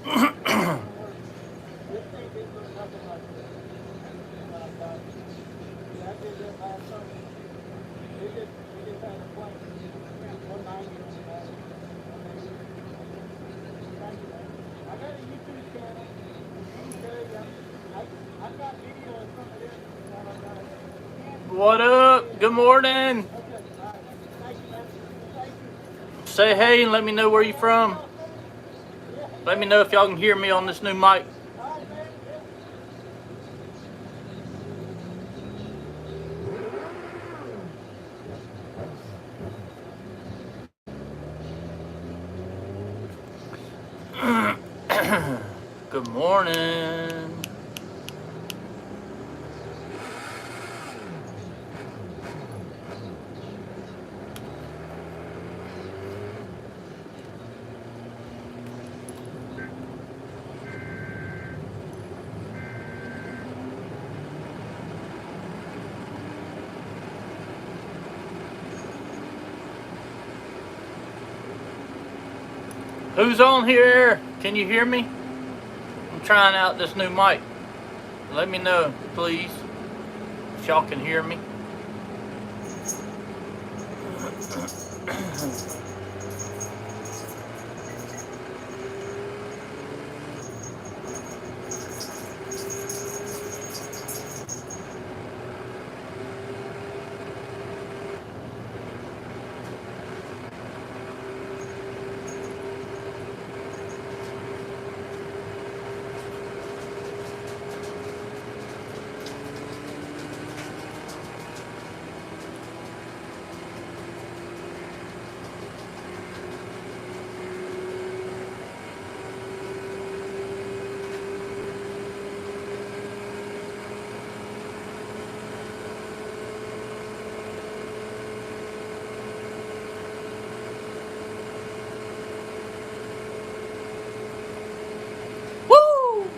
What up? Good morning. Say hey and let me know where you're from. Let me know if y'all can hear me on this new mic. Good morning. Who's on here? Can you hear me? I'm trying out this new mic. Let me know, please, if y'all can hear me. Woo!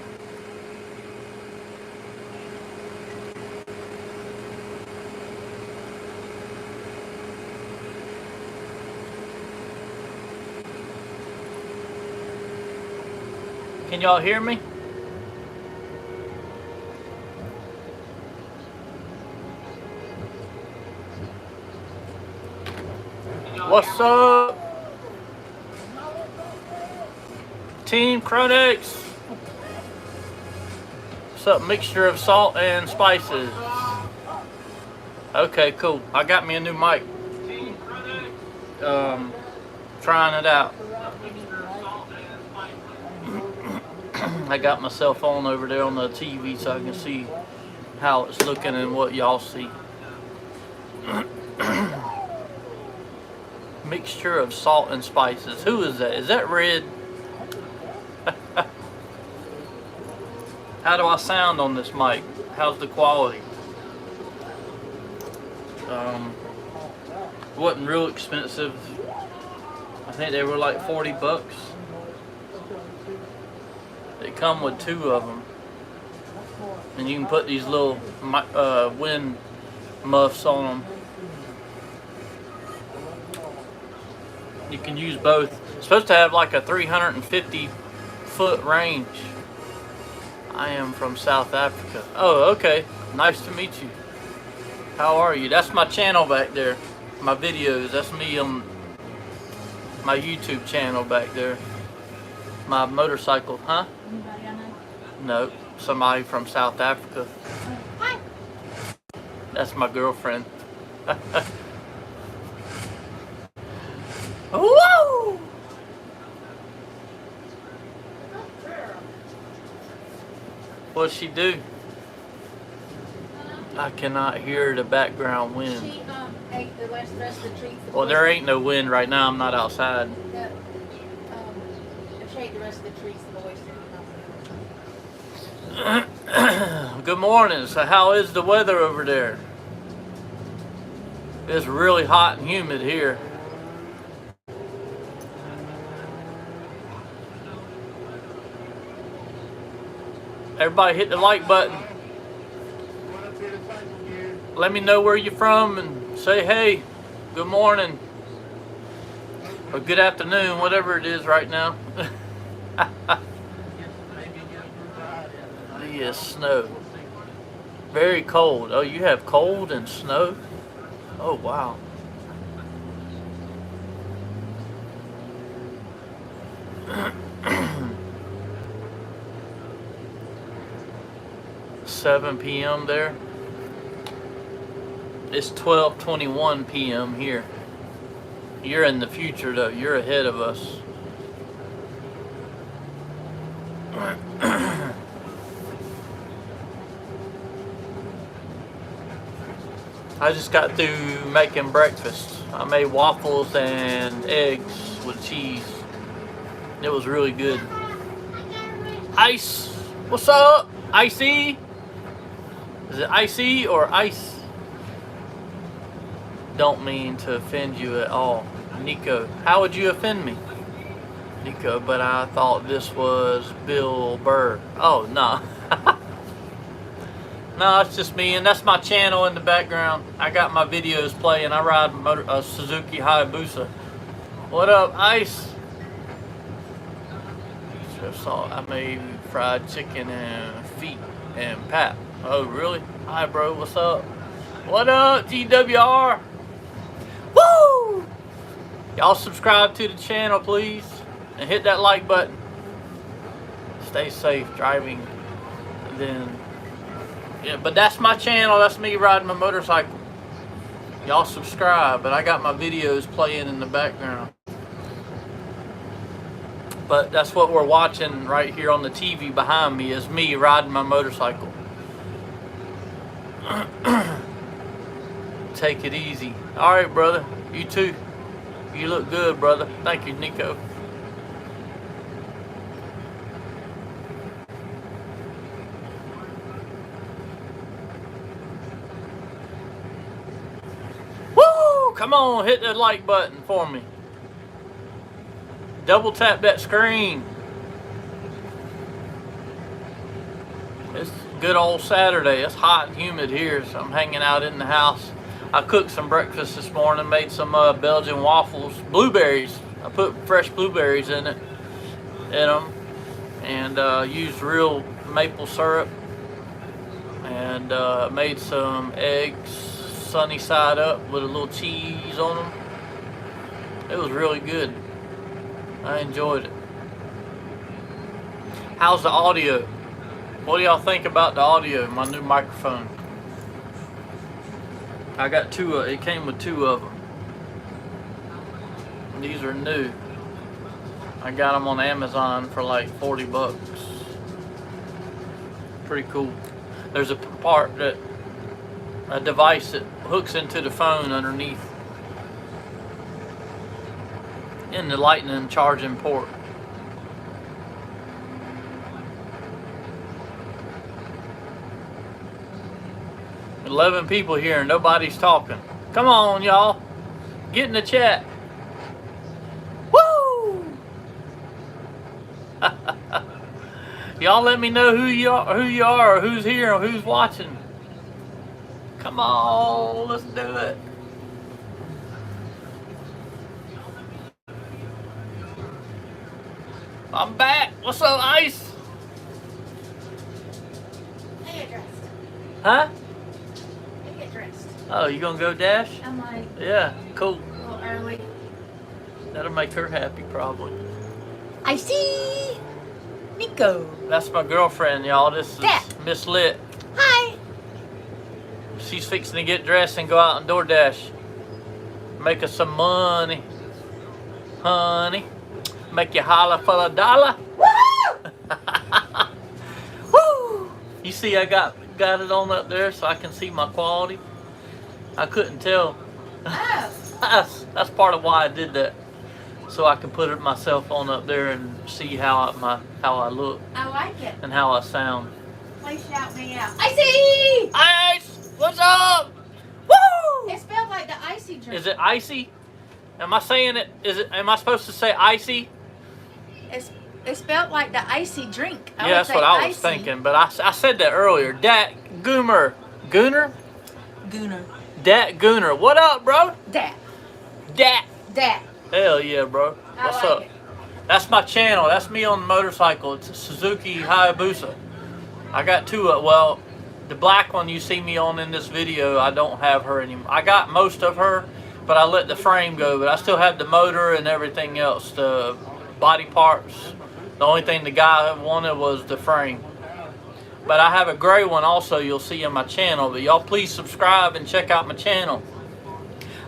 Can y'all hear me? What's up? Team Chronix. What's up? Mixture of salt and spices. Okay, cool. I got me a new mic. Trying it out. I got my cell phone over there on the TV so I can see how it's looking and what y'all see. Mixture of salt and spices. Who is that? Is that Red? How do I sound on this mic? How's the quality? Wasn't real expensive. I think they were like 40 bucks. They come with 2 of them. And you can put these little wind muffs on them. You can use both. It's supposed to have like a 350 foot range. I am from South Africa. Oh, okay. Nice to meet you. How are you? That's my channel back there. My videos. That's me on my YouTube channel back there. My motorcycle. Huh? No. Somebody from South Africa. Hi. That's my girlfriend. Woo! What'd she do? I cannot hear the background wind. She ate the rest of the treats. Well, there ain't no wind right now. I'm not outside. She ate the rest of the treats the boys did. Good morning. So how is the weather over there? It's really hot and humid here. Everybody hit the like button. Let me know where you're from and say hey, good morning, or good afternoon, whatever it is right now. is snow. Very cold. Oh, you have cold and snow? Oh, wow. $7 p.m. there. It's 12:21 p.m. here. You're in the future though. You're ahead of us. I just got through making breakfast. I made waffles and eggs with cheese. It was really good. Ice, what's up? Icy? Is it icy or ice? Don't mean to offend you at all. Nico, how would you offend me? Nico, but I thought this was Bill Burr. Oh, no. No, it's just me, and that's my channel in the background. I got my videos playing. I ride a Suzuki Hayabusa. What up, Ice? I made fried chicken and feet and pap. Oh, really? Hi, bro. What's up? What up, GWR? Woo! Y'all subscribe to the channel, please, and hit that like button. Stay safe driving. And then, yeah, but that's my channel. That's me riding my motorcycle. Y'all subscribe, but I got my videos playing in the background. But that's what we're watching right here on the TV behind me, is me riding my motorcycle. Take it easy. All right, brother. You too. You look good, brother. Thank you, Nico. Woo! Come on, hit that like button for me. Double tap that screen. It's good old Saturday. It's hot and humid here, so I'm hanging out in the house. I cooked some breakfast this morning, made some Belgian waffles, blueberries. I put fresh blueberries in them, and used real maple syrup, and made some eggs sunny side up with a little cheese on them. It was really good. I enjoyed it. How's the audio? What do y'all think about the audio, my new microphone? I got two, it came with two of them. These are new. I got them on Amazon for like 40 bucks. Pretty cool. There's a device that hooks into the phone underneath in the lightning charging port. There's 11 people here and nobody's talking. Come on, y'all. Get in the chat. Woo! Y'all let me know who you are, or who's here, or who's watching. Come on, let's do it. I'm back. What's up, Ice? I get dressed. Huh? I get dressed. Oh, you gonna go dash? I'm like Yeah, cool. a little early. That'll make her happy, probably. I see Nico. That's my girlfriend, y'all. This is Dad. Miss Lit. Hi. She's fixing to get dressed and go out and DoorDash. Make us some money. Honey. Make you holler for a dollar. Woohoo! Woo! You see I got it on up there so I can see my quality. I couldn't tell. Oh. That's part of why I did that. So I can put it myself on up there and see how I look I like it. and how I sound. Please shout me out. I see. Ice! What's up? Woo! It spelled like the icy drink. Is it icy? Am I saying it? Am I supposed to say icy? It's spelled like the icy drink. Yeah, that's what I was thinking. But I said that earlier. Dat Goomer. Gooner? Gooner. Dat Gooner. What up, bro? Dat. Dat. Dat. Hell yeah, bro. What's I like up? it. That's my channel. That's me on the motorcycle. It's a Suzuki Hayabusa. I got two. Well, the black one you see me on in this video, I don't have her anymore. I got most of her, but I let the frame go. But I still have the motor and everything else, the body parts. The only thing the guy wanted was the frame. But I have a gray one also you'll see on my channel. But y'all please subscribe and check out my channel.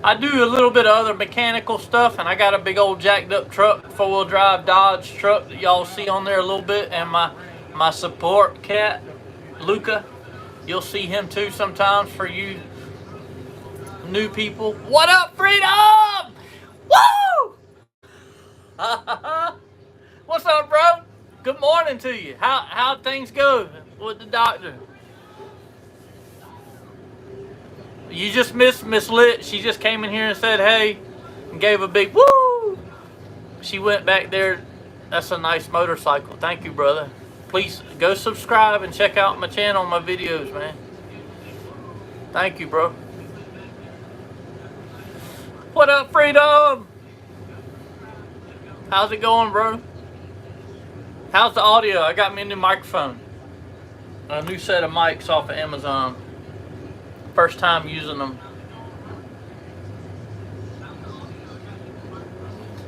I do a little bit of other mechanical stuff, and I got a big old jacked up truck, 4-wheel drive Dodge truck that y'all see on there a little bit, and my support cat, Luca. You'll see him too sometimes for you new people. What up, Freedom? Woo! What's up, bro? Good morning to you. How things go with the doctor? You just missed Miss Lit. She just came in here and said hey and gave a big woo. She went back there. That's a nice motorcycle. Thank you, brother. Please go subscribe and check out my channel, my videos, man. Thank you, bro. What up, Freedom? How's it going, bro? How's the audio? I got me a new microphone. A new set of mics off of Amazon. First time using them.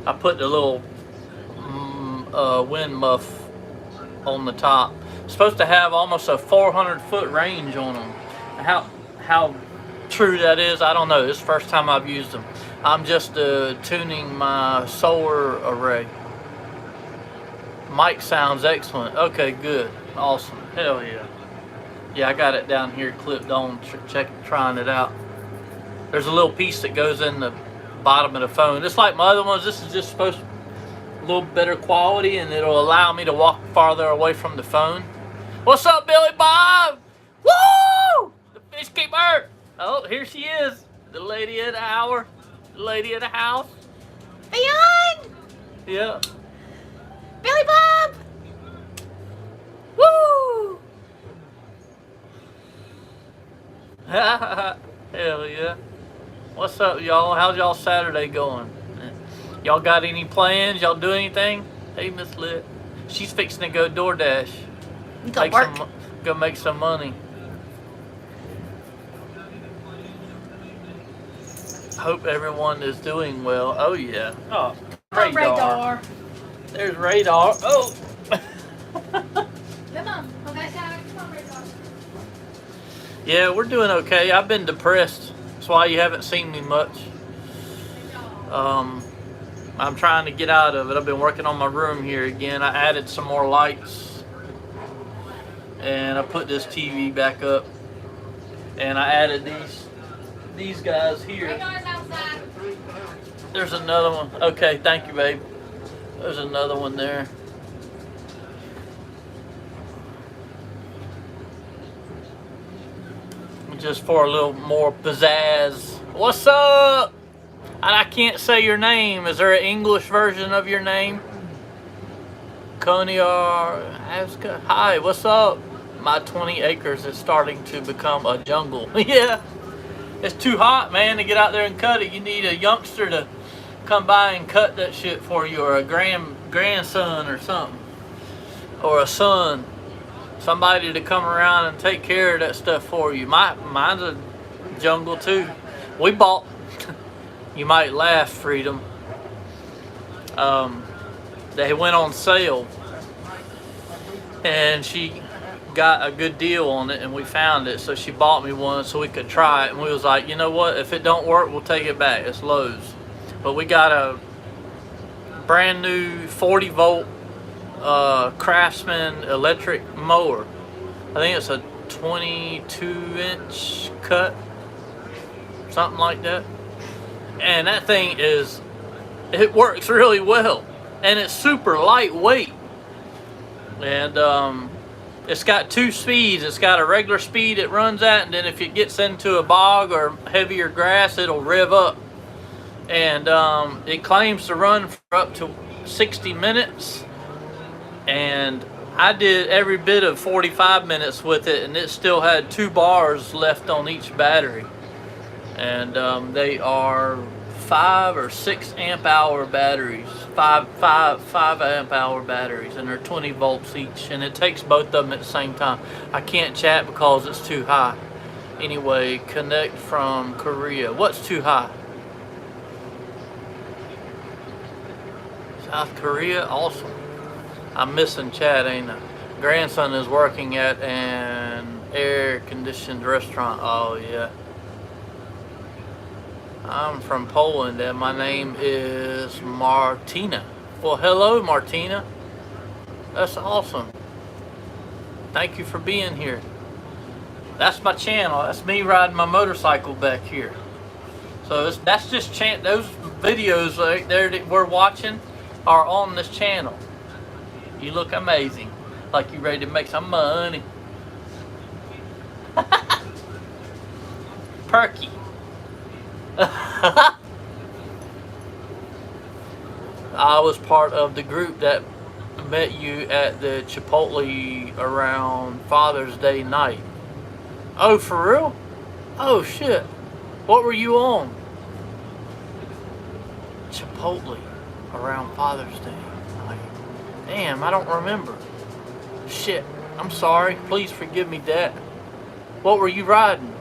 I put the little wind muff on the top. It's supposed to have almost a 400-foot range on them. How true that is, I don't know. This is the first time I've used them. I'm just tuning my solar array. Mic sounds excellent. Okay, good. Awesome. Hell yeah. Yeah, I got it down here clipped on, trying it out. There's a little piece that goes in the bottom of the phone. Just like my other ones, this is just supposed to a little better quality, and it'll allow me to walk farther away from the phone. What's up, Billy Bob? Woo! The fish keeper. Oh, here she is. The lady of the hour. The lady of the house. Beyond! Yeah. Billy Bob! Woo! Hell yeah. What's up, y'all? How's y'all Saturday going? Y'all got any plans? Y'all do anything? Hey, Miss Lit. She's fixing to go DoorDash. Go make some money. Hope everyone is doing well. Oh, yeah. Oh, Radar. There's Radar. Oh! Come on. Come on, Radar. Yeah, we're doing okay. I've been depressed. That's why you haven't seen me much. I'm trying to get out of it. I've been working on my room here again. I added some more lights. And I put this TV back up. And I added these guys here. Radar's outside. There's another one. Okay, thank you, babe. There's another one there. Just for a little more pizzazz. What's up? I can't say your name. Is there an English version of your name? Koniar Aska. Hi, what's up? My 20 acres is starting to become a jungle. Yeah. It's too hot, man, to get out there and cut it. You need a youngster to come by and cut that shit for you, or a grandson or something. Or a son. Somebody to come around and take care of that stuff for you. Mine's a jungle too. We bought, you might laugh, Freedom. They went on sale, and she got a good deal on it, and we found it, so she bought me one so we could try it. And we was like, you know what? If it don't work, we'll take it back. It's Lowe's, but we got a brand new 40-volt. Craftsman electric mower. I think it's a 22-inch cut, something like that. And that thing it works really well, and it's super lightweight. And it's got two speeds. It's got a regular speed it runs at, and then if it gets into a bog or heavier grass, it'll rev up. And it claims to run for up to 60 minutes. And I did every bit of 45 minutes with it, and it still had 2 bars left on each battery. And they are 5 or 6 amp hour batteries, 5 amp hour batteries, and they're 20 volts each, and it takes both of them at the same time. I can't chat because it's too high. Anyway, connect from Korea. What's too high? South Korea, awesome. I'm missing chat, ain't I? Grandson is working at an air-conditioned restaurant. Oh yeah. I'm from Poland and my name is Martina. Well, hello Martina. That's awesome. Thank you for being here. That's my channel. That's me riding my motorcycle back here. So that's just those videos right there that we're watching are on this channel. You look amazing. Like you ready to make some money. Perky. I was part of the group that met you at the Chipotle around Father's Day night. Oh, for real? Oh shit. What were you on? Chipotle around Father's Day night. Damn, I don't remember. Shit. I'm sorry. Please forgive me, Dad. What were you riding?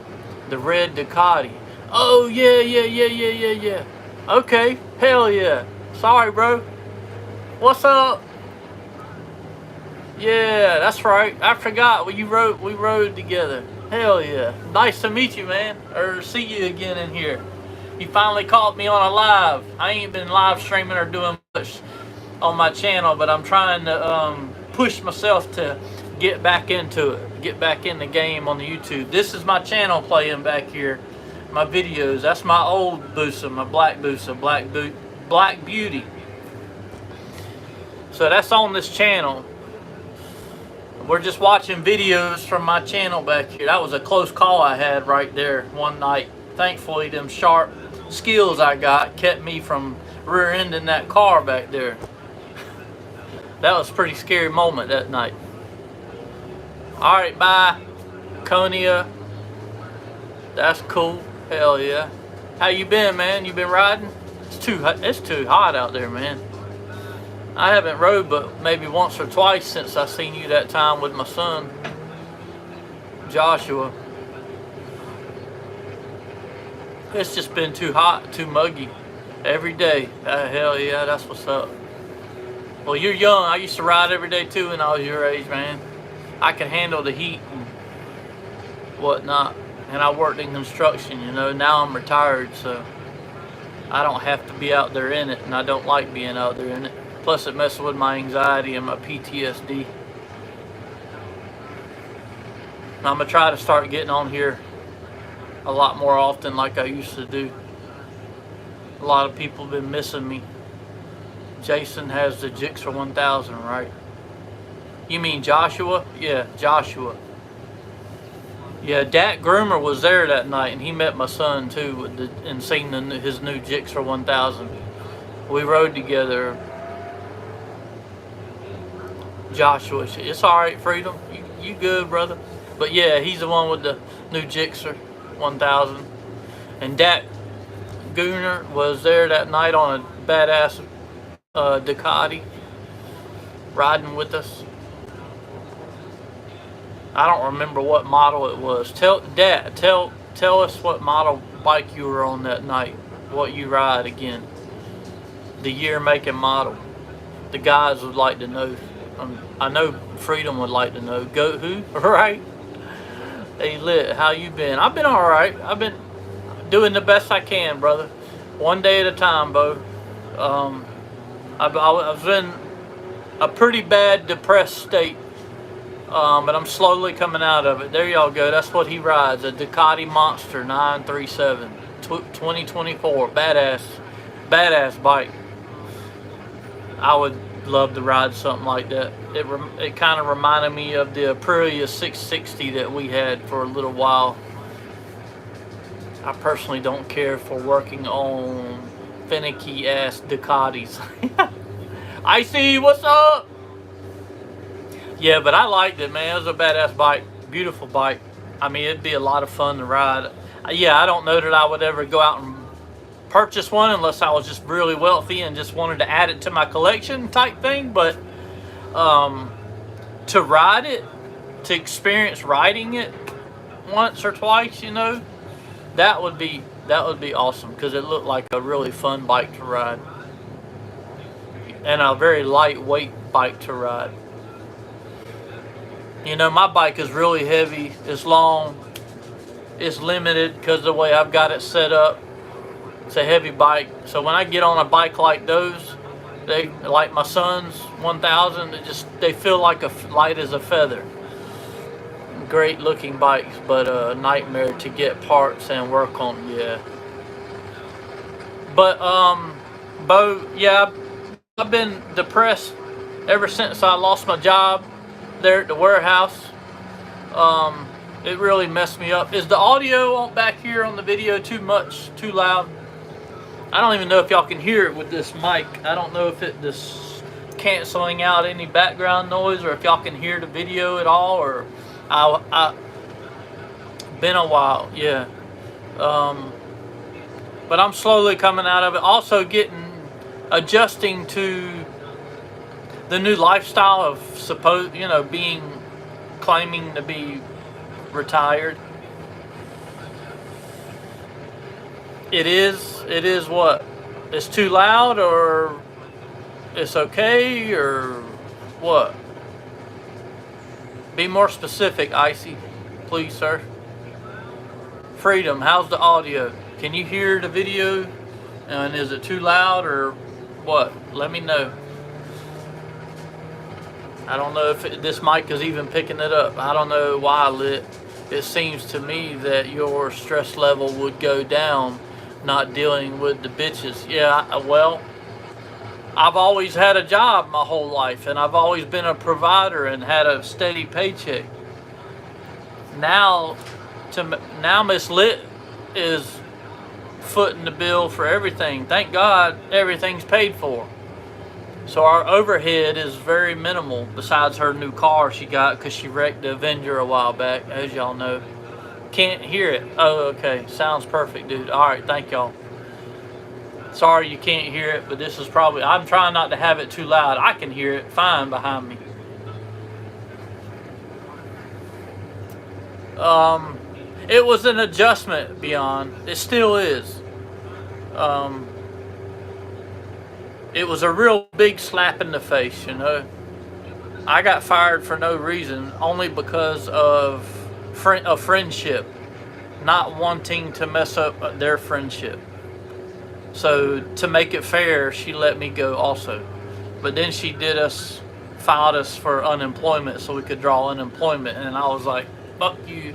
The red Ducati. Oh, yeah. Okay, hell yeah. Sorry, bro. What's up? Yeah, that's right. I forgot. We rode together. Hell yeah. Nice to meet you, man. Or see you again in here. You finally caught me on a live. I ain't been live streaming or doing much on my channel, but I'm trying to push myself to get back into it. Get back in the game on the YouTube. This is my channel playing back here. My videos. That's my old Busa, my black Busa, Black Beauty. So that's on this channel. We're just watching videos from my channel back here. That was a close call I had right there one night. Thankfully, them sharp skills I got kept me from rear-ending that car back there. That was a pretty scary moment that night. Alright, bye. Konya. That's cool. Hell yeah. How you been, man? You been riding? It's too hot out there, man. I haven't rode but maybe once or twice since I seen you that time with my son, Joshua. It's just been too hot, too muggy. Every day. Hell yeah, that's what's up. Well, you're young. I used to ride every day too when I was your age, man. I could handle the heat and whatnot. And I worked in construction, you know. Now I'm retired, so I don't have to be out there in it, and I don't like being out there in it. Plus, it messes with my anxiety and my PTSD. I'm gonna try to start getting on here a lot more often, like I used to do. A lot of people have been missing me. Jason has the Gixxer 1000, right? You mean Joshua? Yeah, Joshua. Yeah, Dak Groomer was there that night, and he met my son too, and seen his new Gixxer 1000. We rode together. Joshua, it's all right, Freedom. You good, brother? But yeah, he's the one with the new Gixxer 1000. And Dak Gooner was there that night on a badass Ducati, riding with us. I don't remember what model it was. Tell us what model bike you were on that night. What you ride again. The year, make, and model. The guys would like to know. I know Freedom would like to know. Go who? Right? Hey Lit, how you been? I've been alright. I've been doing the best I can, brother. One day at a time, Bo. I was in a pretty bad depressed state. But I'm slowly coming out of it. There y'all go. That's what he rides. A Ducati Monster 937 2024. Badass bike. I would love to ride something like that. It kind of reminded me of the Aprilia 660 that we had for a little while. I personally don't care for working on finicky ass Ducatis. Icy, what's up? Yeah, but I liked it, man. It was a badass bike. Beautiful bike. I mean, it'd be a lot of fun to ride. Yeah, I don't know that I would ever go out and purchase one unless I was just really wealthy and just wanted to add it to my collection type thing. But to ride it, to experience riding it once or twice, you know, that would be awesome, because it looked like a really fun bike to ride and a very lightweight bike to ride. You know, my bike is really heavy, it's long, it's limited because of the way I've got it set up. It's a heavy bike, so when I get on a bike like those, they, like my son's 1000, they feel like light as a feather. Great looking bikes, but a nightmare to get parts and work on. Yeah. But Bo, yeah, I've been depressed ever since I lost my job there at the warehouse. It really messed me up. Is the audio back here on the video too much, too loud? I don't even know if y'all can hear it with this mic. I don't know if this canceling out any background noise, or if y'all can hear the video at all, or I been a while, yeah. But I'm slowly coming out of it. Also adjusting to the new lifestyle of claiming to be retired. It is what? It's too loud, or it's okay, or what? Be more specific, Icy. Please, sir. Freedom, how's the audio? Can you hear the video? And is it too loud, or what? Let me know. I don't know if this mic is even picking it up. I don't know why, it seems to me that your stress level would go down not dealing with the bitches. Yeah, well, I've always had a job my whole life, and I've always been a provider and had a steady paycheck. Now Miss Lit is footing the bill for everything. Thank God everything's paid for. So our overhead is very minimal, besides her new car she got because she wrecked the Avenger a while back, as y'all know. Can't hear it. Oh, okay. Sounds perfect, dude. All right, thank y'all. Sorry you can't hear it, but this is probably... I'm trying not to have it too loud. I can hear it fine behind me. It was an adjustment, Beyond. It still is. It was a real big slap in the face, you know. I got fired for no reason, only because of a friendship, not wanting to mess up their friendship. So to make it fair, she let me go also. But then she filed us for unemployment so we could draw unemployment, and I was like, fuck you.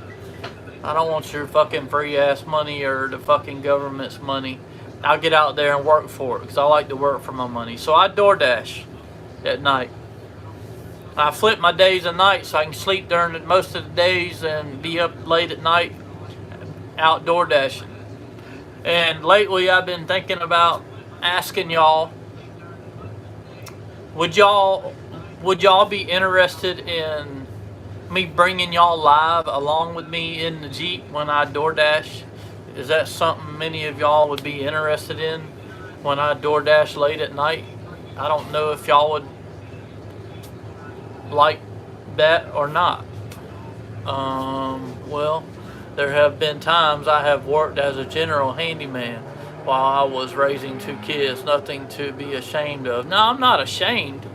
I don't want your fucking free ass money or the fucking government's money. I'll get out there and work for it, because I like to work for my money. So I DoorDash at night. I flip my days and nights so I can sleep during most of the days and be up late at night out DoorDashing. And lately I've been thinking about asking y'all, would y'all be interested in me bringing y'all live along with me in the Jeep when I DoorDash? Is that something many of y'all would be interested in when I DoorDash late at night? I don't know if y'all would like that or not. Well, there have been times I have worked as a general handyman while I was raising 2 kids. Nothing to be ashamed of. No, I'm not ashamed.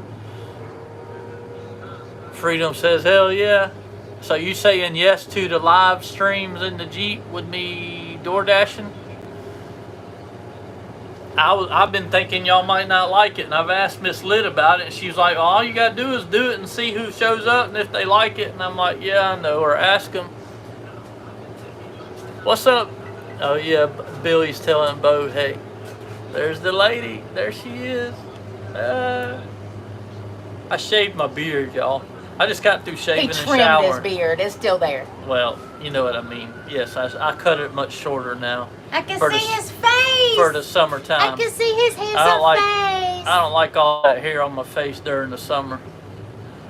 Freedom says, hell yeah. So you saying yes to the live streams in the Jeep with me DoorDashing? I've been thinking y'all might not like it, and I've asked Miss Lit about it, and she's like, all you gotta do is do it and see who shows up and if they like it. And I'm like, yeah, I know, or ask them. What's up? Oh yeah, Billy's telling Bo, hey, there's the lady, there she is. I shaved my beard, y'all. I just got through shaving and showering. He trimmed his beard. It's still there. Well, you know what I mean. Yes, I cut it much shorter now. I can see his face. For the summertime. I can see his handsome face. I don't like all that hair on my face during the summer.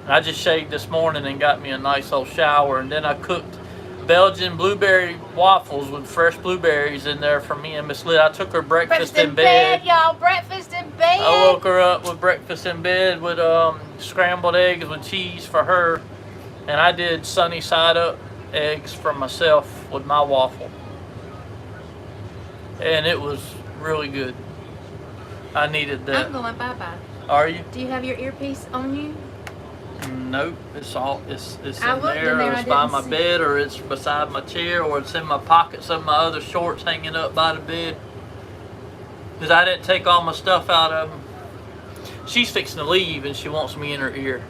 I just shaved this morning and got me a nice old shower, and then I cooked Belgian blueberry waffles with fresh blueberries in there for me and Miss Lit. I took her breakfast in bed, y'all. Breakfast in bed. I woke her up with breakfast in bed with scrambled eggs with cheese for her, and I did sunny side up eggs for myself with my waffle, and it was really good. I needed that. I'm going bye-bye. Are you? Do you have your earpiece on you? Nope. It's in I looked in there, there, or I it's by didn't my see bed, or it's beside my chair, or it's in my pockets of my other shorts hanging up by the bed. Because I didn't take all my stuff out of them. She's fixing to leave and she wants me in her ear.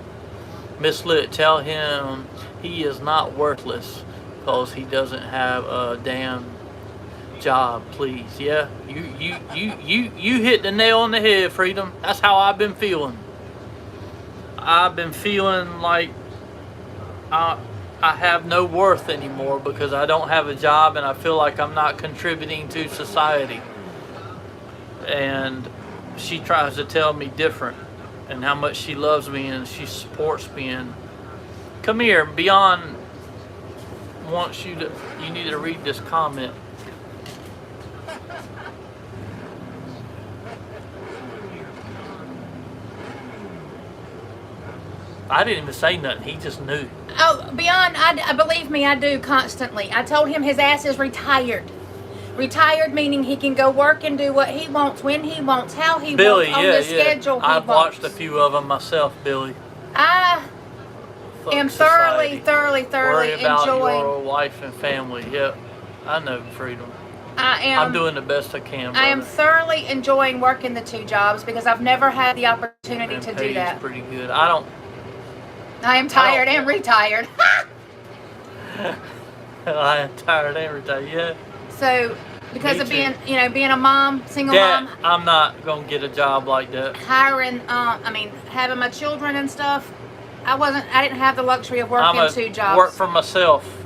Miss Lit, tell him he is not worthless because he doesn't have a damn job, please. Yeah, you hit the nail on the head, Freedom. That's how I've been feeling. I've been feeling like I have no worth anymore because I don't have a job and I feel like I'm not contributing to society. And she tries to tell me different and how much she loves me and she supports me. And come here, Beyond wants you need to read this comment. I didn't even say nothing. He just knew. Oh, Beyond, I believe me, I do constantly. I told him his ass is retired. Retired meaning he can go work and do what he wants, when he wants, how he Billy, wants, on the schedule he I've wants. watched a few of them myself, Billy. I Fuck am society. thoroughly Worry about enjoying. your wife and family. Yep, I know, Freedom. I'm doing the best I can. I am brother. thoroughly enjoying working the two jobs because I've never had the opportunity And to pays do that. pretty good. I don't. I am tired and retired. I am tired every day. Yeah. So, because Me of too. being a mom, single Dad, mom, I'm not gonna get a job like that. having my children and stuff, I didn't have the luxury of working I'm two a jobs. work for myself.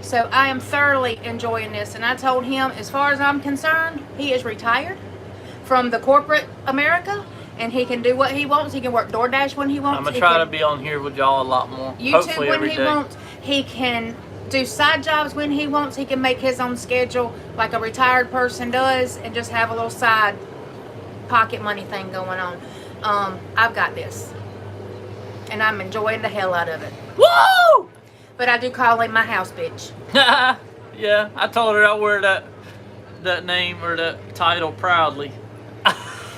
So I am thoroughly enjoying this, and I told him, as far as I'm concerned, he is retired from the corporate America, and he can do what he wants. He can work DoorDash when he wants. I'm gonna He try can to be on here with y'all a lot more. YouTube Hopefully when every he day. wants. He can do side jobs when he wants. He can make his own schedule like a retired person does, and just have a little side pocket money thing going on. I've got this, and I'm enjoying the hell out of it. Woo! But I do call him my house bitch. Yeah, I told her I wear that name or that title proudly.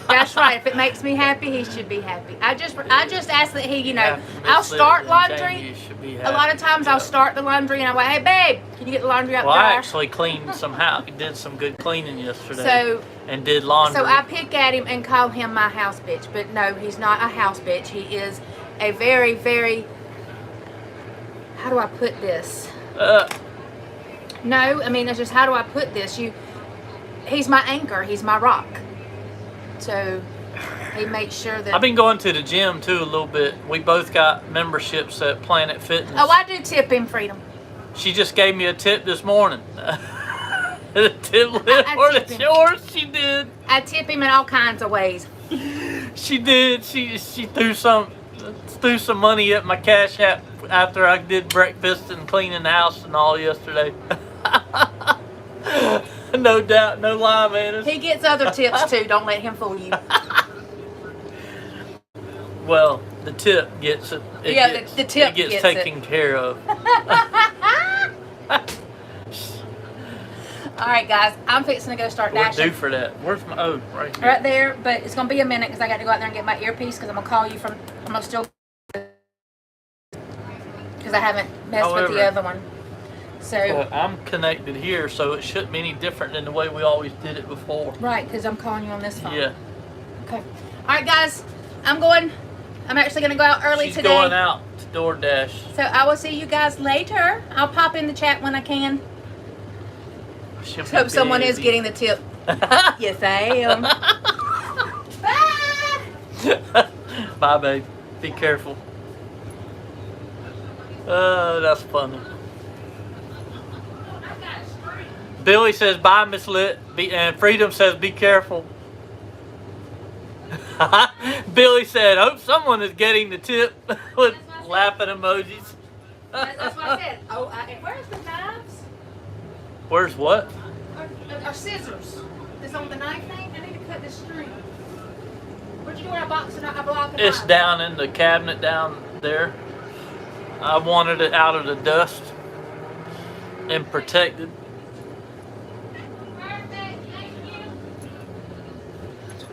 That's right. If it makes me happy, he should be happy. I just ask that he, Yeah, I'll Miss start Liz and laundry. Jamie should be A lot of happy. times I'll start the laundry and I'm like, hey babe, can you get the laundry out Well, the I dryer? actually cleaned some house. Did some good cleaning yesterday. So and did laundry. So I pick at him and call him my house bitch. But no, he's not a house bitch. He is a very, very, how do I put this? No, I mean, it's just, how do I put this? He's my anchor. He's my rock. So he makes sure that. I've been going to the gym too a little bit. We both got memberships at Planet Fitness. Oh, I do tip him, Freedom. She just gave me a tip this morning. The tip for tip the him. shorts, she did. I tip him in all kinds of ways. She did. She threw some money at my Cash App after I did breakfast and cleaning the house and all yesterday. No doubt, no lie, man. He gets other tips too. Don't let him fool you. Well, the tip gets it. The tip gets gets taken care of. All right, guys. I'm fixing to go start We're dashing. due for that. Where's my right here? Right there, but it's gonna be a minute because I got to go out there and get my earpiece because I'm gonna call you from. I'm gonna still because I haven't messed with the However- other one. So Well, I'm connected here, so it shouldn't be any different than the way we always did it before. right, because I'm calling you on this phone. Yeah. Okay. All right, guys. I'm going. I'm actually gonna go out early She's today. going out to DoorDash. So I will see you guys later. I'll pop in the chat when I can. She'll be Hope someone is busy. getting the tip. Yes, I am. Bye. Bye, babe. Be careful. That's funny. Billy says, bye, Miss Lit. And Freedom says, be careful. Billy said, hope someone is getting the tip with laughing emojis. That's what I said. Oh, where's the knives? Where's what? Or scissors. Is on the knife thing? I need to cut this string. Where'd you do a box and a block of It's knives? down in the cabinet down there. I wanted it out of the dust and protected. Perfect, thank you.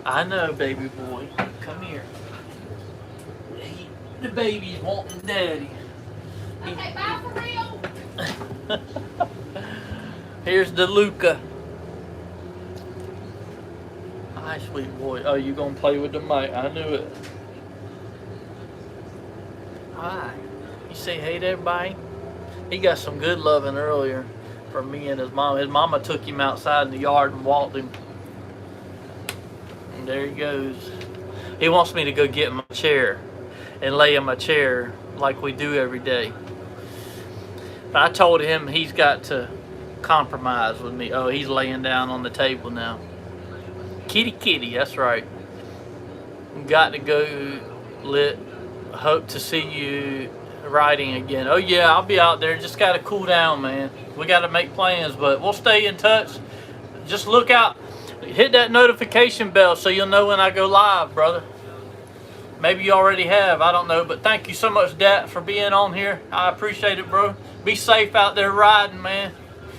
I know, baby boy. Come here. The baby's wanting daddy. Okay, bye for real. Here's the Luca. Hi, sweet boy. Oh, you gonna play with the mic? I knew it. Hi. You say hey to everybody? He got some good loving earlier from me and his mom. His mama took him outside in the yard and walked him. And there he goes. He wants me to go get my chair and lay in my chair like we do every day. But I told him he's got to compromise with me. Oh, he's laying down on the table now. Kitty, kitty, that's right. Got to go. Hope to see you riding again. Oh yeah, I'll be out there. Just got to cool down, man. We got to make plans, but we'll stay in touch. Just look out. Hit that notification bell so you'll know when I go live, brother. Maybe you already have. I don't know. But thank you so much, Dad, for being on here. I appreciate it, bro. Be safe out there riding, man.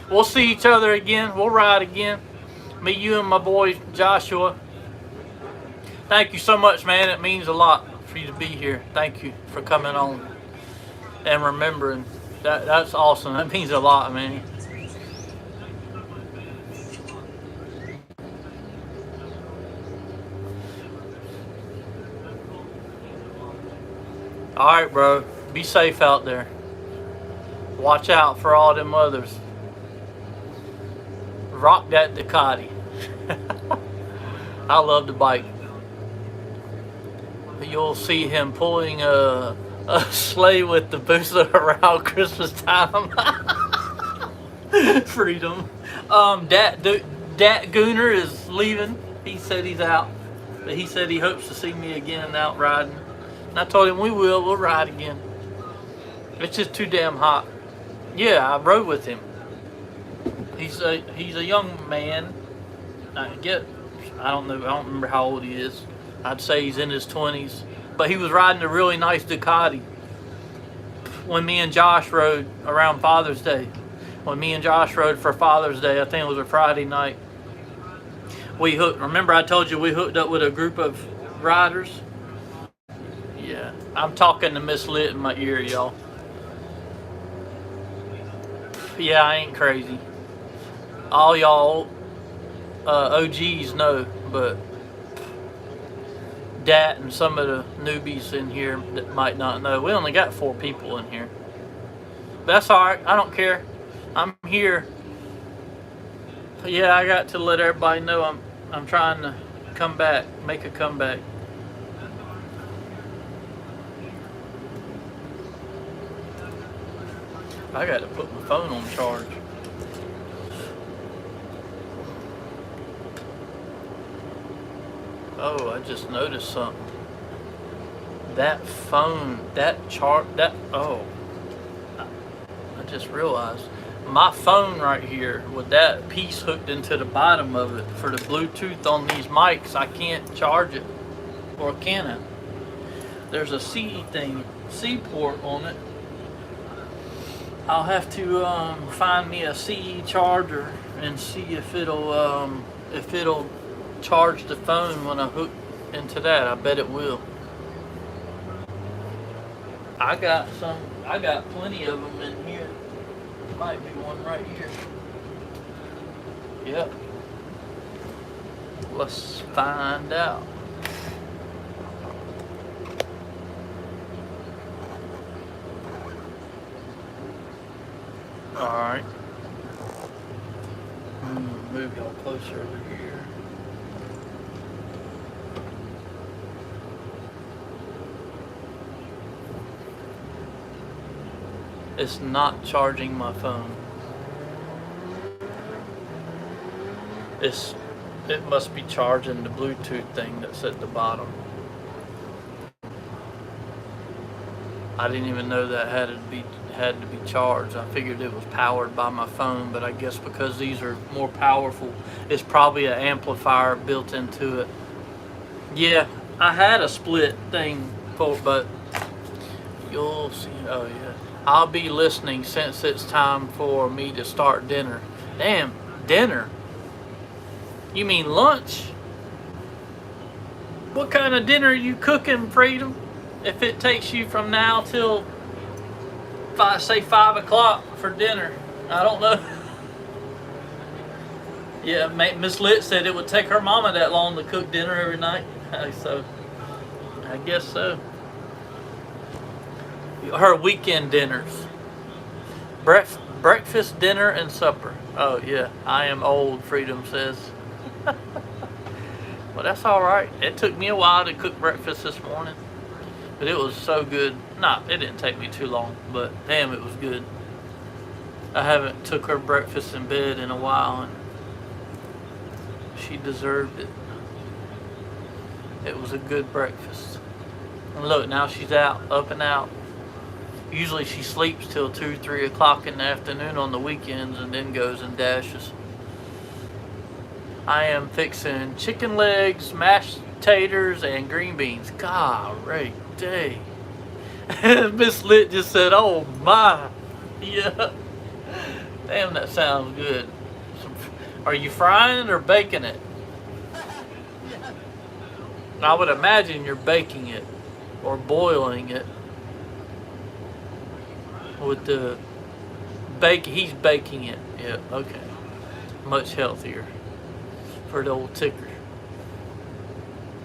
We'll see each other again. We'll ride again. Me, you, and my boy, Joshua. Thank you so much, man. It means a lot for you to be here. Thank you for coming on and remembering. That's awesome. That means a lot, man. Alright, bro. Be safe out there. Watch out for all them others. Rock that Ducati. I love the bike. You'll see him pulling a sleigh with the booster around Christmas time. Freedom. Dat Gooner is leaving. He said he's out. But he said he hopes to see me again out riding. And I told him we'll ride again. It's just too damn hot. Yeah, I rode with him. He's a young man. I don't remember how old he is. I'd say he's in his 20s. But he was riding a really nice Ducati when me and Josh rode around Father's Day. When me and Josh rode for Father's Day, I think it was a Friday night. Remember I told you we hooked up with a group of riders? Yeah, I'm talking to Miss Lit in my ear, y'all. Yeah, I ain't crazy. All y'all OGs know, but Dat and some of the newbies in here that might not know. We only got 4 people in here. But that's alright, I don't care. I'm here. Yeah, I got to let everybody know I'm trying to come back, make a comeback. I got to put my phone on charge. Oh, I just noticed something. That phone, oh, I just realized. My phone right here, with that piece hooked into the bottom of it for the Bluetooth on these mics, I can't charge it. Or can I? There's a C port on it. I'll have to find me a CE charger and see if it'll charge the phone when I hook into that. I bet it will. I got plenty of them in here. Might be one right here. Yep. Let's find out. Alright. Move y'all closer over here. It's not charging my phone. It must be charging the Bluetooth thing that's at the bottom. I didn't even know that had to be charged. I figured it was powered by my phone, but I guess because these are more powerful, it's probably an amplifier built into it. Yeah, I had a split thing for, but you'll see. Oh yeah, I'll be listening since it's time for me to start dinner. Damn, dinner? You mean lunch? What kind of dinner are you cooking, Freedom? If it takes you from now till say 5 o'clock for dinner, I don't know. Yeah, Miss Lit said it would take her mama that long to cook dinner every night. So, I guess so. Her weekend dinners. Breakfast, dinner, and supper. Oh, yeah. I am old, Freedom says. Well, that's all right. It took me a while to cook breakfast this morning. But it was so good. Nah, it didn't take me too long. But, damn, it was good. I haven't took her breakfast in bed in a while. And she deserved it. It was a good breakfast. And look, now she's out, up and out. Usually she sleeps till 2, 3 o'clock in the afternoon on the weekends and then goes and dashes. I am fixing chicken legs, mashed taters, and green beans. Golly day. Miss Lit just said, oh my. Yeah. Damn, that sounds good. Are you frying it or baking it? I would imagine you're baking it or boiling it with the he's baking it. Yeah, okay. Much healthier for the old ticker.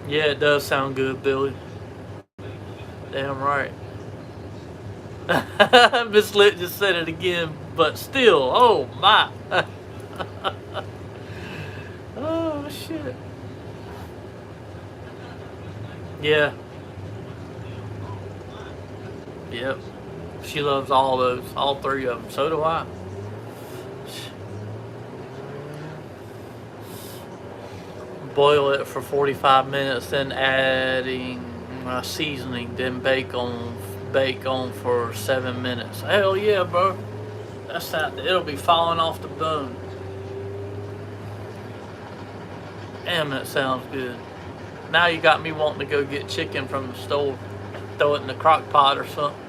Yeah, it does sound good, Billy. Damn right. Miss Lit just said it again, but still, oh my. Oh shit. Yeah. Yep. She loves all those, all 3 of them. So do I. Boil it for 45 minutes, then adding seasoning, then bake on for 7 minutes. Hell yeah, bro. That's not, it'll be falling off the bone. Damn, that sounds good. Now you got me wanting to go get chicken from the store. Throw it in the crock pot or something.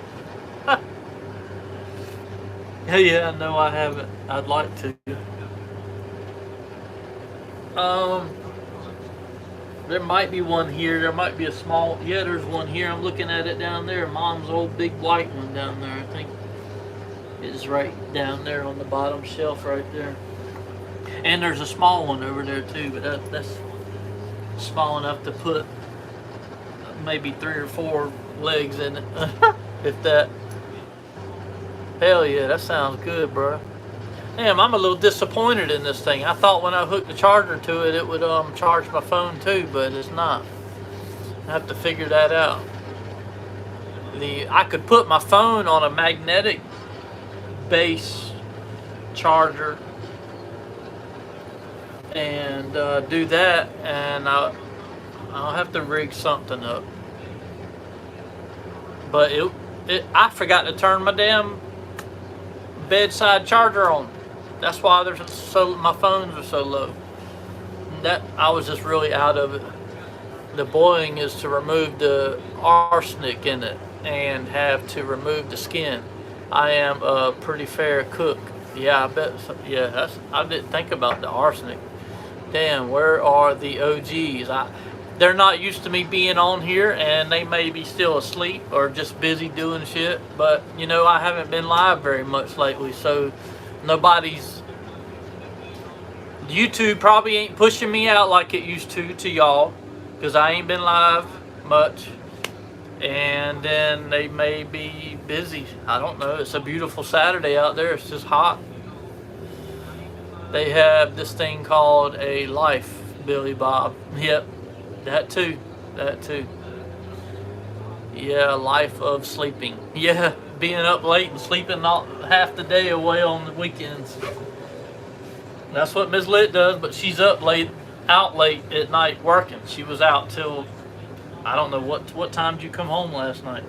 Yeah, no, I haven't. I'd like to. There might be one here. There might be a small. Yeah, there's one here. I'm looking at it down there. Mom's old big white one down there. I think it's right down there on the bottom shelf right there. And there's a small one over there too, but that's small enough to put maybe 3 or 4 legs in it, if that. Hell yeah, that sounds good, bro. Damn, I'm a little disappointed in this thing. I thought when I hooked the charger to it, it would charge my phone too, but it's not. I have to figure that out. I could put my phone on a magnetic base charger and do that, and I'll have to rig something up. But I forgot to turn my damn bedside charger on. That's why my phones are so low. That I was just really out of it. The boiling is to remove the arsenic in it and have to remove the skin. I am a pretty fair cook. Yeah, I bet. Yeah, I didn't think about the arsenic. Damn, where are the OGs? They're not used to me being on here, and they may be still asleep or just busy doing shit. But, you know, I haven't been live very much lately, so YouTube probably ain't pushing me out like it used to y'all, because I ain't been live much. And then they may be busy. I don't know. It's a beautiful Saturday out there. It's just hot. They have this thing called a life, Billy Bob. Yep. That too. Yeah, life of sleeping. Yeah, being up late and sleeping not half the day away on the weekends. That's what Ms. Lit does, but she's out late at night working. She was out till, I don't know, what time did you come home last night?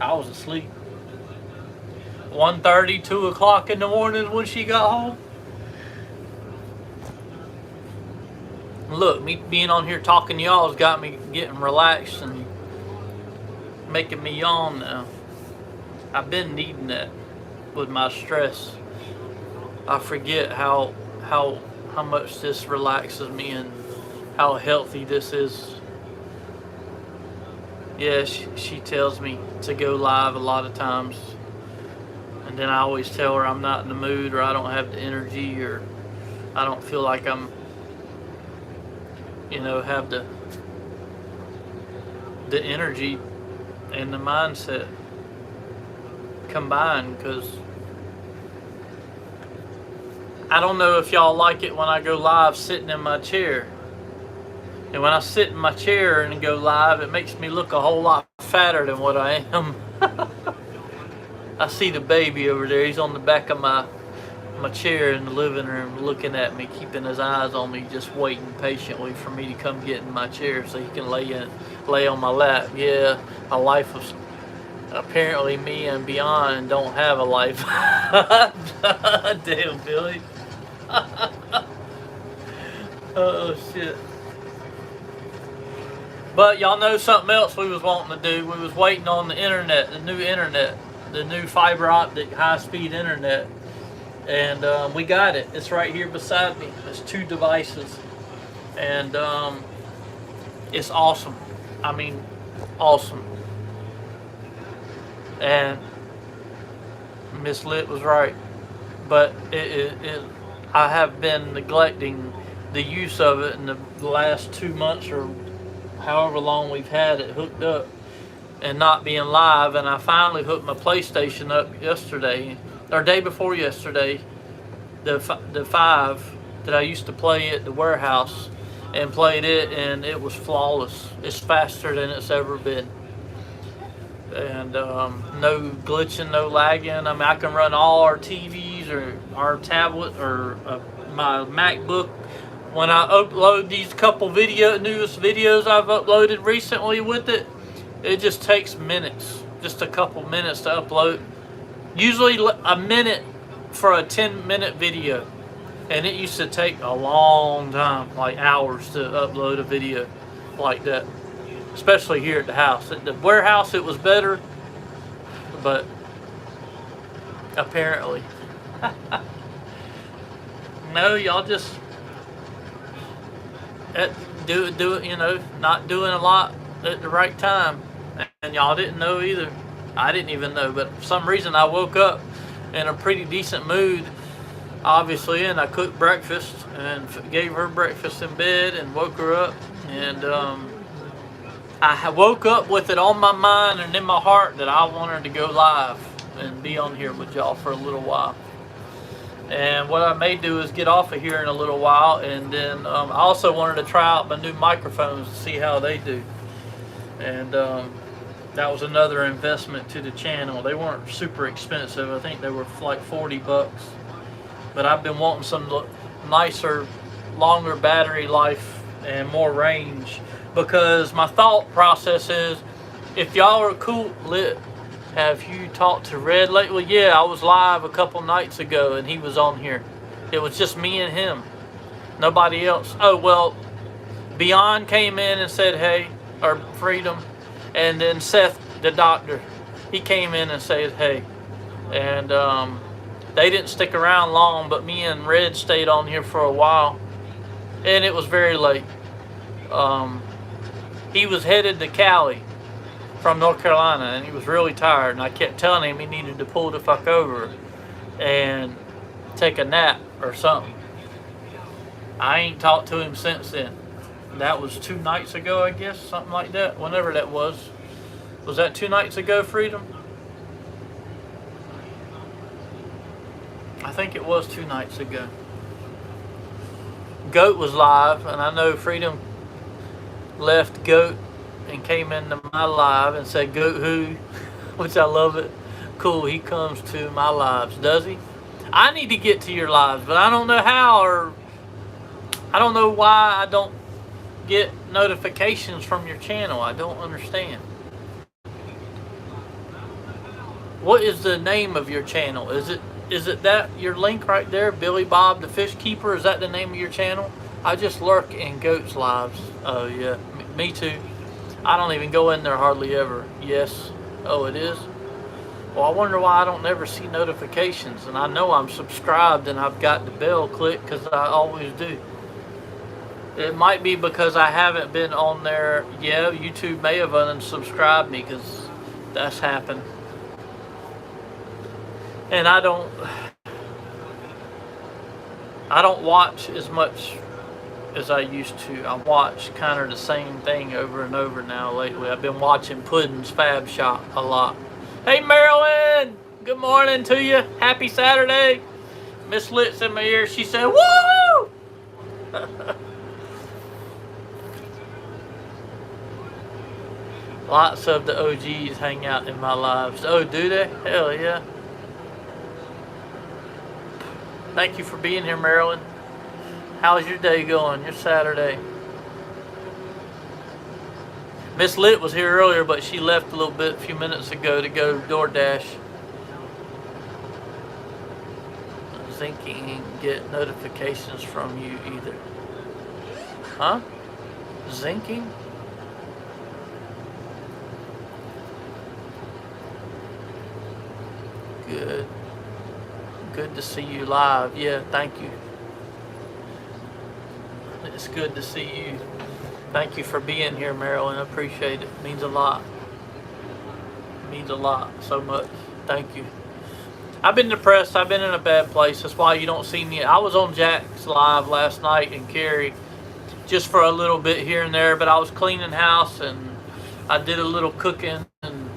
I was asleep. 1:30, 2 o'clock in the morning when she got home. Look, me being on here talking to y'all has got me getting relaxed and making me yawn now. I've been needing that with my stress. I forget how much this relaxes me and how healthy this is. Yeah, she tells me to go live a lot of times, and then I always tell her I'm not in the mood, or I don't have the energy, or I don't feel like I'm, have the energy and the mindset combined, because I don't know if y'all like it when I go live sitting in my chair. And when I sit in my chair and go live, it makes me look a whole lot fatter than what I am. I see the baby over there. He's on the back of my chair in the living room looking at me, keeping his eyes on me, just waiting patiently for me to come get in my chair so he can lay on my lap. Yeah, a life of... Apparently me and Beyond don't have a life. Damn, Billy. Oh, shit. But y'all know something else we was wanting to do. We was waiting on the internet, the new fiber optic high-speed internet. And we got it. It's right here beside me. It's 2 devices. And it's awesome. I mean, awesome. And Miss Lit was right. But I have been neglecting the use of it in the last 2 months or however long we've had it hooked up and not being live. And I finally hooked my PlayStation up yesterday, or day before yesterday, the 5 that I used to play at the warehouse, and played it, and it was flawless. It's faster than it's ever been. And no glitching, no lagging. I mean, I can run all our TVs or our tablet or my MacBook. When I upload these couple newest videos I've uploaded recently with it, it just takes minutes, just a couple minutes to upload. Usually a minute for a 10-minute video, and it used to take a long time, like hours, to upload a video like that. Especially here at the house. At the warehouse it was better, but apparently. No, y'all just do it, not doing a lot at the right time. And y'all didn't know either. I didn't even know, but for some reason I woke up in a pretty decent mood, obviously, and I cooked breakfast and gave her breakfast in bed and woke her up, and I woke up with it on my mind and in my heart that I wanted to go live and be on here with y'all for a little while. And what I may do is get off of here in a little while, and then I also wanted to try out my new microphones to see how they do. And that was another investment to the channel. They weren't super expensive. I think they were like 40 bucks. But I've been wanting some nicer, longer battery life and more range. Because my thought process is, if y'all are cool, have you talked to Red lately? Yeah, I was live a couple nights ago and he was on here. It was just me and him. Nobody else. Oh, well, Beyond came in and said, hey, or Freedom. And then Seth, the doctor, he came in and said, hey. And they didn't stick around long, but me and Red stayed on here for a while. And it was very late. He was headed to Cali from North Carolina, and he was really tired, and I kept telling him he needed to pull the fuck over and take a nap or something. I ain't talked to him since then. That was 2 nights ago, I guess, something like that, whenever that was. Was that 2 nights ago, Freedom? I think it was 2 nights ago. Goat was live, and I know Freedom left Goat and came into my live and said, Goat who? Which I love it. Cool, he comes to my lives, does he? I need to get to your lives, but I don't know how, or I don't know why I don't get notifications from your channel. I don't understand. What is the name of your channel? Is it that your link right there, Billy Bob the Fish Keeper? Is that the name of your channel? I just lurk in Goat's lives. Oh yeah, me too. I don't even go in there hardly ever. Yes. Oh, it is? Well, I wonder why I don't ever see notifications. And I know I'm subscribed and I've got the bell clicked because I always do. It might be because I haven't been on there. Yeah, YouTube may have unsubscribed me because that's happened. And I don't watch as much as I used to. I watch kind of the same thing over and over now lately. I've been watching Puddin's Fab Shop a lot. Hey Marilyn, good morning to you. Happy Saturday. Miss Lit's in my ear. She said, woo! Lots of the OGs hang out in my lives. Oh, do they? Hell yeah. Thank you for being here, Marilyn. How's your day going? Your Saturday? Miss Lit was here earlier, but she left a few minutes ago to go to DoorDash. Zinking get notifications from you either. Huh? Zinking? Good. Good to see you live. Yeah, thank you. It's good to see you. Thank you for being here, Marilyn. I appreciate it. It means a lot. It means a lot. So much. Thank you. I've been depressed. I've been in a bad place. That's why you don't see me. I was on Jack's live last night and Carrie just for a little bit here and there, but I was cleaning house and I did a little cooking and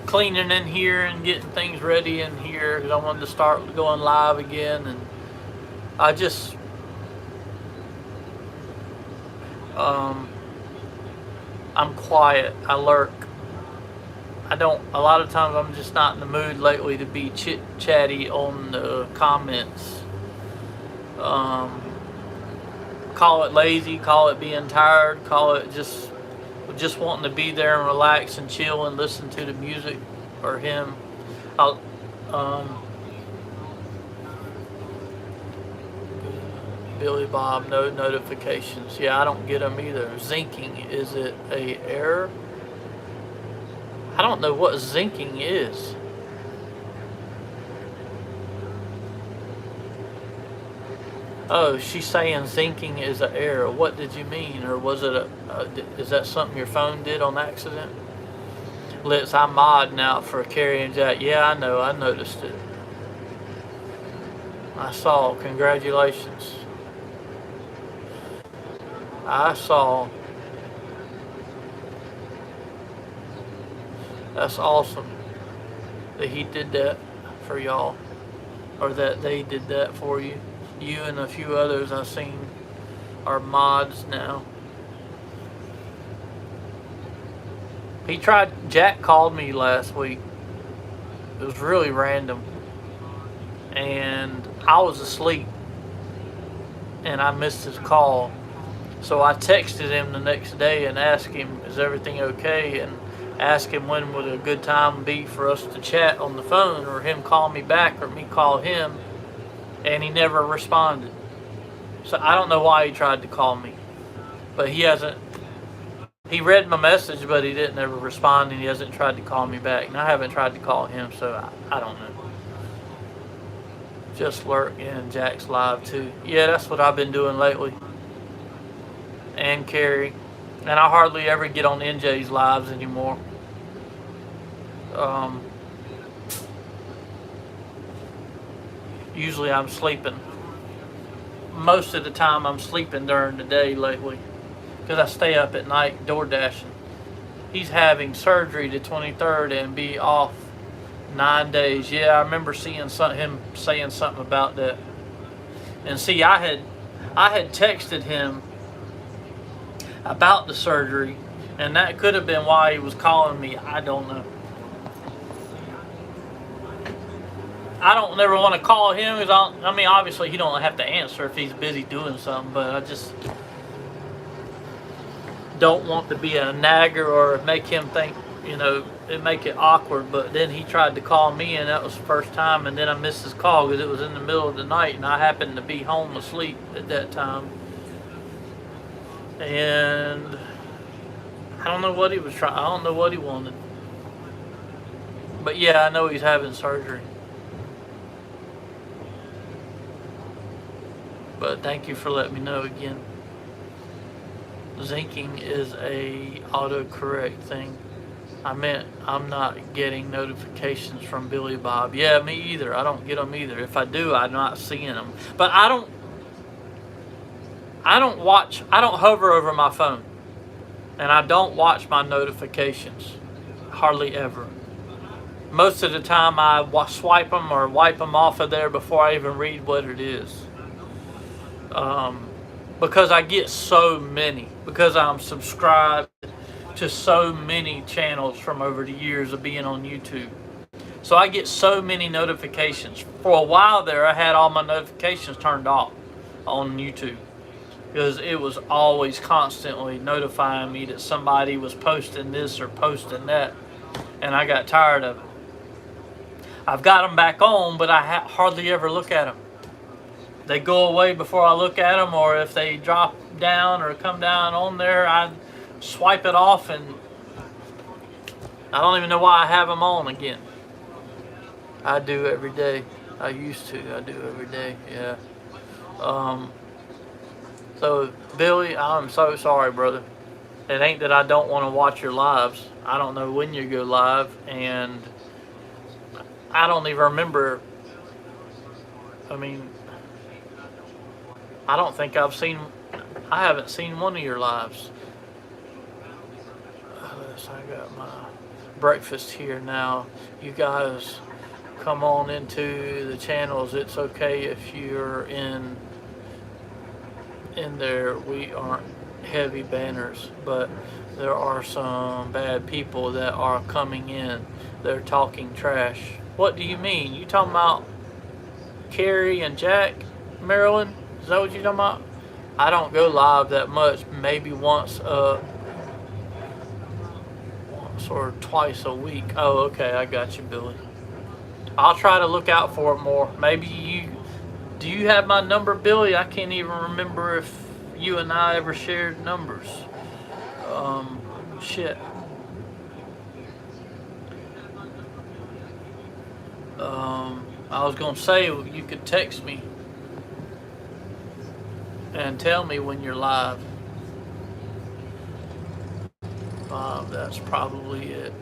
cleaning in here and getting things ready in here because I wanted to start going live again. And I just I'm quiet. I lurk. A lot of times I'm just not in the mood lately to be chit-chatty on the comments. Call it lazy, call it being tired, call it just wanting to be there and relax and chill and listen to the music or him. Billy Bob, no notifications. Yeah, I don't get them either. Zinking, is it a error? I don't know what zinking is. Oh, she's saying zinking is an error. What did you mean? Or was it is that something your phone did on accident? Liz, I'm modding out for Carrie and Jack. Yeah, I know. I noticed it. I saw. Congratulations. I saw. That's awesome that he did that for y'all, or that they did that for you. You and a few others I've seen are mods now. Jack called me last week. It was really random. And I was asleep. And I missed his call. So I texted him the next day and asked him, is everything okay? And asked him when would a good time be for us to chat on the phone, or him call me back or me call him. And he never responded. So I don't know why he tried to call me. But he read my message, but he didn't ever respond, and he hasn't tried to call me back. And I haven't tried to call him, so I don't know. Just lurk in Jack's live too. Yeah, that's what I've been doing lately. And Carrie. And I hardly ever get on NJ's lives anymore. Usually I'm sleeping. Most of the time I'm sleeping during the day lately. Because I stay up at night door dashing. He's having surgery the 23rd and be off 9 days. Yeah, I remember seeing him saying something about that. And see, I had texted him about the surgery, and that could have been why he was calling me. I don't know. I don't never want to call him because I mean, obviously he don't have to answer if he's busy doing something, but I just don't want to be a nagger or make him think you know, it make it awkward. But then he tried to call me, and that was the first time. And then I missed his call because it was in the middle of the night, and I happened to be home asleep at that time. And I don't know what he was trying. I don't know what he wanted. But yeah, I know he's having surgery. But thank you for letting me know again. Zinking is a autocorrect thing. I meant I'm not getting notifications from Billy Bob. Yeah, me either. I don't get them either. If I do, I'm not seeing them. But I don't hover over my phone. And I don't watch my notifications. Hardly ever. Most of the time I swipe them or wipe them off of there before I even read what it is. Because I get so many. Because I'm subscribed to so many channels from over the years of being on YouTube. So I get so many notifications. For a while there, I had all my notifications turned off on YouTube. Because it was always constantly notifying me that somebody was posting this or posting that. And I got tired of it. I've got them back on, but I hardly ever look at them. They go away before I look at them, or if they drop down or come down on there, I swipe it off, and I don't even know why I have them on again. I do every day. I used to. I do every day, yeah. So, Billy, I'm so sorry, brother. It ain't that I don't want to watch your lives. I don't know when you go live, and I don't even remember. I mean, I don't think I haven't seen one of your lives. So I got my breakfast here now. You guys come on into the channels. It's okay if you're in there. We aren't heavy banners, but there are some bad people that are coming in. They're talking trash. What do you mean? You talking about Carrie and Jack, Maryland? Is that what you talking about? I don't go live that much. Maybe once or twice a week. Oh, okay. I got you, Billy. I'll try to look out for it more. Maybe do you have my number, Billy? I can't even remember if you and I ever shared numbers. Shit. I was gonna say you could text me and tell me when you're live. That's probably it.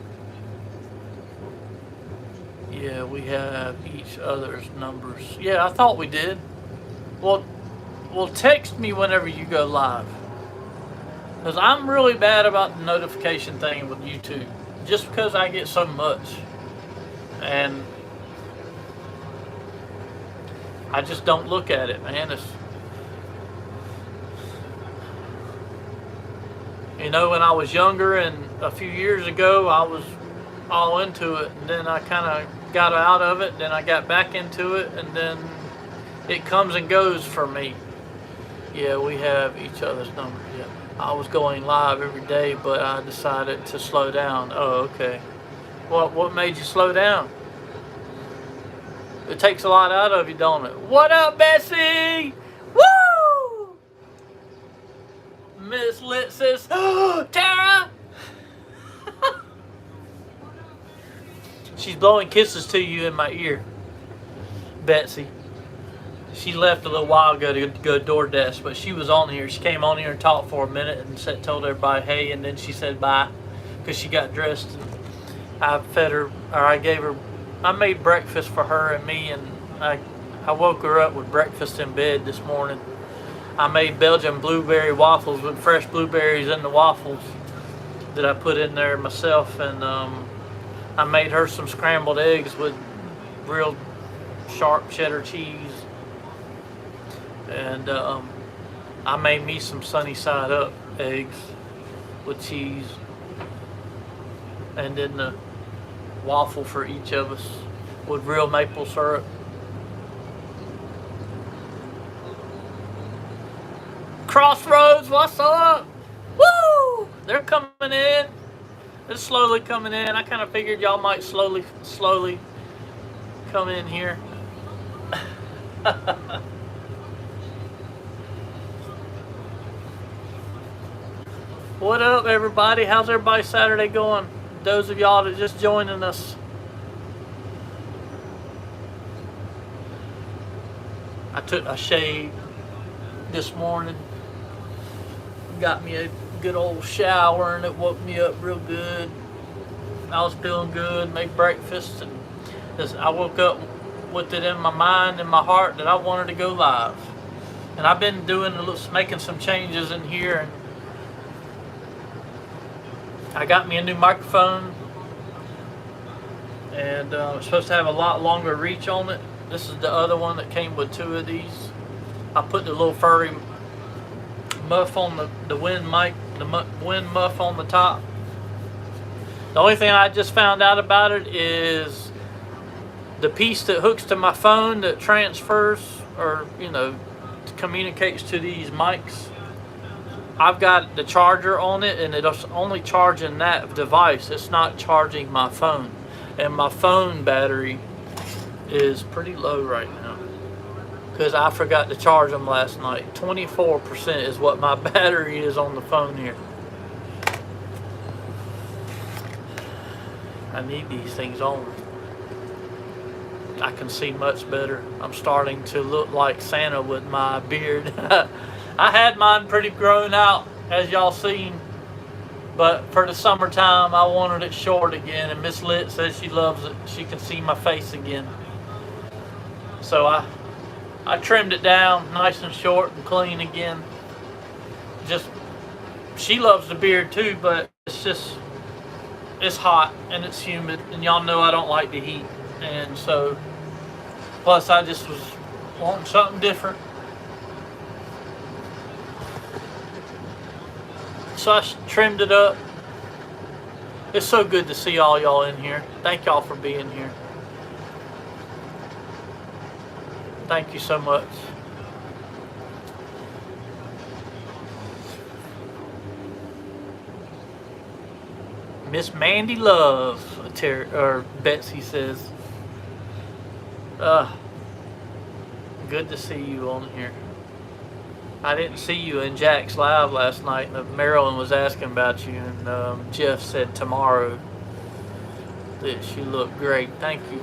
Yeah, we have each other's numbers. Yeah, I thought we did. Well, text me whenever you go live. Because I'm really bad about the notification thing with YouTube. Just because I get so much. And I just don't look at it, man. You know, when I was younger and a few years ago, I was all into it. And then I kind of got out of it. Then I got back into it. And then it comes and goes for me. Yeah, we have each other's numbers. Yeah. I was going live every day, but I decided to slow down. Oh, okay. What made you slow down? It takes a lot out of you, don't it? What up, Bessie? Woo! Miss Lit says, oh, Tara! She's blowing kisses to you in my ear, Betsy. She left a little while ago to go DoorDash, but she was on here. She came on here and talked for a minute and told everybody hey, and then she said bye because she got dressed. And I fed her, or I made breakfast for her and me, and I woke her up with breakfast in bed this morning. I made Belgian blueberry waffles with fresh blueberries in the waffles that I put in there myself, and I made her some scrambled eggs with real sharp cheddar cheese. And I made me some sunny side up eggs with cheese, and then the waffle for each of us with real maple syrup. Crossroads, what's up? Woo! They're coming in. It's slowly coming in. I kind of figured y'all might slowly come in here. What up, everybody? How's everybody's Saturday going? Those of y'all that are just joining us. I took a shave this morning. Got me a good old shower and it woke me up real good. I was feeling good, made breakfast, and I woke up with it in my mind and my heart that I wanted to go live. And I've been making some changes in here, and I got me a new microphone, and it's supposed to have a lot longer reach on it. This is the other one that came with 2 of these. I put the little furry muff on the wind mic, wind muff on the top. The only thing I just found out about it is the piece that hooks to my phone that transfers, or communicates to these mics. I've got the charger on it, and it's only charging that device. It's not charging my phone, and my phone battery is pretty low right now because I forgot to charge them last night. 24% is what my battery is on the phone here. I need these things on. I can see much better. I'm starting to look like Santa with my beard. I had mine pretty grown out, as y'all seen, but for the summertime I wanted it short again, and Miss Lit says she loves it. She can see my face again. So I trimmed it down nice and short and clean again. She loves the beard too, but it's hot and it's humid, and y'all know I don't like the heat, and so plus I just was wanting something different. So I trimmed it up. It's so good to see all y'all in here. Thank y'all for being here. Thank you so much. Miss Mandy Love, or Betsy says, good to see you on here. I didn't see you in Jack's live last night. Marilyn was asking about you, and Jeff said tomorrow that she looked great. Thank you,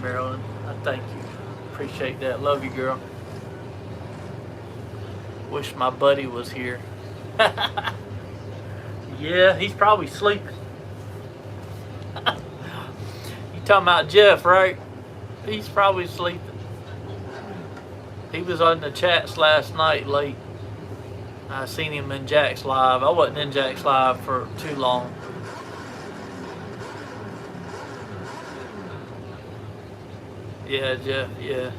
Marilyn. I thank you. Appreciate that. Love you, girl. Wish my buddy was here. Yeah, he's probably sleeping. You talking about Jeff, right? He's probably sleeping. He was on the chats last night late. I seen him in Jack's live. I wasn't in Jack's live for too long. Yeah, Jeff, yeah.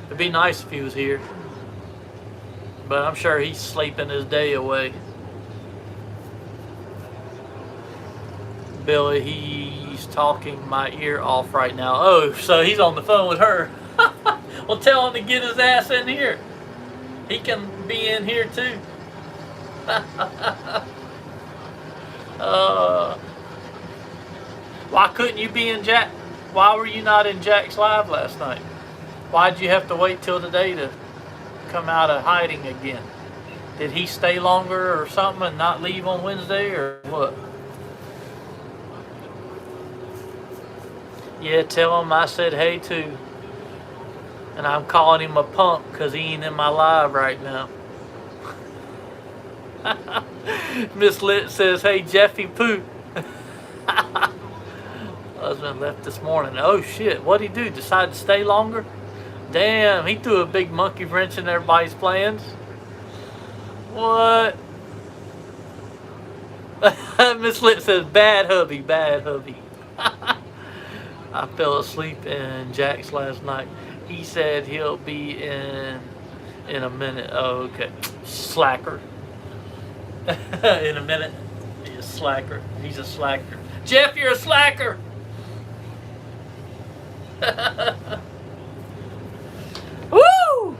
It'd be nice if he was here. But I'm sure he's sleeping his day away. Billy, he's talking my ear off right now. Oh, so he's on the phone with her. Well, tell him to get his ass in here. He can be in here too. Why couldn't you be in Jack? Why were you not in Jack's live last night? Why'd you have to wait till today to come out of hiding again? Did he stay longer or something and not leave on Wednesday, or what? Yeah, tell him I said hey too. And I'm calling him a punk because he ain't in my live right now. Miss Lit says, hey, Jeffy Poo. Husband left this morning. Oh, shit. What'd he do? Decide to stay longer? Damn, he threw a big monkey wrench in everybody's plans. What? Miss Lit says, bad hubby, bad hubby. I fell asleep in Jack's last night. He said he'll be in a minute. Oh, okay. Slacker. In a minute. He's a slacker. He's a slacker. Jeff, you're a slacker. Woo!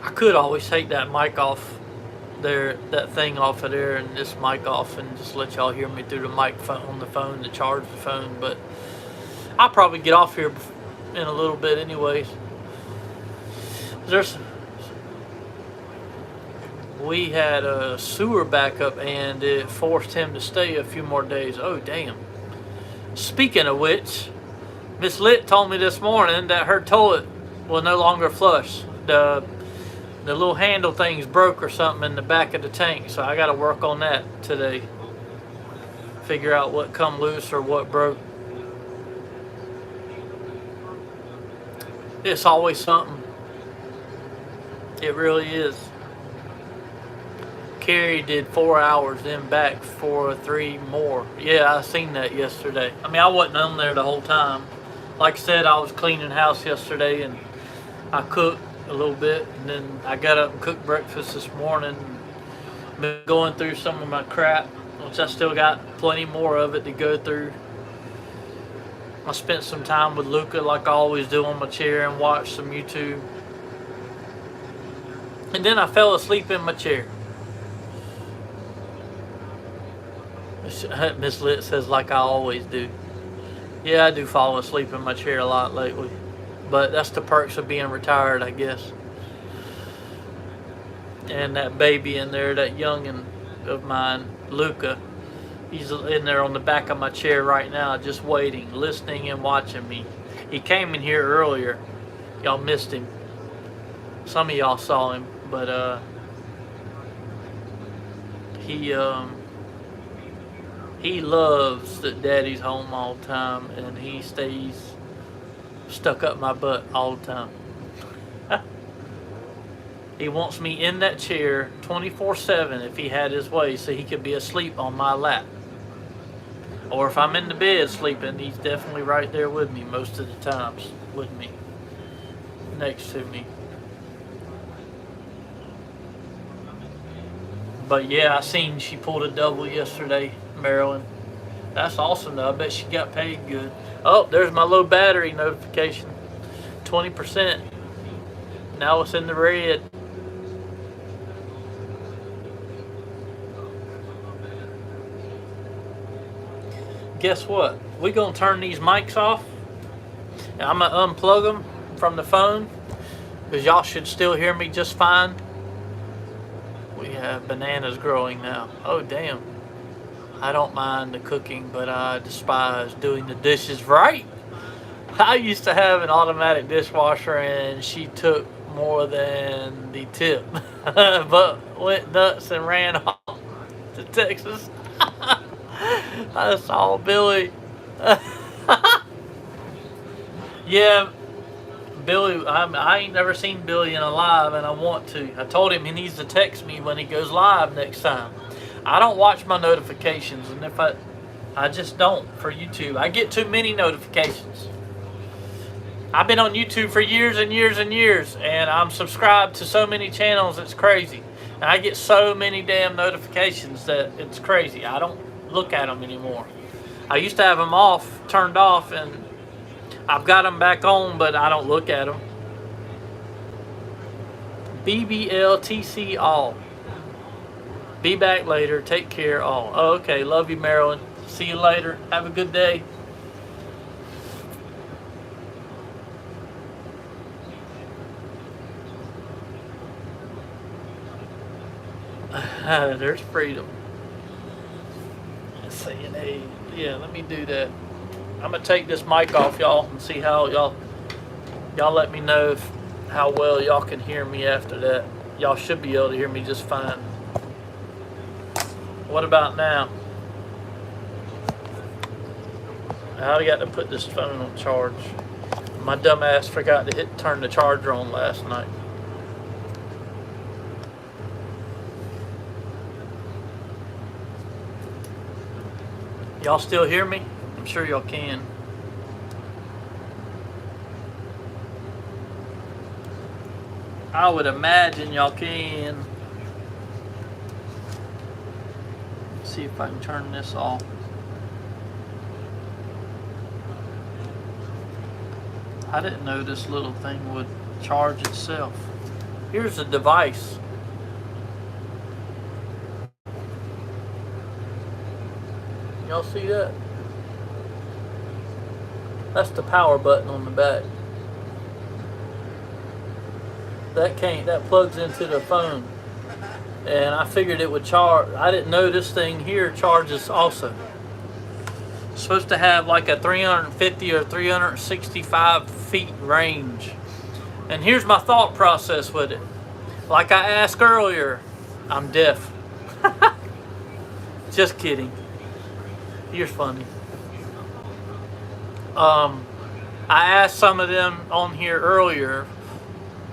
I could always take that mic off that thing off of there and this mic off and just let y'all hear me through the microphone on the phone to charge the phone. But I'll probably get off here in a little bit anyways. We had a sewer backup and it forced him to stay a few more days. Oh, damn. Speaking of which, Miss Lit told me this morning that her toilet will no longer flush. The little handle thing's broke or something in the back of the tank, so I got to work on that today. Figure out what come loose or what broke. It's always something. It really is. Carrie did 4 hours, then back for 3 more. Yeah, I seen that yesterday. I mean, I wasn't on there the whole time. Like I said, I was cleaning house yesterday and I cooked a little bit, and then I got up and cooked breakfast this morning. Been going through some of my crap, which I still got plenty more of it to go through. I spent some time with Luca like I always do on my chair and watched some YouTube. And then I fell asleep in my chair. Miss Lit says like I always do. Yeah, I do fall asleep in my chair a lot lately. But that's the perks of being retired, I guess. And that baby in there, that youngin' of mine, Luca, he's in there on the back of my chair right now, just waiting, listening and watching me. He came in here earlier. Y'all missed him. Some of y'all saw him, but he loves that Daddy's home all the time, and he stays stuck up my butt all the time. He wants me in that chair 24/7 if he had his way, so he could be asleep on my lap. Or if I'm in the bed sleeping, he's definitely right there with me most of the times, with me, next to me. But yeah, I seen she pulled a double yesterday, Marilyn. That's awesome though. I bet she got paid good. Oh, there's my low battery notification. 20%. Now it's in the red. Guess what? We're going to turn these mics off. And I'm going to unplug them from the phone, because y'all should still hear me just fine. We have bananas growing now. Oh, damn. I don't mind the cooking, but I despise doing the dishes right. I used to have an automatic dishwasher, and she took more than the tip. But went nuts and ran off to Texas. I saw Billy. Yeah, Billy, I ain't never seen Billy in a live, and I want to. I told him he needs to text me when he goes live next time. I don't watch my notifications, and if I just don't for YouTube. I get too many notifications. I've been on YouTube for years and years and years, and I'm subscribed to so many channels, it's crazy. And I get so many damn notifications that it's crazy. I don't look at them anymore. I used to have them turned off, and I've got them back on, but I don't look at them. BBLTC all. Be back later. Take care all. Oh, okay. Love you, Marilyn. See you later. Have a good day. There's freedom. Saying, hey, yeah, let me do that. I'm gonna take this mic off, y'all, and see how y'all let me know how well y'all can hear me after that. Y'all should be able to hear me just fine. What about now? I got to put this phone on charge. My dumb ass forgot to turn the charger on last night. Y'all still hear me? I'm sure y'all can. I would imagine y'all can. Let's see if I can turn this off. I didn't know this little thing would charge itself. Here's the device. Y'all see that? That's the power button on the back. That plugs into the phone. And I figured it would charge. I didn't know this thing here charges also. It's supposed to have like a 350 or 365 feet range. And here's my thought process with it. Like I asked earlier, I'm deaf. Just kidding. You're funny. I asked some of them on here earlier,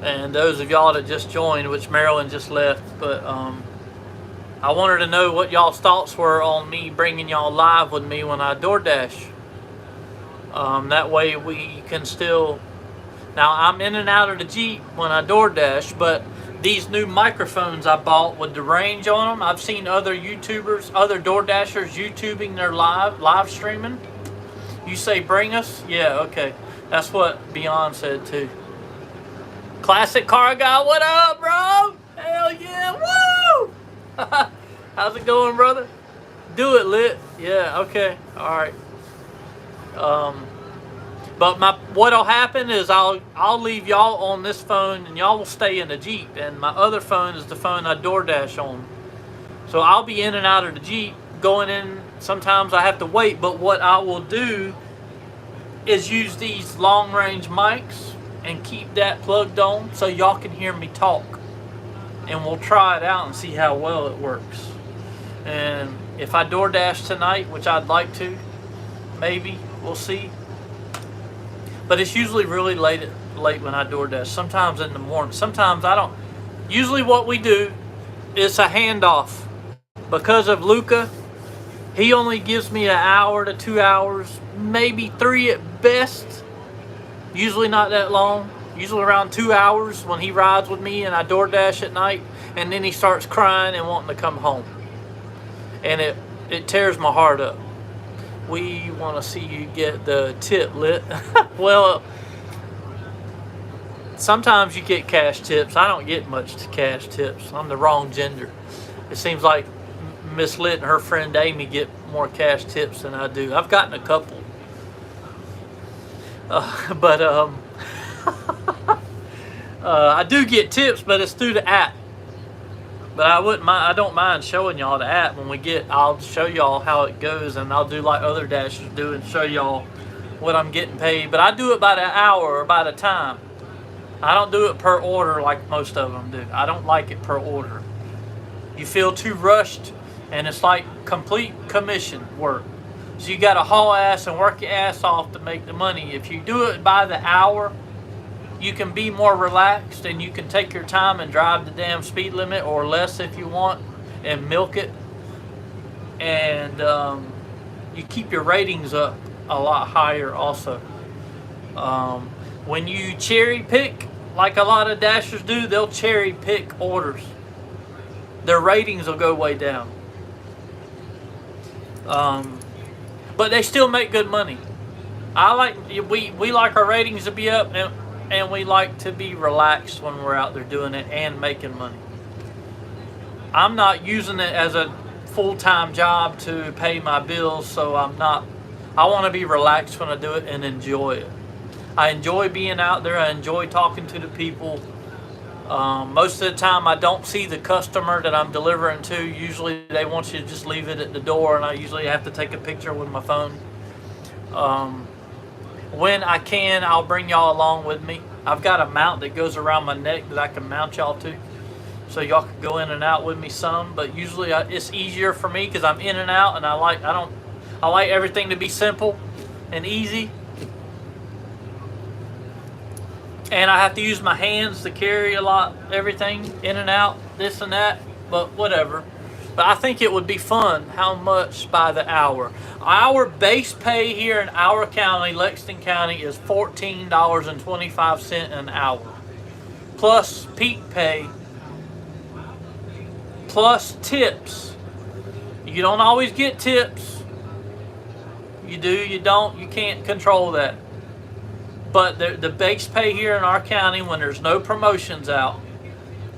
and those of y'all that just joined, which Marilyn just left, but I wanted to know what y'all's thoughts were on me bringing y'all live with me when I DoorDash. That way we can still... Now, I'm in and out of the Jeep when I DoorDash, but these new microphones I bought with the range on them, I've seen other YouTubers, other DoorDashers YouTubing their live streaming. You say bring us? Yeah, okay. That's what Beyond said too. Classic Car Guy, what up, bro? Hell yeah, woo! How's it going, brother? Do it, Lit. Yeah, okay, all right. But what'll happen is I'll leave y'all on this phone and y'all will stay in the Jeep, and my other phone is the phone I DoorDash on. So I'll be in and out of the Jeep going in. Sometimes I have to wait, but what I will do is use these long range mics and keep that plugged on so y'all can hear me talk. And we'll try it out and see how well it works. And if I DoorDash tonight, which I'd like to, maybe, we'll see. But it's usually really late when I DoorDash. Sometimes in the morning. Sometimes I don't. Usually what we do is a handoff. Because of Luca, he only gives me an hour to 2 hours, maybe 3 at best. Usually not that long. Usually around 2 hours when he rides with me and I DoorDash at night. And then he starts crying and wanting to come home. And it tears my heart up. We want to see you get the tip, Lit. Well, sometimes you get cash tips. I don't get much cash tips. I'm the wrong gender. It seems like Miss Lit and her friend Amy get more cash tips than I do. I've gotten a couple. I do get tips, but it's through the app. But I don't mind showing y'all the app when we get. I'll show y'all how it goes, and I'll do like other dashers do and show y'all what I'm getting paid. But I do it by the hour or by the time. I don't do it per order like most of them do. I don't like it per order. You feel too rushed, and it's like complete commission work. So you got to haul ass and work your ass off to make the money. If you do it by the hour, you can be more relaxed and you can take your time and drive the damn speed limit or less if you want and milk it. And you keep your ratings up a lot higher also. When you cherry pick, like a lot of dashers do, they'll cherry pick orders. Their ratings will go way down. But they still make good money. We like our ratings to be up, and we like to be relaxed when we're out there doing it and making money. I'm not using it as a full-time job to pay my bills, so I want to be relaxed when I do it and enjoy it. I enjoy being out there. I enjoy talking to the people. Most of the time I don't see the customer that I'm delivering to. Usually they want you to just leave it at the door, and I usually have to take a picture with my phone. When I can, I'll bring y'all along with me. I've got a mount that goes around my neck that I can mount y'all to, so y'all can go in and out with me some. But usually it's easier for me because I'm in and out, and I like everything to be simple and easy. And I have to use my hands to carry everything in and out, this and that, but whatever. But I think it would be fun. How much by the hour? Our base pay here in our county, Lexington County, is $14.25 an hour. Plus peak pay, plus tips. You don't always get tips. You do, you don't, you can't control that. But the base pay here in our county, when there's no promotions out,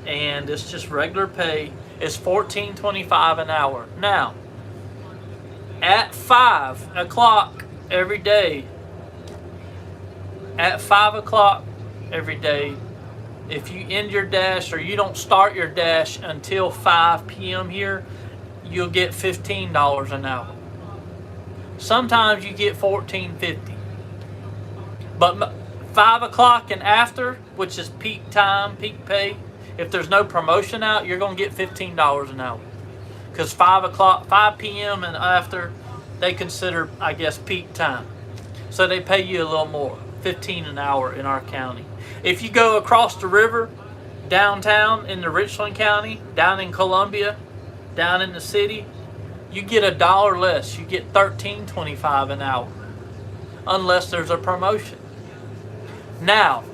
and it's just regular pay, is $14.25 an hour. Now, at 5 o'clock every day, at 5 o'clock every day, if you end your dash or you don't start your dash until 5 p.m. here, you'll get $15 an hour. Sometimes you get $14.50. But 5 o'clock and after, which is peak time, peak pay, if there's no promotion out, you're going to get $15 an hour. Because 5 p.m. and after, they consider, I guess, peak time. So they pay you a little more, $15 an hour in our county. If you go across the river, downtown in the Richland County, down in Columbia, down in the city, you get $1 less. You get $13.25 an hour, unless there's a promotion. Now,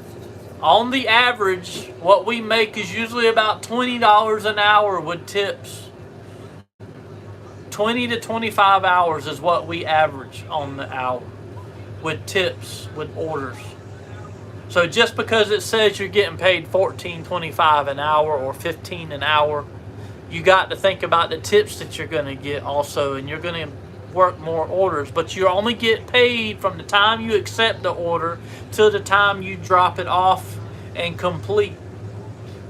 on the average, what we make is usually about $20 an hour with tips. 20 to 25 hours is what we average on the hour with tips, with orders. So just because it says you're getting paid $14.25 an hour or $15 an hour, you got to think about the tips that you're going to get also, and you're going to work more orders. But you only get paid from the time you accept the order till the time you drop it off and complete.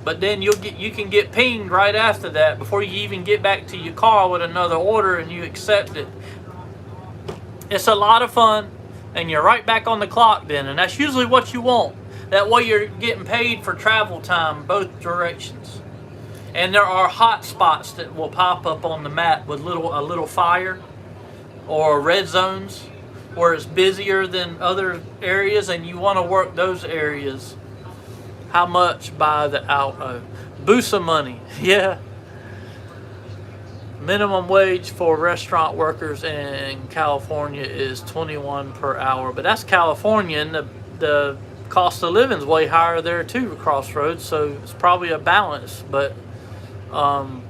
But then you can get pinged right after that before you even get back to your car with another order and you accept it. It's a lot of fun, and you're right back on the clock then, and that's usually what you want. That way you're getting paid for travel time both directions. And there are hot spots that will pop up on the map with a little fire or red zones where it's busier than other areas, and you want to work those areas. How much by the hour? Boosa money, yeah. Minimum wage for restaurant workers in California is $21 per hour, but that's California, and the cost of living is way higher there too, Crossroads. So it's probably a balance. But I'm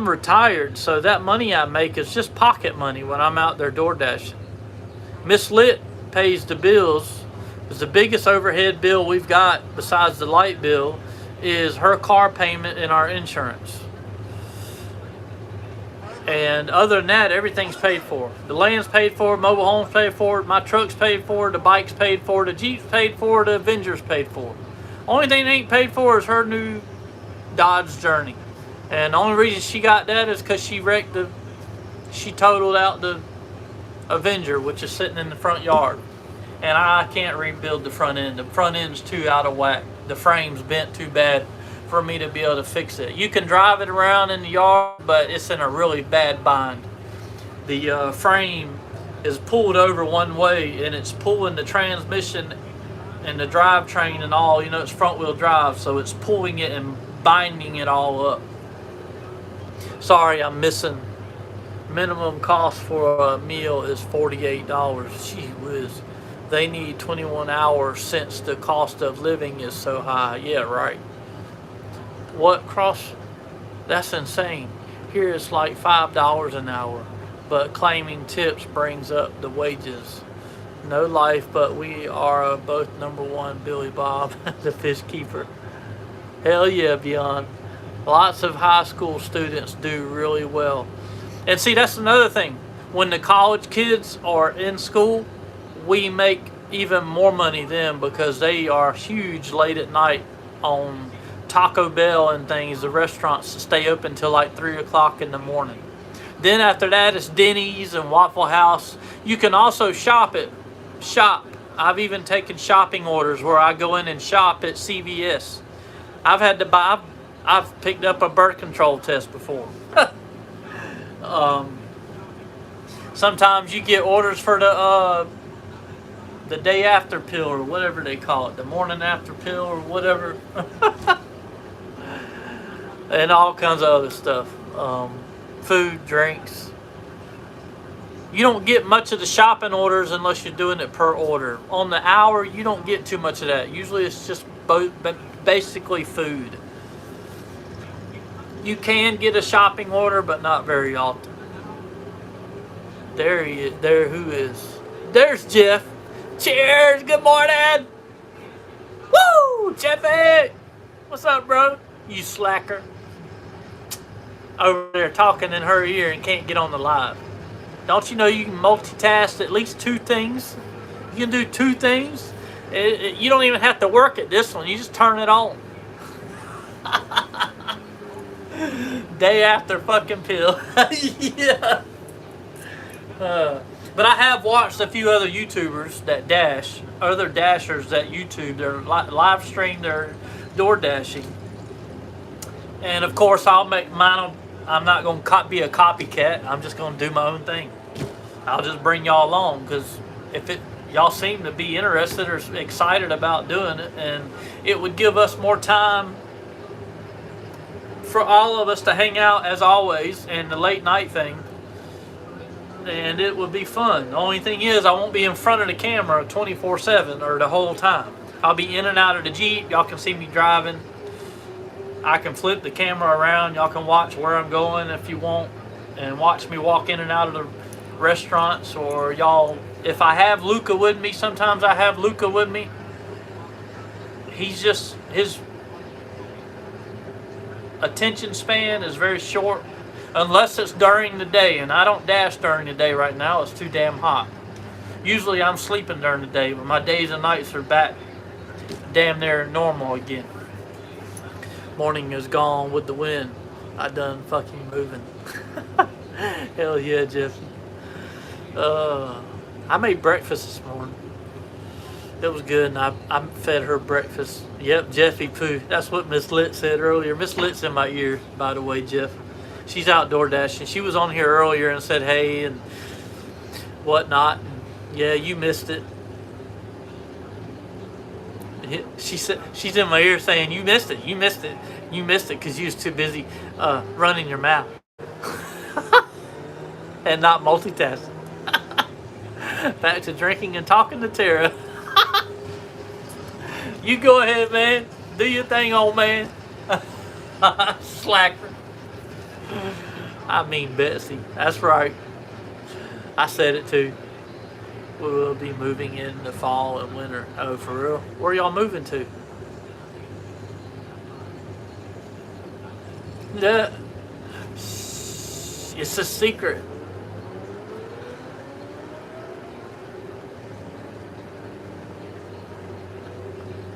retired, so that money I make is just pocket money when I'm out there door dashing. Miss Lit pays the bills. The biggest overhead bill we've got besides the light bill is her car payment and our insurance. And other than that, everything's paid for. The land's paid for, mobile home's paid for, my truck's paid for, the bike's paid for, the Jeep's paid for, the Avenger's paid for. Only thing that ain't paid for is her new Dodge Journey. And the only reason she got that is because she totaled out the Avenger, which is sitting in the front yard. And I can't rebuild the front end. The front end's too out of whack. The frame's bent too bad for me to be able to fix it. You can drive it around in the yard, but it's in a really bad bind. The frame is pulled over one way, and it's pulling the transmission and the drivetrain and all. You know, it's front wheel drive, so it's pulling it and binding it all up. Sorry, I'm missing. Minimum cost for a meal is $48. Gee whiz. They need 21 hours since the cost of living is so high. Yeah, right. That's insane. Here it's like $5 an hour, but claiming tips brings up the wages. No life, but we are both #1 Billy Bob, the fish keeper. Hell yeah, Beyond. Lots of high school students do really well. And see, that's another thing. When the college kids are in school, we make even more money then, because they are huge late at night on Taco Bell and things. The restaurants stay open till like 3 o'clock in the morning. Then after that, it's Denny's and Waffle House. You can also shop. I've even taken shopping orders where I go in and shop at CVS. I've picked up a birth control test before. Sometimes you get orders for the day after pill, or whatever they call it, the morning after pill, or whatever. And all kinds of other stuff. Food, drinks. You don't get much of the shopping orders unless you're doing it per order. On the hour, you don't get too much of that. Usually it's just basically food. You can get a shopping order, but not very often. There he is. Who is? There's Jeff. Cheers. Good morning. Woo, Jeffy. What's up, bro? You slacker. over there talking in her ear and can't get on the live. Don't you know you can multitask at least 2 things? You can do 2 things. You don't even have to work at this one. You just turn it on. Day after fucking pill. Yeah. But I have watched a few other YouTubers that dash, other dashers that YouTube, they're live stream their door dashing. And of course, I'll make mine. I'm not going to be a copycat. I'm just going to do my own thing. I'll just bring y'all along because if y'all seem to be interested or excited about doing it, and it would give us more time for all of us to hang out as always, and the late night thing, and it would be fun. The only thing is I won't be in front of the camera 24/7 or the whole time. I'll be in and out of the Jeep. Y'all can see me driving. I can flip the camera around. Y'all can watch where I'm going if you want, and watch me walk in and out of the restaurants. Or y'all, if I have Luca with me, sometimes I have Luca with me. He's just, his attention span is very short unless it's during the day, and I don't dash during the day right now. It's too damn hot. Usually I'm sleeping during the day, but my days and nights are back damn near normal again. Morning is gone with the wind. I done fucking moving. Hell yeah, Jeffy. I made breakfast this morning. It was good, and I fed her breakfast. Yep, Jeffy poo. That's what Miss Lit said earlier. Miss Lit's in my ear, by the way, Jeff. She's outdoor dashing. She was on here earlier and said hey and whatnot. And yeah, you missed it. She said, she's in my ear saying, you missed it, you missed it, you missed it because you was too busy running your mouth and not multitasking. Back to drinking and talking to Tara. You go ahead, man. Do your thing, old man. Slacker. I mean Betsy. That's right. I said it too. We will be moving in the fall and winter. Oh, for real? Where y'all moving to? Yeah. It's a secret.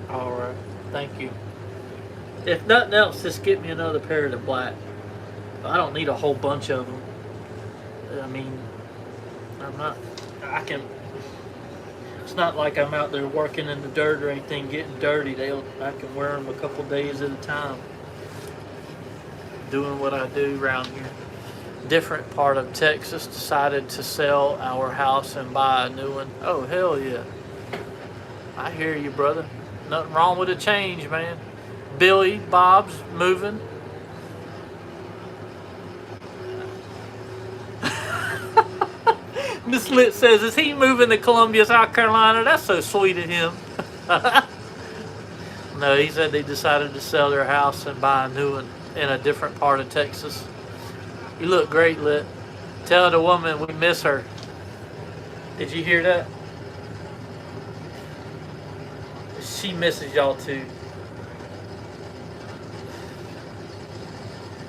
Alright. Thank you. If nothing else, just get me another pair of the black. I don't need a whole bunch of them. I mean, I can... It's not like I'm out there working in the dirt or anything, getting dirty. I can wear them a couple days at a time. Doing what I do around here. Different part of Texas decided to sell our house and buy a new one. Oh, hell yeah. I hear you, brother. Nothing wrong with a change, man. Billy Bob's moving. Miss Lit says, is he moving to Columbia, South Carolina? That's so sweet of him. No, he said they decided to sell their house and buy a new one in a different part of Texas. You look great, Lit. Tell the woman we miss her. Did you hear that? She misses y'all too.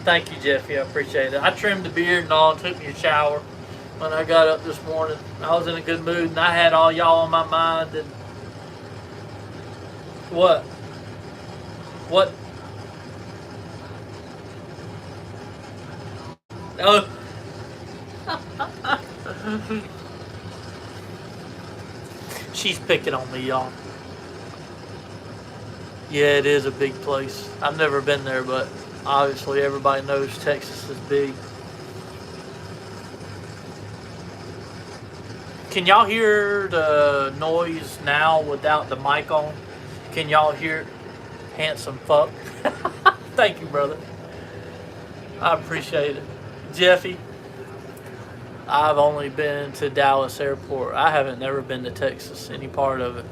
Thank you, Jeffy. I appreciate it. I trimmed the beard and all, took me a shower. When I got up this morning, I was in a good mood, and I had all y'all on my mind. And what? Oh. She's picking on me, y'all. Yeah, it is a big place. I've never been there, but obviously everybody knows Texas is big. Can y'all hear the noise now without the mic on? Can y'all hear it? Handsome fuck. Thank you, brother. I appreciate it. Jeffy, I've only been to Dallas Airport. I haven't never been to Texas, any part of it.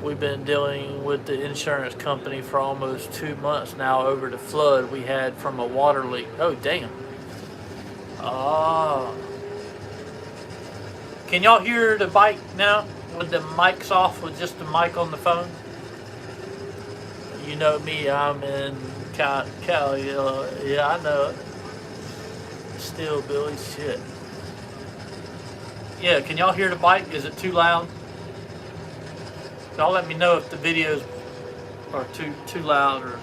We've been dealing with the insurance company for almost 2 months now over the flood we had from a water leak. Oh, damn. Oh. Can y'all hear the bike now with the mics off with just the mic on the phone? You know me, I'm in Cali. Yeah, I know it. still, Billy. Shit. Yeah, can y'all hear the bike? Is it too loud? Y'all let me know if the videos are too loud or...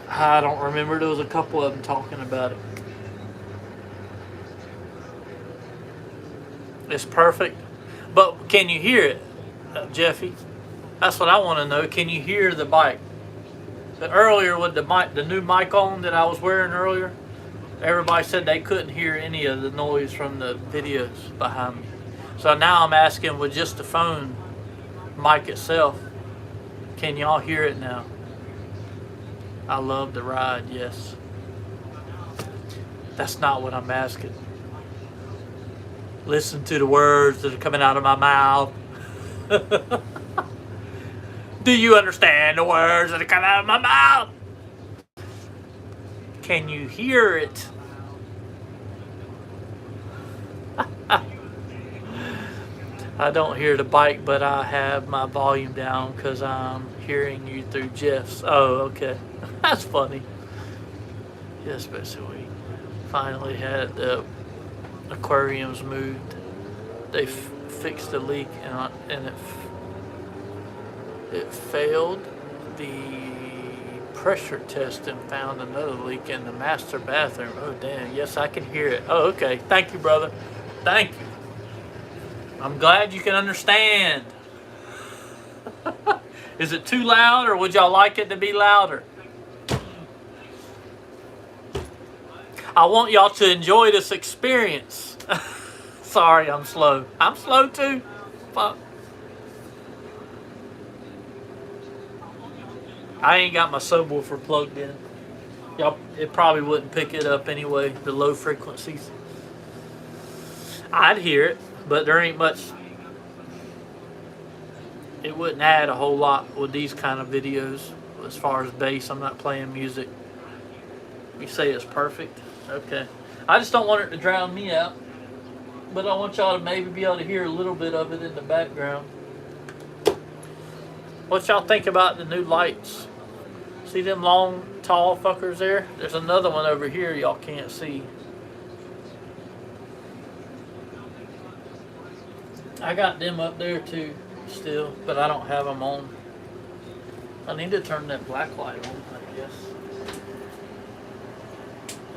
I don't remember. There was a couple of them talking about it. It's perfect. But can you hear it, Jeffy? That's what I want to know. Can you hear the bike? But earlier with the mic, the new mic on that I was wearing earlier, everybody said they couldn't hear any of the noise from the videos behind me. So now I'm asking with just the phone mic itself, can y'all hear it now? I love the ride, yes. That's not what I'm asking. Listen to the words that are coming out of my mouth. Do you understand the words that are coming out of my mouth? Can you hear it? I don't hear the bike, but I have my volume down because I'm hearing you through Jeff's. Oh, okay. That's funny. Yes, especially we finally had the aquariums moved. They fixed the leak and it failed the pressure test and found another leak in the master bathroom. Oh, damn. Yes, I can hear it. Oh, okay. Thank you, brother. Thank you. I'm glad you can understand. Is it too loud, or would y'all like it to be louder? I want y'all to enjoy this experience. Sorry, I'm slow. I'm slow too. Fuck. I ain't got my subwoofer plugged in. Y'all, it probably wouldn't pick it up anyway, the low frequencies. I'd hear it, but there ain't much. It wouldn't add a whole lot with these kind of videos. As far as bass, I'm not playing music. You say it's perfect? Okay. I just don't want it to drown me out. But I want y'all to maybe be able to hear a little bit of it in the background. What y'all think about the new lights? See them long, tall fuckers there? There's another one over here y'all can't see. I got them up there too, still, but I don't have them on. I need to turn that black light on, I guess.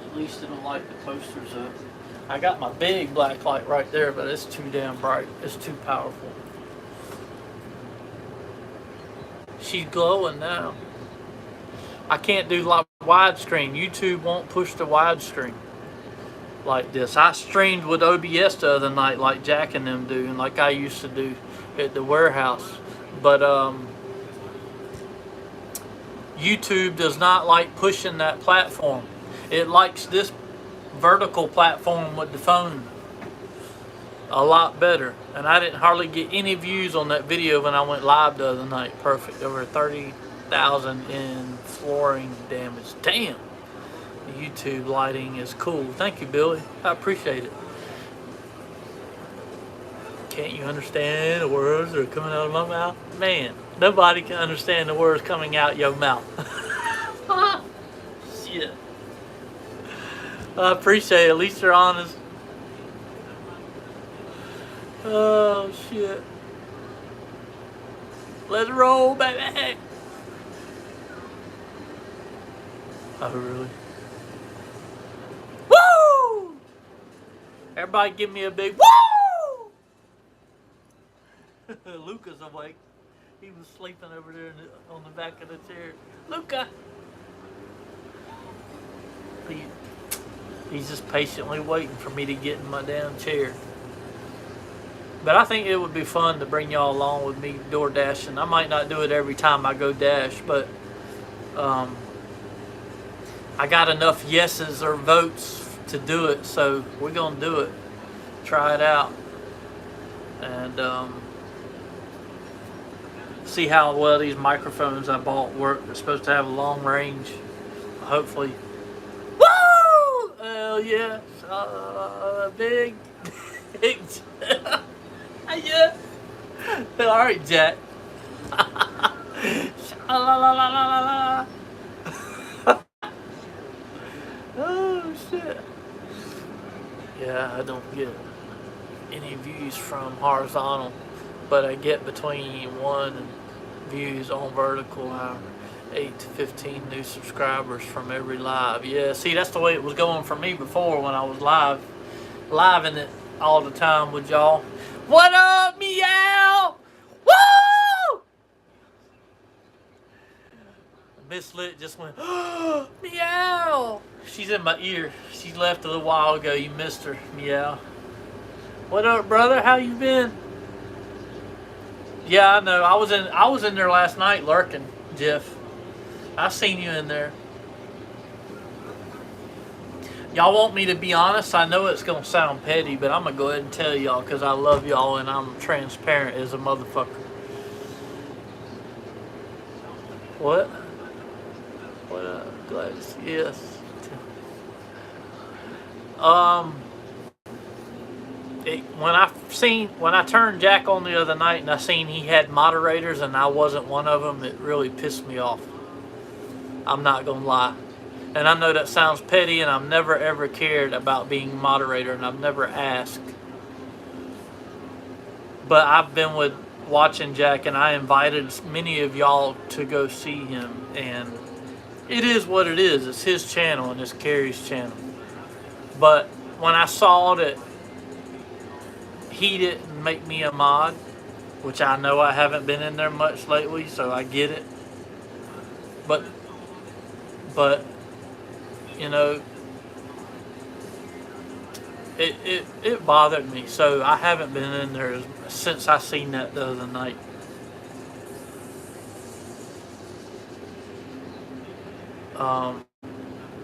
At least it'll light the posters up. I got my big black light right there, but it's too damn bright. It's too powerful. She's glowing now. I can't do like widescreen. YouTube won't push the widescreen like this. I streamed with OBS the other night like Jack and them do, and like I used to do at the warehouse. But YouTube does not like pushing that platform. It likes this vertical platform with the phone a lot better. And I didn't hardly get any views on that video when I went live the other night. Perfect. Over 30,000 in flooring damage. Damn. The YouTube lighting is cool. Thank you, Billy. I appreciate it. Can't you understand the words that are coming out of my mouth? Man, nobody can understand the words coming out your mouth. Shit. I appreciate it. At least they're honest. Oh, shit. Let's roll, baby. Oh, really? Woo! Everybody give me a big woo! Luca's awake. He was sleeping over there on the back of the chair. Luca! He's just patiently waiting for me to get in my damn chair. But I think it would be fun to bring y'all along with me door dashing. I might not do it every time I go dash, but I got enough yeses or votes to do it, so we're gonna do it. Try it out and see how well these microphones I bought work. They're supposed to have a long range, hopefully. Woo! Hell yeah! Big. Yeah. All right, Jack. Oh shit. Yeah, I don't get any views from horizontal, but I get between 1 views on vertical. 8 to 15 new subscribers from every live. Yeah, see, that's the way it was going for me before when I was living it all the time with y'all. What up, meow? Woo! Miss Lit just went, meow. She's in my ear. She left a little while ago. You missed her, meow. What up, brother? How you been? Yeah, I know. I was in there last night lurking, Jeff. I seen you in there. Y'all want me to be honest? I know it's gonna sound petty, but I'm gonna go ahead and tell y'all because I love y'all and I'm transparent as a motherfucker. What? What up, Gladys? Yes. When I turned Jack on the other night and I seen he had moderators and I wasn't one of them, it really pissed me off. I'm not gonna lie. And I know that sounds petty, and I've never ever cared about being moderator, and I've never asked. But I've been watching Jack, and I invited many of y'all to go see him, and it is what it is. It's his channel, and it's Carrie's channel. But when I saw that he didn't make me a mod, which I know I haven't been in there much lately, so I get it. But you know, it bothered me, so I haven't been in there since I seen that the other night.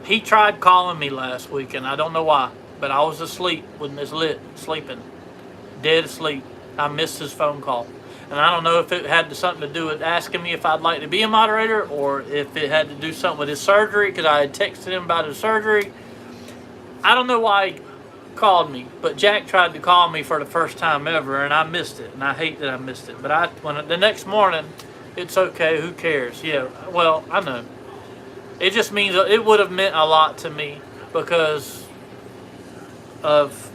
He tried calling me last week, and I don't know why, but I was asleep with Miss Lit, sleeping, dead asleep. I missed his phone call. And I don't know if it had something to do with asking me if I'd like to be a moderator or if it had to do something with his surgery, because I had texted him about his surgery. I don't know why he called me, but Jack tried to call me for the first time ever, and I missed it, and I hate that I missed it. But when the next morning, it's okay, who cares? Yeah, well, I know. It just means it would have meant a lot to me because of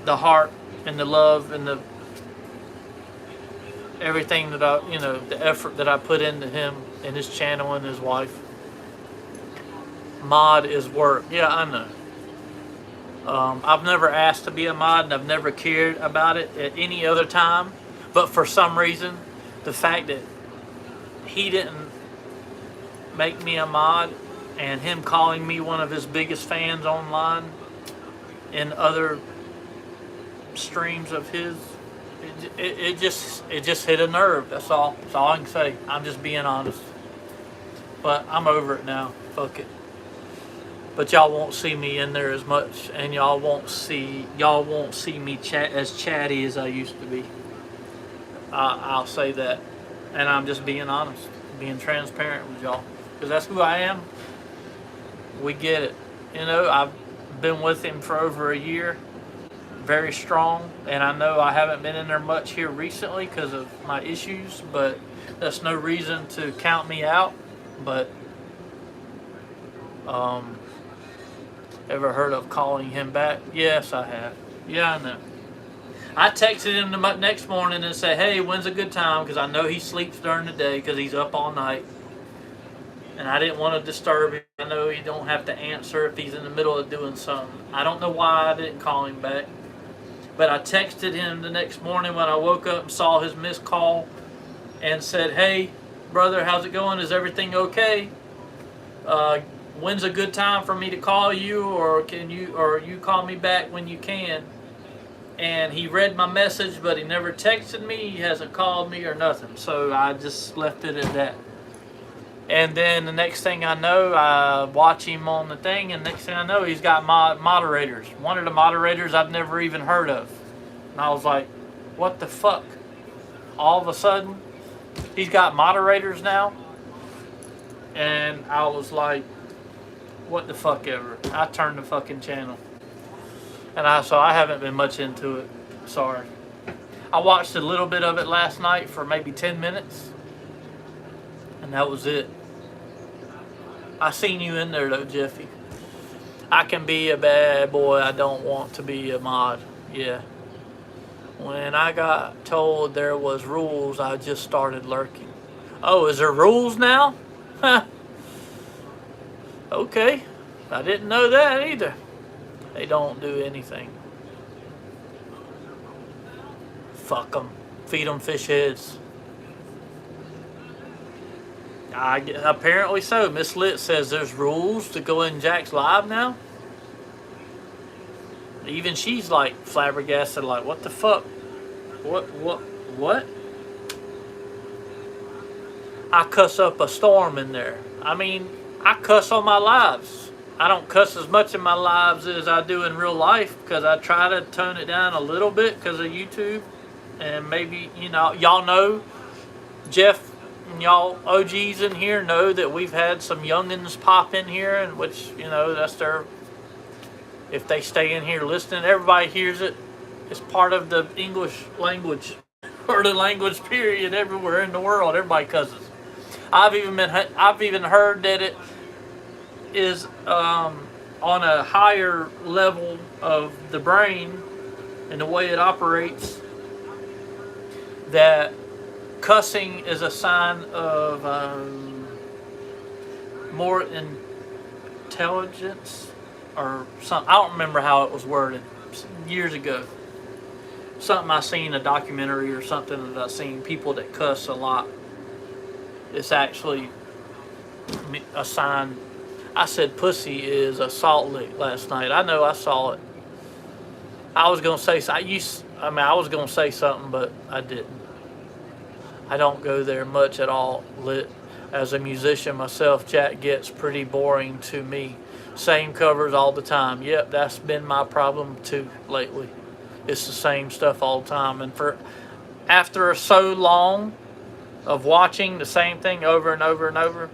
the heart and the love and the everything that the effort that I put into him and his channel and his wife. Mod is work. Yeah, I know. I've never asked to be a mod, and I've never cared about it at any other time. But for some reason, the fact that he didn't make me a mod, and him calling me one of his biggest fans online in other streams of his, it just hit a nerve. That's all I can say. I'm just being honest. But I'm over it now. Fuck it. But y'all won't see me in there as much, and y'all won't see me as chatty as I used to be. I'll say that, and I'm just being honest, being transparent with y'all, because that's who I am. We get it. You know, I've been with him for over a year. Very strong, and I know I haven't been in there much here recently because of my issues, but that's no reason to count me out. But ever heard of calling him back? Yes, I have. Yeah, I know. I texted him the next morning and said, hey, when's a good time? Because I know he sleeps during the day because he's up all night. And I didn't want to disturb him. I know he don't have to answer if he's in the middle of doing something. I don't know why I didn't call him back. But I texted him the next morning when I woke up and saw his missed call and said, hey, brother, how's it going? Is everything okay? When's a good time for me to call you, or you call me back when you can? And he read my message, but he never texted me. He hasn't called me or nothing. So I just left it at that. And then the next thing I know, I watch him on the thing, and next thing I know, he's got moderators. One of the moderators I've never even heard of. And I was like, what the fuck? All of a sudden, he's got moderators now? And I was like, what the fuck ever. I turned the fucking channel. And so I haven't been much into it. Sorry. I watched a little bit of it last night for maybe 10 minutes. And that was it. I seen you in there though, Jeffy. I can be a bad boy. I don't want to be a mod. Yeah. When I got told there was rules, I just started lurking. Oh, is there rules now? Huh. Okay. I didn't know that either. They don't do anything. Fuck them. Feed them fish heads. Apparently so. Miss Lit says there's rules to go in Jack's live now. Even she's like flabbergasted, like, what the fuck? What? I cuss up a storm in there. I mean, I cuss on my lives. I don't cuss as much in my lives as I do in real life because I try to tone it down a little bit because of YouTube. And maybe, you know, y'all know, Jeff and y'all OGs in here know that we've had some youngins pop in here, and which, you know, that's their, if they stay in here listening, everybody hears it. It's part of the English language, or the language period everywhere in the world. Everybody cusses. I've even heard that it is on a higher level of the brain and the way it operates, that cussing is a sign of more intelligence or something. I don't remember how it was worded years ago. Something I seen, a documentary or something that I seen, people that cuss a lot. It's actually a sign. I said pussy is a salt lick last night. I know I saw it. I was gonna say I was gonna say something, but I didn't. I don't go there much at all. As a musician myself, Jack gets pretty boring to me. Same covers all the time. Yep, that's been my problem too lately. It's the same stuff all the time. And after so long of watching the same thing over and over and over,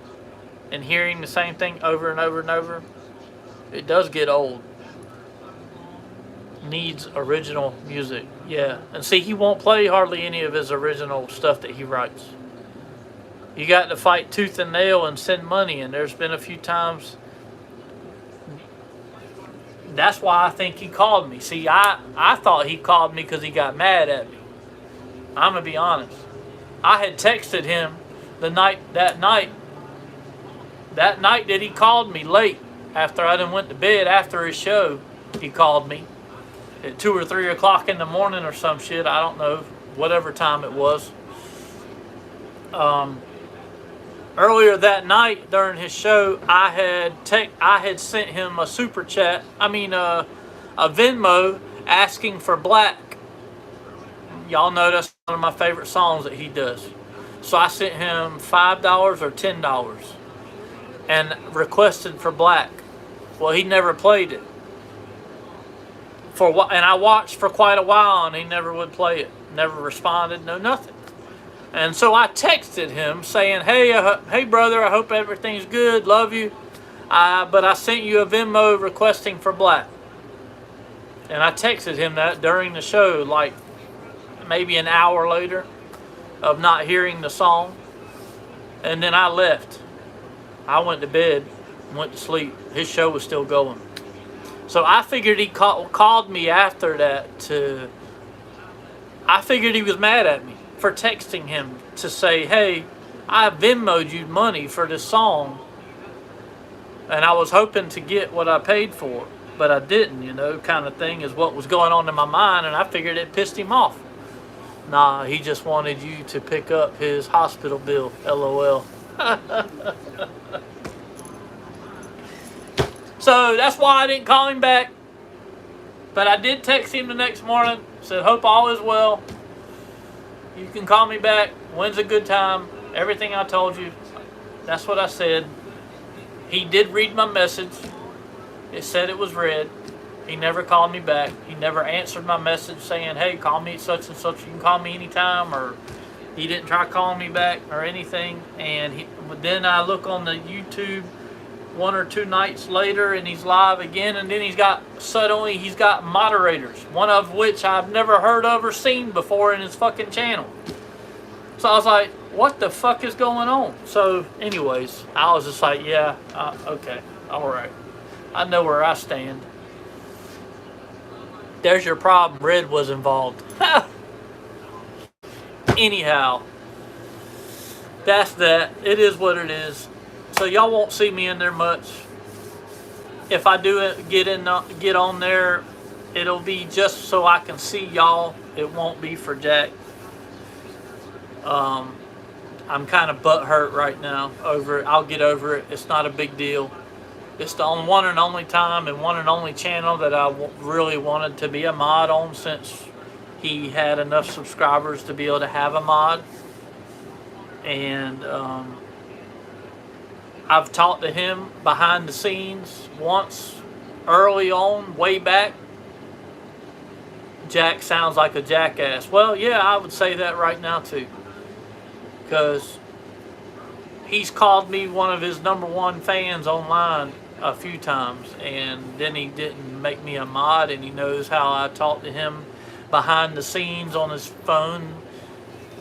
and hearing the same thing over and over and over, it does get old. Needs original music. Yeah. And see, he won't play hardly any of his original stuff that he writes. You got to fight tooth and nail and send money, and there's been a few times. That's why I think he called me. See, I thought he called me because he got mad at me. I'm going to be honest. I had texted him that night that he called me late after I done went to bed after his show. He called me at 2 or 3 o'clock in the morning or some shit. I don't know, whatever time it was. Earlier that night during his show, I had sent him a super chat. a Venmo asking for Black. Y'all know that's one of my favorite songs that he does. So I sent him $5 or $10 and requested for Black. Well, he never played it. And I watched for quite a while, and he never would play it. Never responded, no nothing. And so I texted him saying, hey brother, I hope everything's good, love you. But I sent you a Venmo requesting for Black. And I texted him that during the show, like maybe an hour later of not hearing the song. And then I left. I went to bed, went to sleep. His show was still going. So I figured he called me after that I figured he was mad at me for texting him to say, hey, I Venmo'd you money for this song, and I was hoping to get what I paid for, but I didn't, kind of thing is what was going on in my mind, and I figured it pissed him off. Nah, he just wanted you to pick up his hospital bill, LOL. So that's why I didn't call him back. But I did text him the next morning. Said, hope all is well. You can call me back. When's a good time? Everything I told you. That's what I said. He did read my message. It said it was read. He never called me back. He never answered my message saying, hey, call me such and such. You can call me anytime. Or he didn't try calling me back or anything. But then I look on the YouTube 1 or 2 nights later, and he's live again, and then he's got moderators, one of which I've never heard of or seen before in his fucking channel. So I was like, what the fuck is going on? So anyways, I was just like, yeah, okay, all right. I know where I stand. There's your problem. Red was involved. Anyhow, that's that. It is what it is. So y'all won't see me in there much. If I do get on there, it'll be just so I can see y'all. It won't be for Jack. I'm kind of butthurt right now over it. I'll get over it. It's not a big deal. It's the one and only time and one and only channel that I really wanted to be a mod on, since he had enough subscribers to be able to have a mod. And I've talked to him behind the scenes once early on, way back. Jack sounds like a jackass. Well, yeah, I would say that right now too. Because he's called me one of his #1 fans online a few times, and then he didn't make me a mod, and he knows how I talk to him behind the scenes on his phone.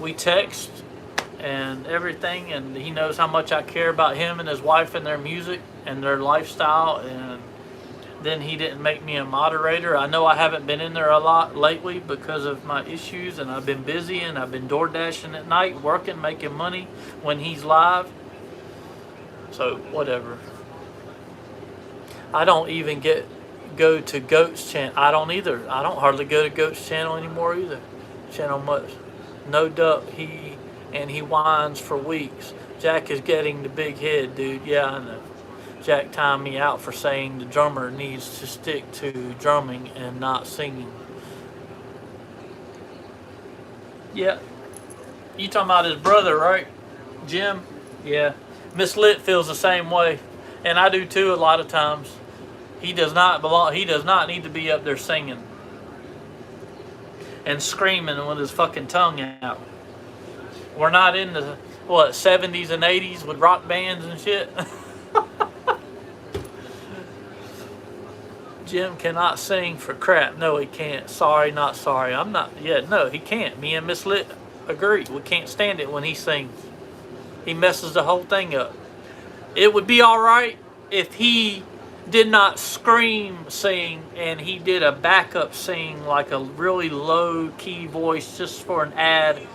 We text and everything, and he knows how much I care about him and his wife and their music and their lifestyle, and then he didn't make me a moderator. I know I haven't been in there a lot lately because of my issues, and I've been busy, and I've been door dashing at night, working, making money when he's live. So whatever. I don't even go to Goat's channel. I don't either. I don't hardly go to Goat's channel anymore either. Channel much. No duck. He whines for weeks. Jack is getting the big head, dude. Yeah, I know. Jack timed me out for saying the drummer needs to stick to drumming and not singing. Yeah. You talking about his brother, right? Jim? Yeah. Miss Lit feels the same way. And I do too a lot of times. He does not need to be up there singing and screaming with his fucking tongue out. We're not in the 70s and 80s with rock bands and shit. Jim cannot sing for crap. No, he can't. Sorry, not sorry. I'm not. Yeah, no, he can't. Me and Miss Lit agree. We can't stand it when he sings. He messes the whole thing up. It would be all right if he did not scream sing and he did a backup sing, like a really low key voice, just for an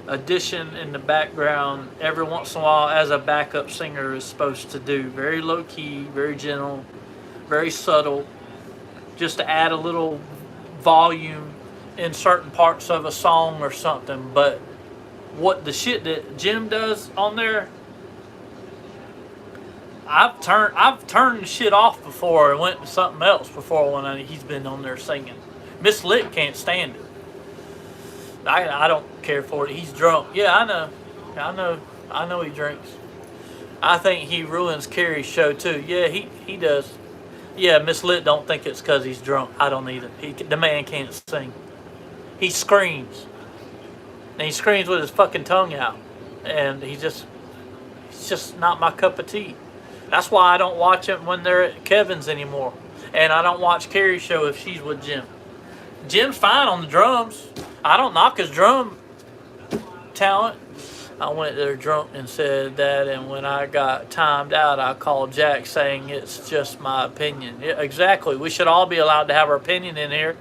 addition in the background every once in a while, as a backup singer is supposed to do. Very low key, very gentle, very subtle, just to add a little volume in certain parts of a song or something. But what the shit that Jim does on there, I've turned the shit off before and went to something else before when he's been on there singing. Miss Lit can't stand it. I don't care for it. He's drunk. Yeah, I know he drinks. I think he ruins Carrie's show too. Yeah, he does. Yeah, Miss Lit don't think it's because he's drunk. I don't either. The man can't sing. He screams. And he screams with his fucking tongue out. And he's just not my cup of tea. That's why I don't watch it when they're at Kevin's anymore. And I don't watch Carrie's show if she's with Jim. Jim's fine on the drums. I don't knock his drum talent. I went there drunk and said that, and when I got timed out, I called Jack saying it's just my opinion. Yeah, exactly. We should all be allowed to have our opinion in here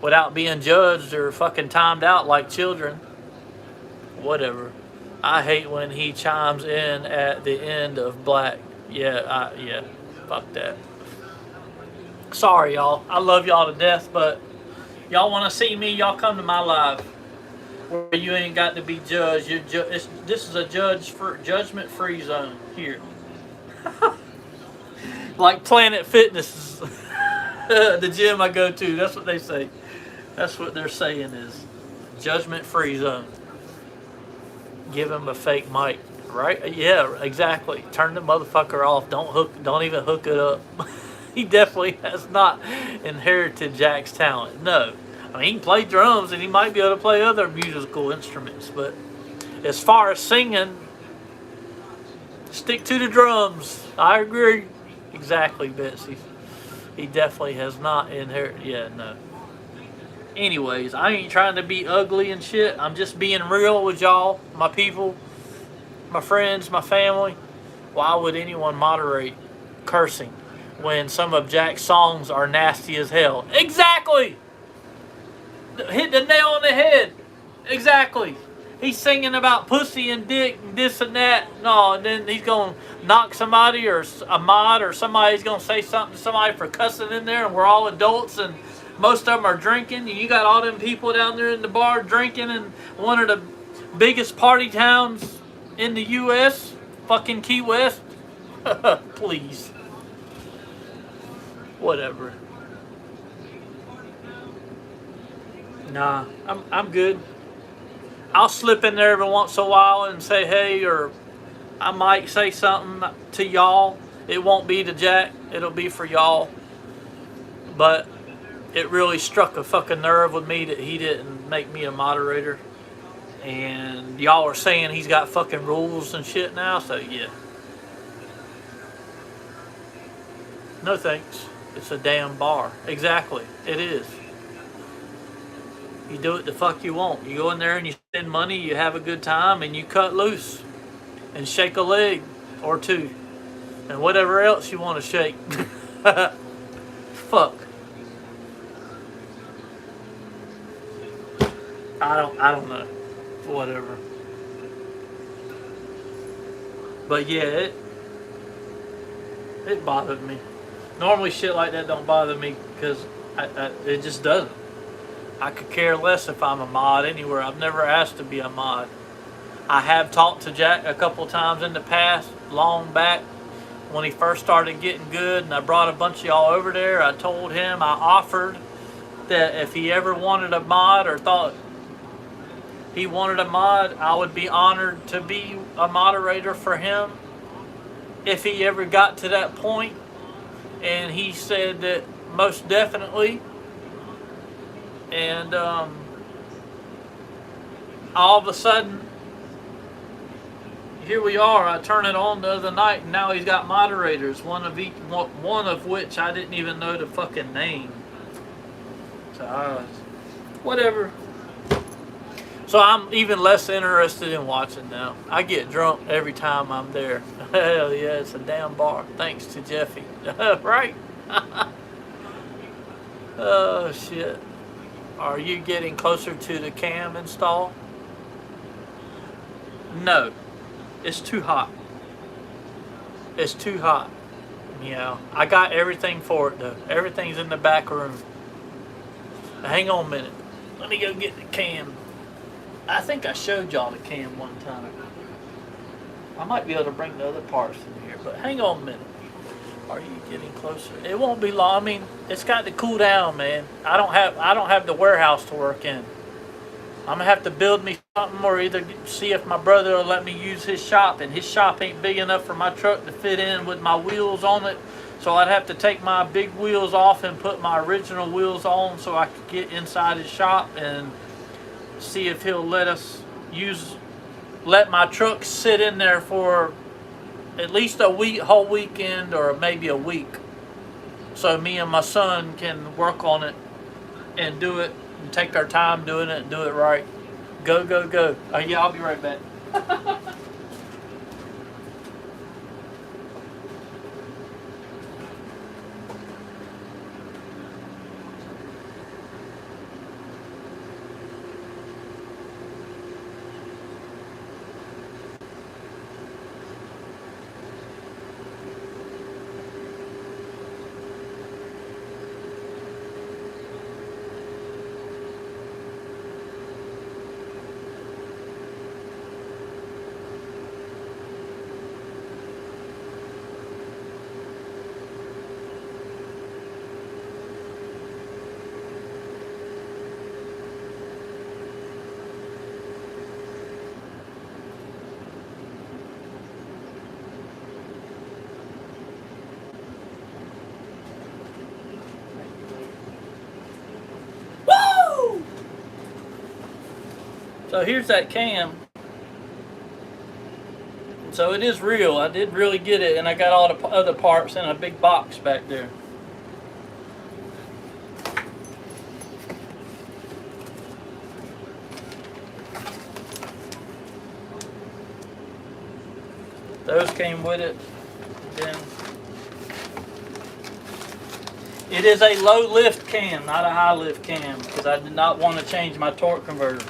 without being judged or fucking timed out like children. Whatever. I hate when he chimes in at the end of Black. Yeah, fuck that. Sorry, y'all. I love y'all to death, but y'all want to see me, y'all come to my live where you ain't got to be judged. This is a judgment-free zone here. Like Planet Fitness, the gym I go to. That's what they say. That's what they're saying is judgment-free zone. Give him a fake mic, right? Yeah, exactly. Turn the motherfucker off. Don't even hook it up. He definitely has not inherited Jack's talent. No. I mean, he can play drums and he might be able to play other musical instruments, but as far as singing, stick to the drums. I agree. Exactly, Betsy. He definitely has not inherited. Yeah, no. Anyways, I ain't trying to be ugly and shit. I'm just being real with y'all, my people, my friends, my family. Why would anyone moderate cursing when some of Jack's songs are nasty as hell. Exactly! Hit the nail on the head. Exactly. He's singing about pussy and dick and this and that. No, and then he's going to knock somebody or a mod or somebody's going to say something to somebody for cussing in there, and we're all adults and most of them are drinking, and you got all them people down there in the bar drinking in one of the biggest party towns in the U.S., fucking Key West. Please. Whatever. Nah, I'm good. I'll slip in there every once in a while and say hey, or I might say something to y'all. It won't be to Jack, it'll be for y'all. But it really struck a fucking nerve with me that he didn't make me a moderator. And y'all are saying he's got fucking rules and shit now, so yeah. No thanks. It's a damn bar. Exactly, it is. You do it the fuck you want. You go in there and you spend money, you have a good time, and you cut loose. And shake a leg or two. And whatever else you want to shake. Fuck. I don't know. Whatever. But yeah, it bothered me. Normally shit like that don't bother me because it just doesn't. I could care less if I'm a mod anywhere. I've never asked to be a mod. I have talked to Jack a couple times in the past, long back, when he first started getting good, and I brought a bunch of y'all over there. I told him, I offered that if he ever wanted a mod or thought he wanted a mod, I would be honored to be a moderator for him if he ever got to that point. And he said that most definitely. And all of a sudden, here we are. I turned it on the other night, and now he's got moderators. One of which I didn't even know the fucking name. So whatever. So I'm even less interested in watching now. I get drunk every time I'm there. Hell yeah, it's a damn bar. Thanks to Jeffy. Right? Oh shit. Are you getting closer to the cam install? No. It's too hot. It's too hot. Yeah. I got everything for it though. Everything's in the back room. Now, hang on a minute. Let me go get the cam. I think I showed y'all the cam one time. I might be able to bring the other parts in here, but hang on a minute. Are you getting closer? It won't be long. I mean, it's got to cool down, man. I don't have the warehouse to work in. I'm gonna have to build me something, or either see if my brother will let me use his shop, and his shop ain't big enough for my truck to fit in with my wheels on it. So I'd have to take my big wheels off and put my original wheels on so I could get inside his shop and see if he'll let my truck sit in there for at least a week, whole weekend, or maybe a week, so me and my son can work on it and do it and take our time doing it and do it right. Go, go, go. Yeah, I'll be right back. So here's that cam. So it is real. I did really get it, and I got all the other parts in a big box back there. Those came with it. Then It is a low lift cam, not a high lift cam, because I did not want to change my torque converter.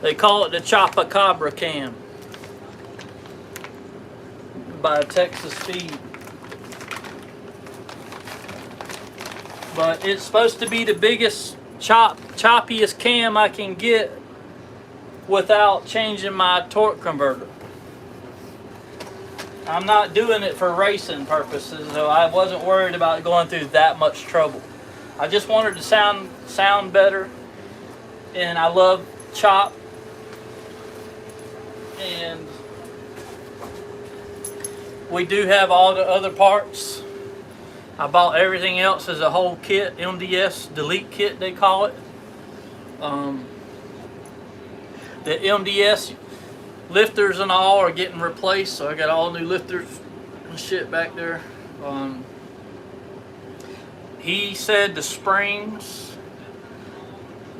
They call it the Chupacabra cam by Texas Speed. But it's supposed to be the biggest, choppiest cam I can get without changing my torque converter. I'm not doing it for racing purposes, so I wasn't worried about going through that much trouble. I just wanted to sound better, and I love chop. And we do have all the other parts. I bought everything else as a whole kit, MDS delete kit they call it. The MDS lifters and all are getting replaced, so I got all new lifters and shit back there. He said the springs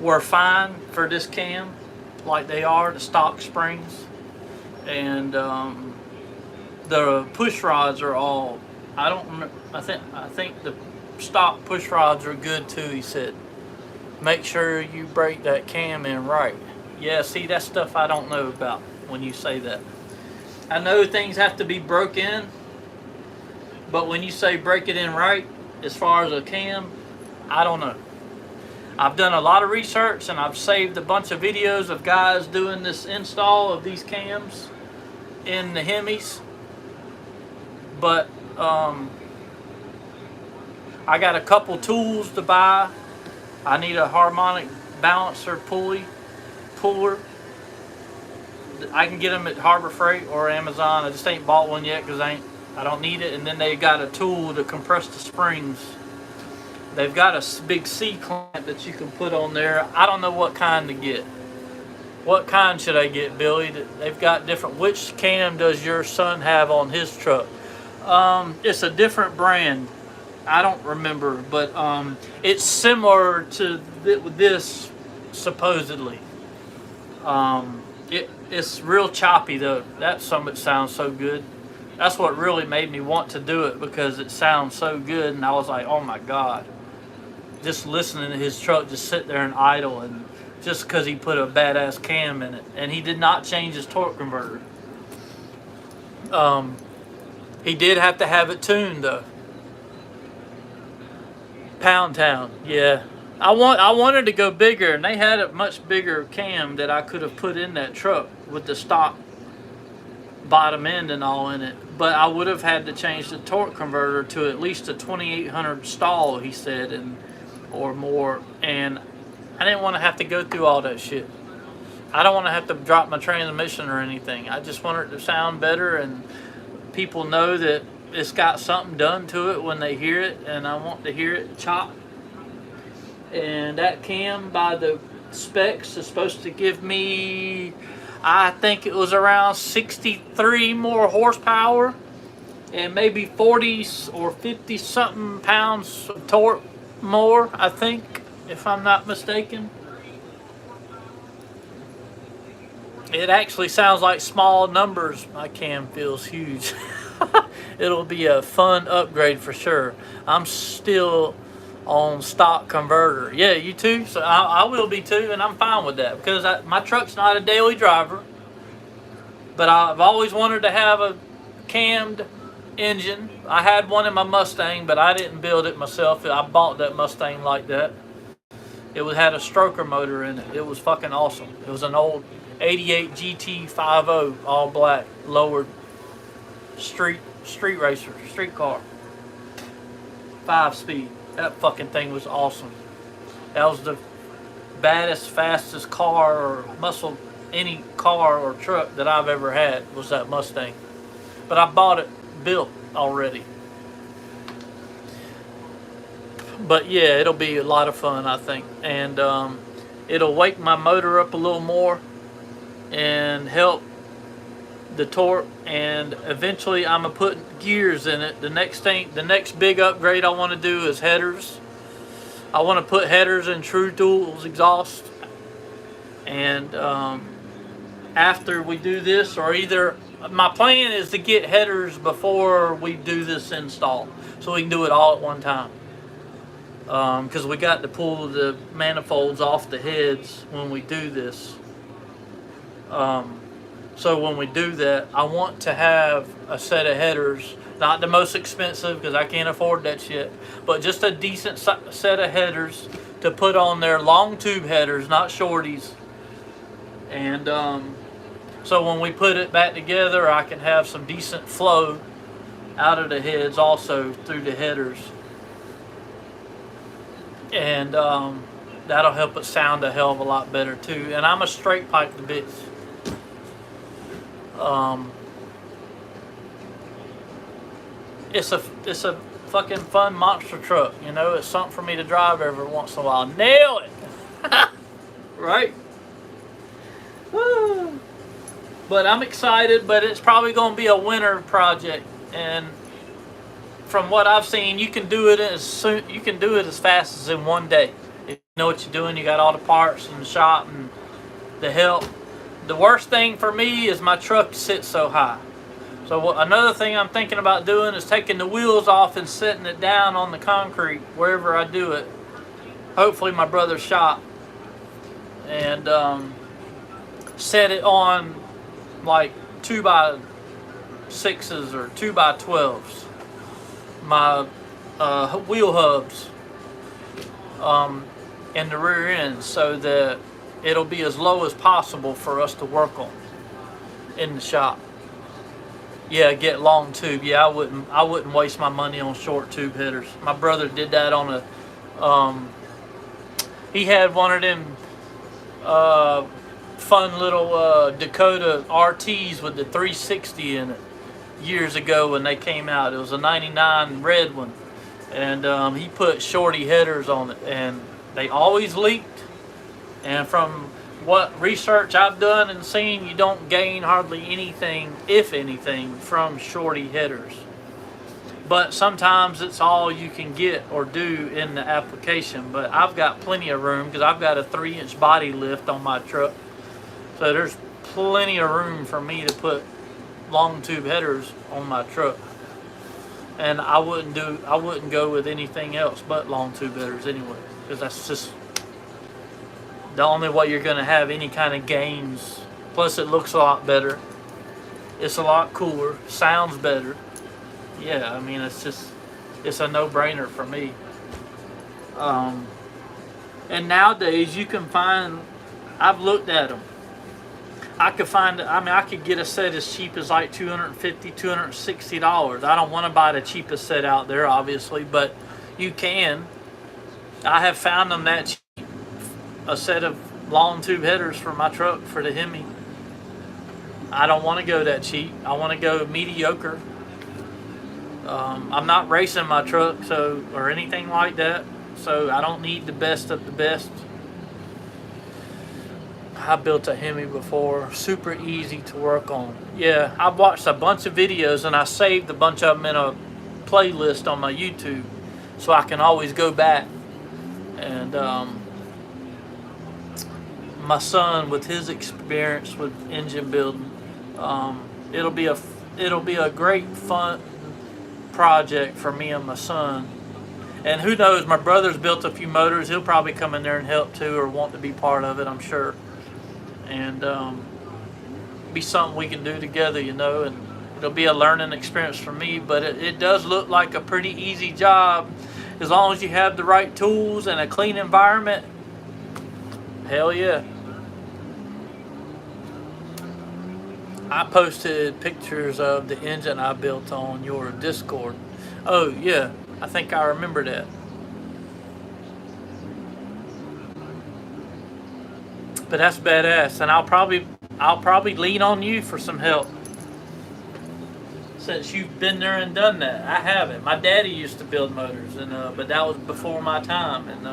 were fine for this cam, like they are, the stock springs. And the push rods are all, I think the stock push rods are good too, he said. Make sure you break that cam in right. Yeah, see, that's stuff I don't know about when you say that. I know things have to be broke in, but when you say break it in right, as far as a cam, I don't know. I've done a lot of research and I've saved a bunch of videos of guys doing this install of these cams in the Hemis, but I got a couple tools to buy. I need a harmonic balancer puller. I can get them at Harbor Freight or Amazon. I just ain't bought one yet because I don't need it. And then they got a tool to compress the springs. They've got a big C clamp that you can put on there. I don't know what kind to get. What kind should I get, Billy? They've got different. Which cam does your son have on his truck? It's a different brand. I don't remember, but it's similar to this, supposedly. It's real choppy though. That summit sounds so good. That's what really made me want to do it, because it sounds so good, and I was like, oh my god. Just listening to his truck just sit there and idle, and just because he put a badass cam in it, and he did not change his torque converter. He did have to have it tuned though. Pound Town, yeah. I wanted to go bigger, and they had a much bigger cam that I could have put in that truck with the stock bottom end and all in it. But I would have had to change the torque converter to at least a 2800 stall, he said, or more. And I didn't want to have to go through all that shit. I don't want to have to drop my transmission or anything. I just want it to sound better, and people know that it's got something done to it when they hear it, and I want to hear it chop. And that cam, by the specs, is supposed to give me, I think it was around 63 more horsepower and maybe 40 or 50 something pounds of torque more, I think, if I'm not mistaken. It actually sounds like small numbers. My cam feels huge. It'll be a fun upgrade for sure. I'm still on stock converter. Yeah, you too? So I will be too, and I'm fine with that, because my truck's not a daily driver, but I've always wanted to have a cammed engine. I had one in my Mustang, but I didn't build it myself. I bought that Mustang like that. It had a stroker motor in it. It was fucking awesome. It was an old 88 GT50, all black, lowered street racer, street car, 5-speed. That fucking thing was awesome. That was the baddest, fastest car or muscle, any car or truck that I've ever had was that Mustang. But I bought it built already. But yeah, it'll be a lot of fun, I think. And it'll wake my motor up a little more and help the torque, and eventually I'm gonna put gears in it. The next big upgrade I want to do is headers. I want to put headers in True Tools exhaust, and after we do this, or either my plan is to get headers before we do this install, so we can do it all at one time. Because we got to pull the manifolds off the heads when we do this. So when we do that, I want to have a set of headers, not the most expensive because I can't afford that shit, but just a decent set of headers to put on there, long tube headers, not shorties. And so when we put it back together, I can have some decent flow out of the heads also through the headers. And that'll help it sound a hell of a lot better too. And I'm a straight pipe to bits. It's a fucking fun monster truck, you know. It's something for me to drive every once in a while. Nail it, right? Woo. But I'm excited. But it's probably going to be a winter project, and from what I've seen, you can do it as fast as in one day. If you know what you're doing, you got all the parts and the shop and the help. The worst thing for me is my truck sits so high. So another thing I'm thinking about doing is taking the wheels off and setting it down on the concrete wherever I do it. Hopefully my brother's shop. And set it on like 2x6s or 2x12s. My wheel hubs in the rear end, so that it'll be as low as possible for us to work on in the shop. Yeah, get long tube. Yeah, I wouldn't waste my money on short tube headers. My brother did that on a he had one of them fun little Dakota RTs with the 360 in it years ago when they came out. It was a 99 red one, and he put shorty headers on it, and they always leaked. And from what research I've done and seen, you don't gain hardly anything, if anything, from shorty headers. But sometimes it's all you can get or do in the application. But I've got plenty of room because I've got a 3-inch body lift on my truck. So there's plenty of room for me to put long tube headers on my truck. And I wouldn't go with anything else but long tube headers anyway, because that's just the only way you're going to have any kind of gains. Plus it looks a lot better. It's a lot cooler. Sounds better. Yeah, I mean, it's a no-brainer for me. And nowadays you can find, I've looked at them. I could get a set as cheap as like $250, $260. I don't want to buy the cheapest set out there, obviously, but you can. I have found them that cheap. A set of long tube headers for my truck for the Hemi. I don't want to go that cheap. I want to go mediocre. I'm not racing my truck or anything like that, so I don't need the best of the best. I built a Hemi before, super easy to work on. Yeah, I've watched a bunch of videos and I saved a bunch of them in a playlist on my YouTube, so I can always go back. And my son, with his experience with engine building, it'll be a great fun project for me and my son. And who knows, my brother's built a few motors. He'll probably come in there and help too, or want to be part of it, I'm sure. And be something we can do together, you know. And it'll be a learning experience for me, but it does look like a pretty easy job as long as you have the right tools and a clean environment. Hell yeah. I posted pictures of the engine I built on your Discord. Oh yeah, I think I remember that. But that's badass, and I'll probably lean on you for some help, since you've been there and done that. I haven't. My daddy used to build motors, and but that was before my time. And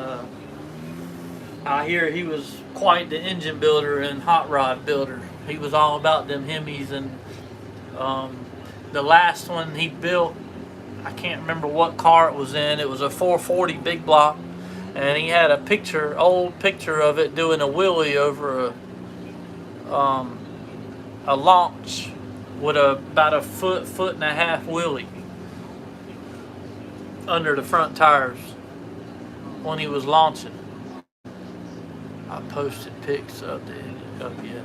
I hear he was quite the engine builder and hot rod builder. He was all about them Hemis, and the last one he built, I can't remember what car it was in. It was a 440 big block, and he had a old picture of it doing a wheelie over a launch with about a foot and a half wheelie under the front tires when he was launching. I posted pics of yeah.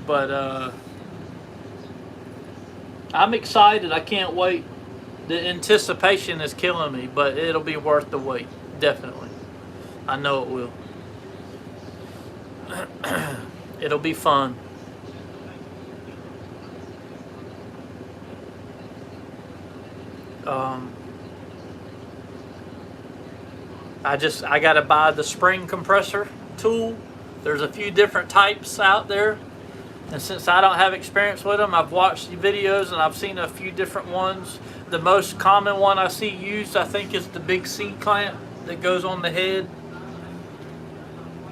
But I'm excited. I can't wait. The anticipation is killing me, but it'll be worth the wait. Definitely. I know it will. It'll be fun. I gotta buy the spring compressor tool. There's a few different types out there, and since I don't have experience with them, I've watched the videos and I've seen a few different ones. The most common one I see used, I think, is the big C clamp that goes on the head.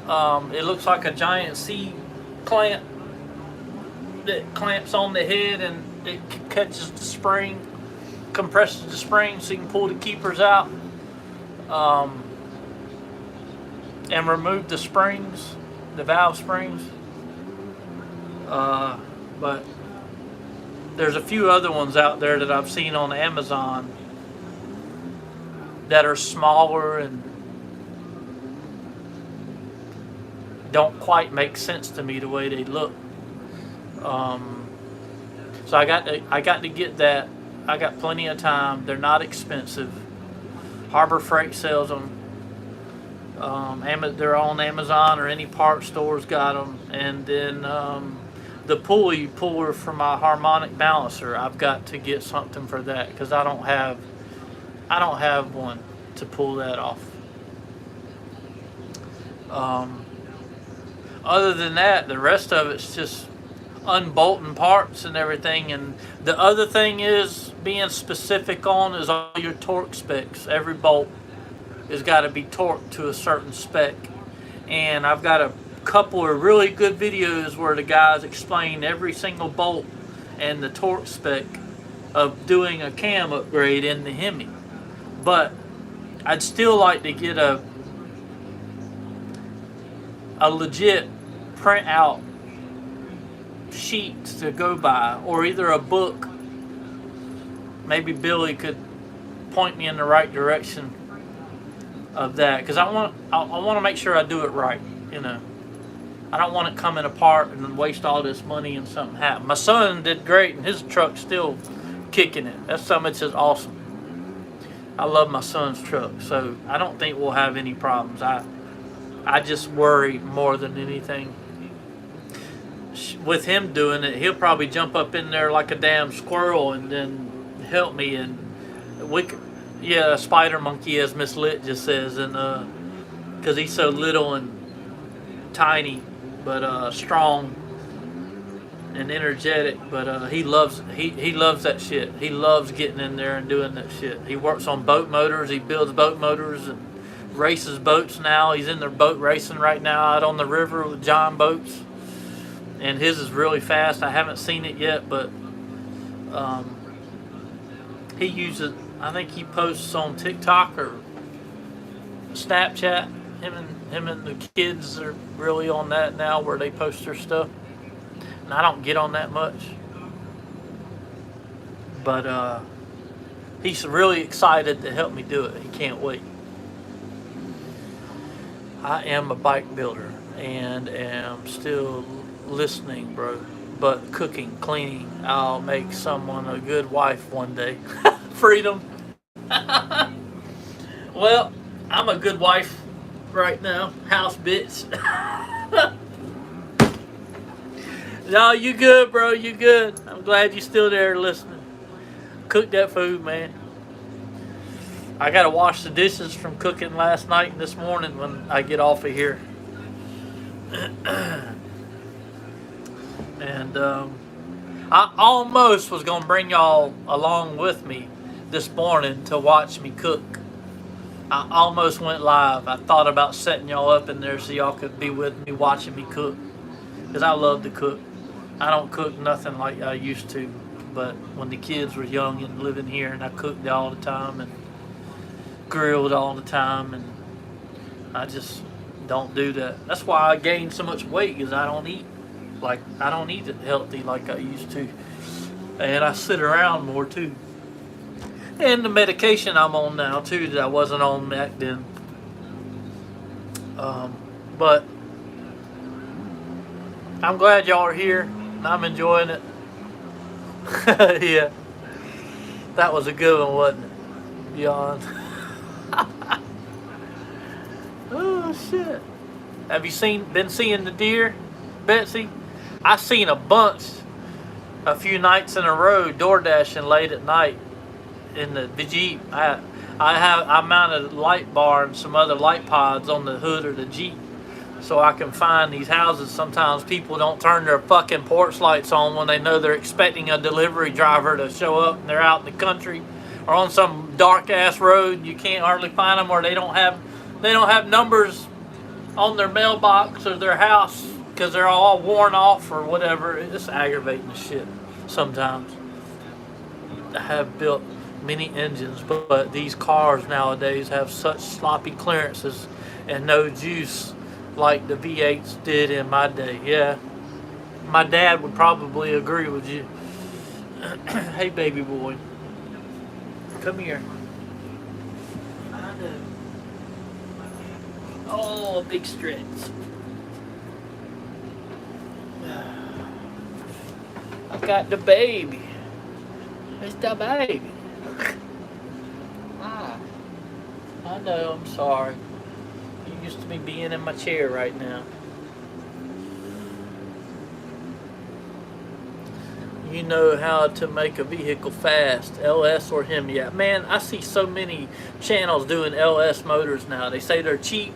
It looks like a giant C clamp that clamps on the head, and it catches the spring, compresses the spring so you can pull the keepers out, and remove the springs, the valve springs. But there's a few other ones out there that I've seen on Amazon that are smaller and don't quite make sense to me the way they look. So I got to get that. I got plenty of time. They're not expensive. Harbor Freight sells them. They're on Amazon, or any parts stores got them. And then the puller for my harmonic balancer, I've got to get something for that because I don't have one to pull that off. Other than that, the rest of it's just unbolting parts and everything. And the other thing is being specific on is all your torque specs. Every bolt has got to be torqued to a certain spec. And I've got a couple of really good videos where the guys explain every single bolt and the torque spec of doing a cam upgrade in the Hemi. But I'd still like to get a legit printout sheet to go by, or either a book. Maybe Billy could point me in the right direction of that, because I want to make sure I do it right. You know, I don't want it coming apart and then waste all this money and something happen. My son did great, and his truck's still kicking it. That's something that's just awesome. I love my son's truck, so I don't think we'll have any problems. I just worry more than anything with him doing it. He'll probably jump up in there like a damn squirrel and then help me, and a spider monkey, as Miss Lit just says, and because he's so little and tiny, but strong and energetic. But he loves that shit. He loves getting in there and doing that shit. He works on boat motors. He builds boat motors and races boats now. He's in their boat racing right now out on the river with John boats, and his is really fast. I haven't seen it yet, but he uses, I think he posts on TikTok or Snapchat. Him and the kids are really on that now, where they post their stuff, and I don't get on that much. But he's really excited to help me do it. He can't wait. I am a bike builder and am still listening, bro. But cooking, cleaning, I'll make someone a good wife one day. Freedom. Well, I'm a good wife right now. House bitch. No, you good, bro. You good. I'm glad you're still there listening. Cook that food, man. I gotta wash the dishes from cooking last night and this morning when I get off of here. And I almost was gonna bring y'all along with me this morning to watch me cook. I almost went live. I thought about setting y'all up in there so y'all could be with me watching me cook, because I love to cook. I don't cook nothing like I used to, but when the kids were young and living here, and I cooked all the time and grilled all the time, and I just Don't do that. That's why I gained so much weight, because I don't eat it healthy like I used to. And I sit around more too. And the medication I'm on now too that I wasn't on back then. But I'm glad y'all are here and I'm enjoying it. Yeah. That was a good one, wasn't it? Beyond. Oh shit. Have you been seeing the deer, Betsy? I seen a bunch a few nights in a row door dashing late at night in the Jeep. I mounted a light bar and some other light pods on the hood of the Jeep so I can find these houses. Sometimes people don't turn their fucking porch lights on when they know they're expecting a delivery driver to show up and they're out in the country or on some dark ass road. You can't hardly find them, or they don't have numbers on their mailbox or their house because they're all worn off or whatever. It's aggravating as shit sometimes. I have built many engines, but these cars nowadays have such sloppy clearances and no juice like the V8s did in my day. Yeah, my dad would probably agree with you. Hey baby boy, come here. I know. Oh, big stretch. I got the baby. It's the baby. I know, I'm sorry. You used to me being in my chair right now. You know how to make a vehicle fast, LS or Hemi. Man, I see so many channels doing LS motors now. They say they're cheap,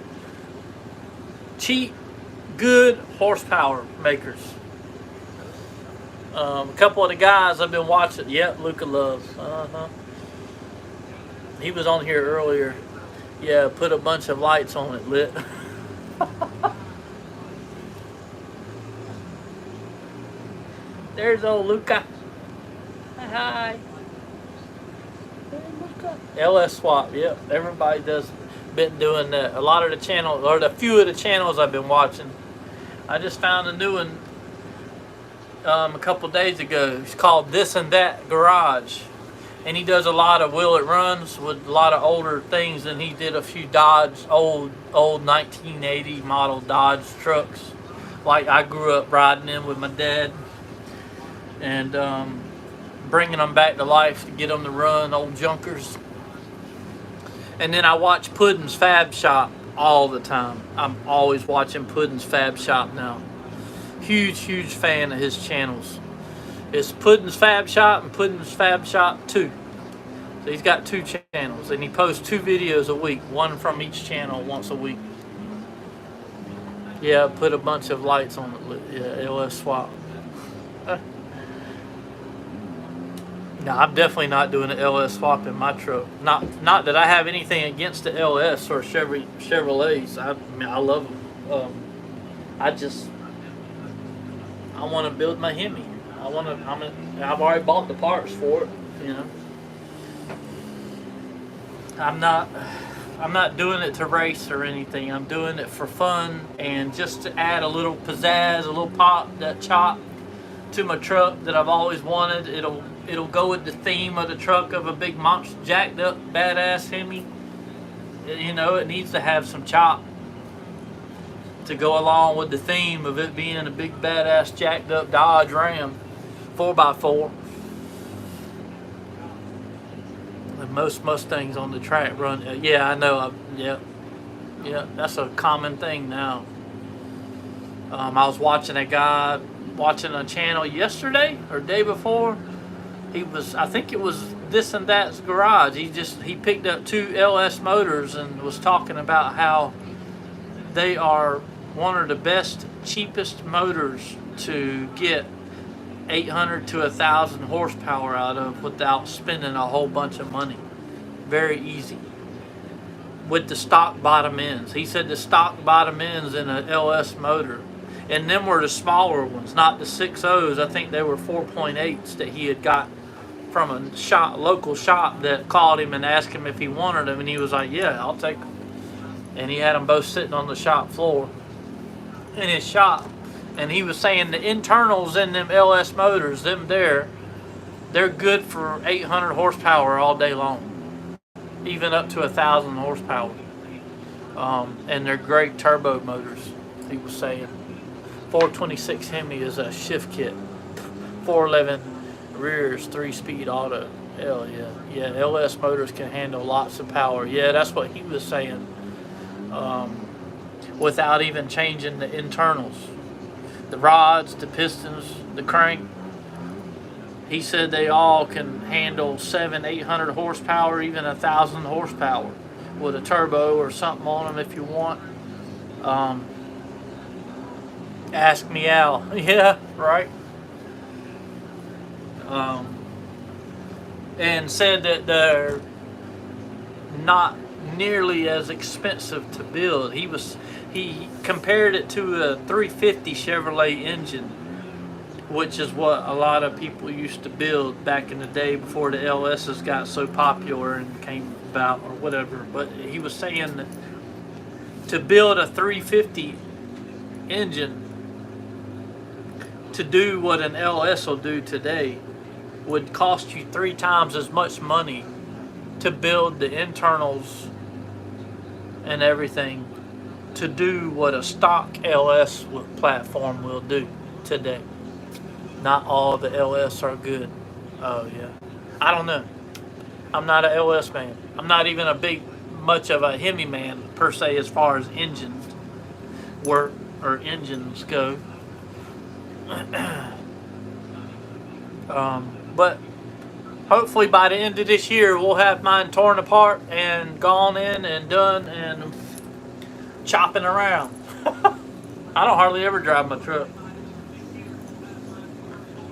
good horsepower makers. A couple of the guys I've been watching, yep, Luca Loves. He was on here earlier. Yeah, put a bunch of lights on it, lit. There's old Luca. Hi. Hey, Luca. LS swap, yep. Everybody been doing that. A lot of the channels, or the few of the channels I've been watching. I just found a new one a couple days ago. It's called This and That Garage. And he does a lot of will it runs with a lot of older things, and he did a few Dodge, old 1980 model Dodge trucks like I grew up riding in with my dad, and bringing them back to life to get them to run, old junkers. And then I watch Puddin's Fab Shop all the time. I'm always watching Puddin's Fab Shop now. Huge fan of his channels. It's Puddin's Fab Shop and Puddin's Fab Shop 2. So he's got 2 channels, and he posts 2 videos a week, one from each channel once a week. Yeah, put a bunch of lights on it. Yeah, LS swap. No, I'm definitely not doing an LS swap in my truck. Not that I have anything against the LS or Chevrolets. I mean, I love them. I want to build my Hemi. I've already bought the parts for it, you know. I'm not doing it to race or anything. I'm doing it for fun and just to add a little pizzazz, a little pop, that chop to my truck that I've always wanted. It'll go with the theme of the truck of a big monster, jacked up, badass Hemi. You know, it needs to have some chop to go along with the theme of it being a big badass jacked up Dodge Ram 4x4. And most Mustangs on the track run. Yeah, I know. Yeah, that's a common thing now. I was watching a guy watching a channel yesterday or day before. I think it was This and That's Garage. He picked up 2 LS motors and was talking about how they are one of the best, cheapest motors to get 800 to 1,000 horsepower out of without spending a whole bunch of money. Very easy. With the stock bottom ends. He said the stock bottom ends in an LS motor. And them were the smaller ones, not the 6.0s. I think they were 4.8s that he had got from a local shop that called him and asked him if he wanted them. And he was like, yeah, I'll take them. and he had them both sitting on the shop floor in his shop. And he was saying the internals in them LS motors, they're good for 800 horsepower all day long, even up to 1,000 horsepower. And they're great turbo motors, he was saying. 426 Hemi is a shift kit. 411 rears, 3-speed auto. Hell yeah. Yeah, LS motors can handle lots of power. Yeah, that's what he was saying. Without even changing the internals. The rods, the pistons, the crank. He said they all can handle 700-800 horsepower, even 1,000 horsepower with a turbo or something on them if you want. Ask me Al. Yeah, right. And said that they're not nearly as expensive to build. He compared it to a 350 Chevrolet engine, which is what a lot of people used to build back in the day before the LSs got so popular and came about or whatever. But he was saying that to build a 350 engine to do what an LS will do today would cost you 3 times as much money to build the internals and everything to do what a stock LS platform will do today. Not all the LS are good. Oh yeah. I don't know. I'm not a LS man. I'm not even much of a Hemi man per se as far as engines work or engines go. But hopefully by the end of this year we'll have mine torn apart and gone in and done and chopping around. I don't hardly ever drive my truck.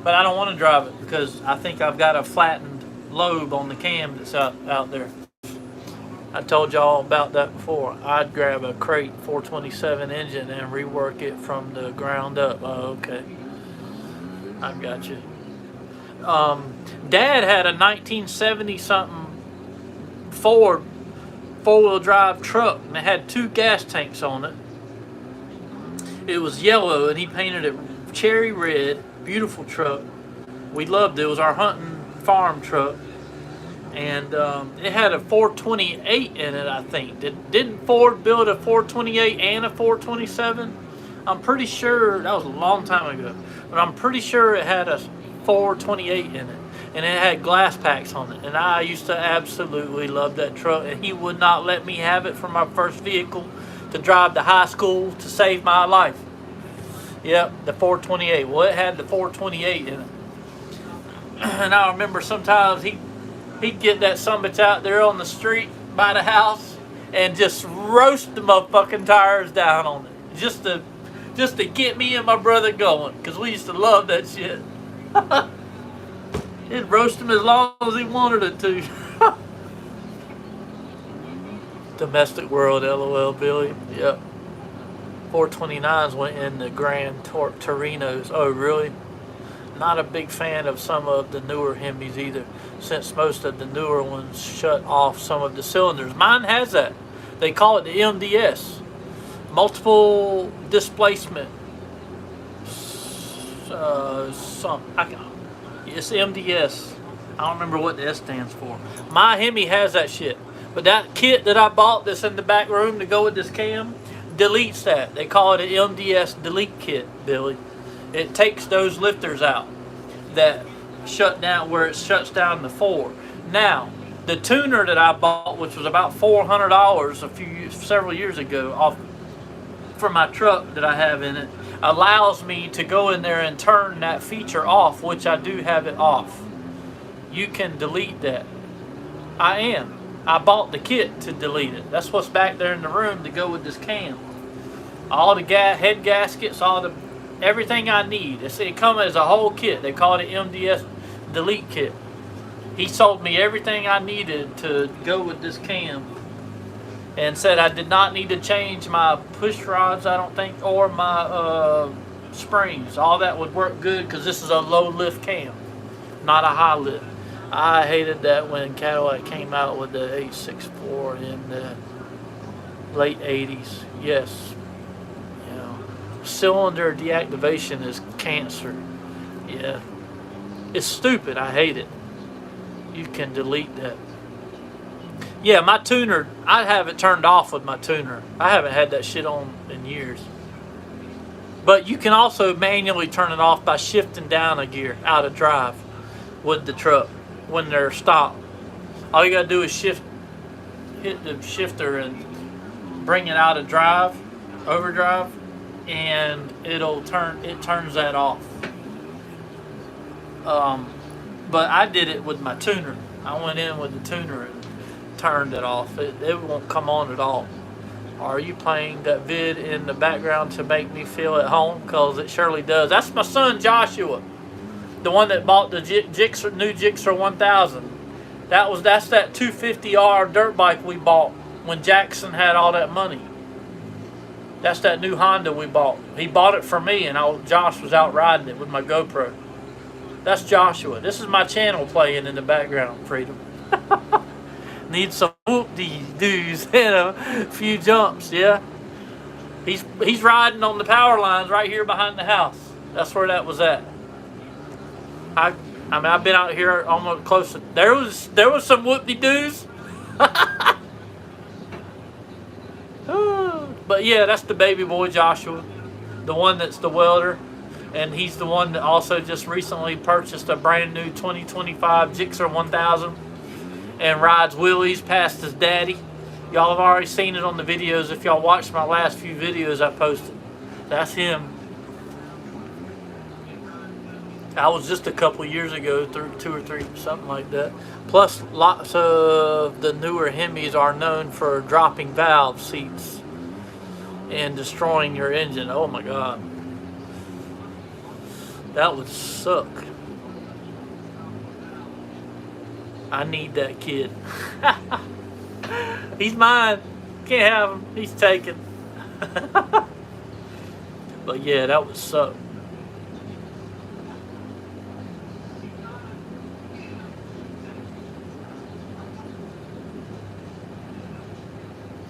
But I don't want to drive it because I think I've got a flattened lobe on the cam that's out there. I told y'all about that before. I'd grab a crate 427 engine and rework it from the ground up. Oh, okay. I got you. Dad had a 1970 something Ford 4-wheel drive truck and it had 2 gas tanks on it. It was yellow and he painted it cherry red. Beautiful truck. We loved it. It was our hunting farm truck. And it had a 428 in it, I think. Didn't Ford build a 428 and a 427? I'm pretty sure, that was a long time ago, but I'm pretty sure it had a 428 in it. And it had glass packs on it. And I used to absolutely love that truck. And he would not let me have it for my first vehicle to drive to high school to save my life. Yep, the 428. Well, it had the 428 in it. And I remember sometimes he'd get that sumbitch out there on the street by the house and just roast the motherfucking tires down on it. Just to get me and my brother going. Because we used to love that shit. He'd roast him as long as he wanted it to. Domestic world, LOL, Billy. Yep. 429s went in the Grand Torinos. Oh, really? Not a big fan of some of the newer Hemis either, since most of the newer ones shut off some of the cylinders. Mine has that. They call it the MDS. Multiple displacement. It's MDS. I don't remember what the S stands for. My Hemi has that shit. But that kit that I bought that's in the back room to go with this cam deletes that. They call it an MDS delete kit, Billy. It takes those lifters out that shut down where it shuts down the 4. Now, the tuner that I bought, which was about $400 several years ago, off for my truck that I have in it, allows me to go in there and turn that feature off, which I do have it off. You can delete that. I bought the kit to delete it. That's what's back there in the room to go with this cam. All the head gaskets, everything I need. It comes as a whole kit. They call it an MDS delete kit. He sold me everything I needed to go with this cam and said I did not need to change my push rods, I don't think, or my springs. All that would work good because this is a low lift cam, not a high lift. I hated that when Cadillac came out with the 864 and Late 80s, yes. You know, cylinder deactivation is cancer. Yeah. It's stupid. I hate it. You can delete that. Yeah, my tuner, I have it turned off with my tuner. I haven't had that shit on in years. But you can also manually turn it off by shifting down a gear out of drive with the truck when they're stopped. All you gotta do is hit the shifter and bring it out of drive, overdrive, and it turns that off. But I did it with my tuner. I went in with the tuner and turned it off. It won't come on at all. Are you playing that vid in the background to make me feel at home? Because it surely does. That's my son Joshua, the one that bought the new Gixxer 1000. That's that 250R dirt bike we bought when Jackson had all that money. That's that new Honda we bought. He bought it for me, and Josh was out riding it with my GoPro. That's Joshua. This is my channel playing in the background, Freedom. Need some whoop-dee-doos and a few jumps, yeah? He's riding on the power lines right here behind the house. That's where that was at. I mean, I've been out here almost close to... There was some whoop-de-doos. But yeah, that's the baby boy Joshua. The one that's the welder. And he's the one that also just recently purchased a brand new 2025 Gixxer 1000. And rides wheelies past his daddy. Y'all have already seen it on the videos. If y'all watched my last few videos I posted. That's him. I was just a couple years ago, 2 or 3, something like that. Plus, lots of the newer Hemis are known for dropping valve seats and destroying your engine. Oh my God. That would suck. I need that kid. He's mine. Can't have him. He's taken. But yeah, that would suck.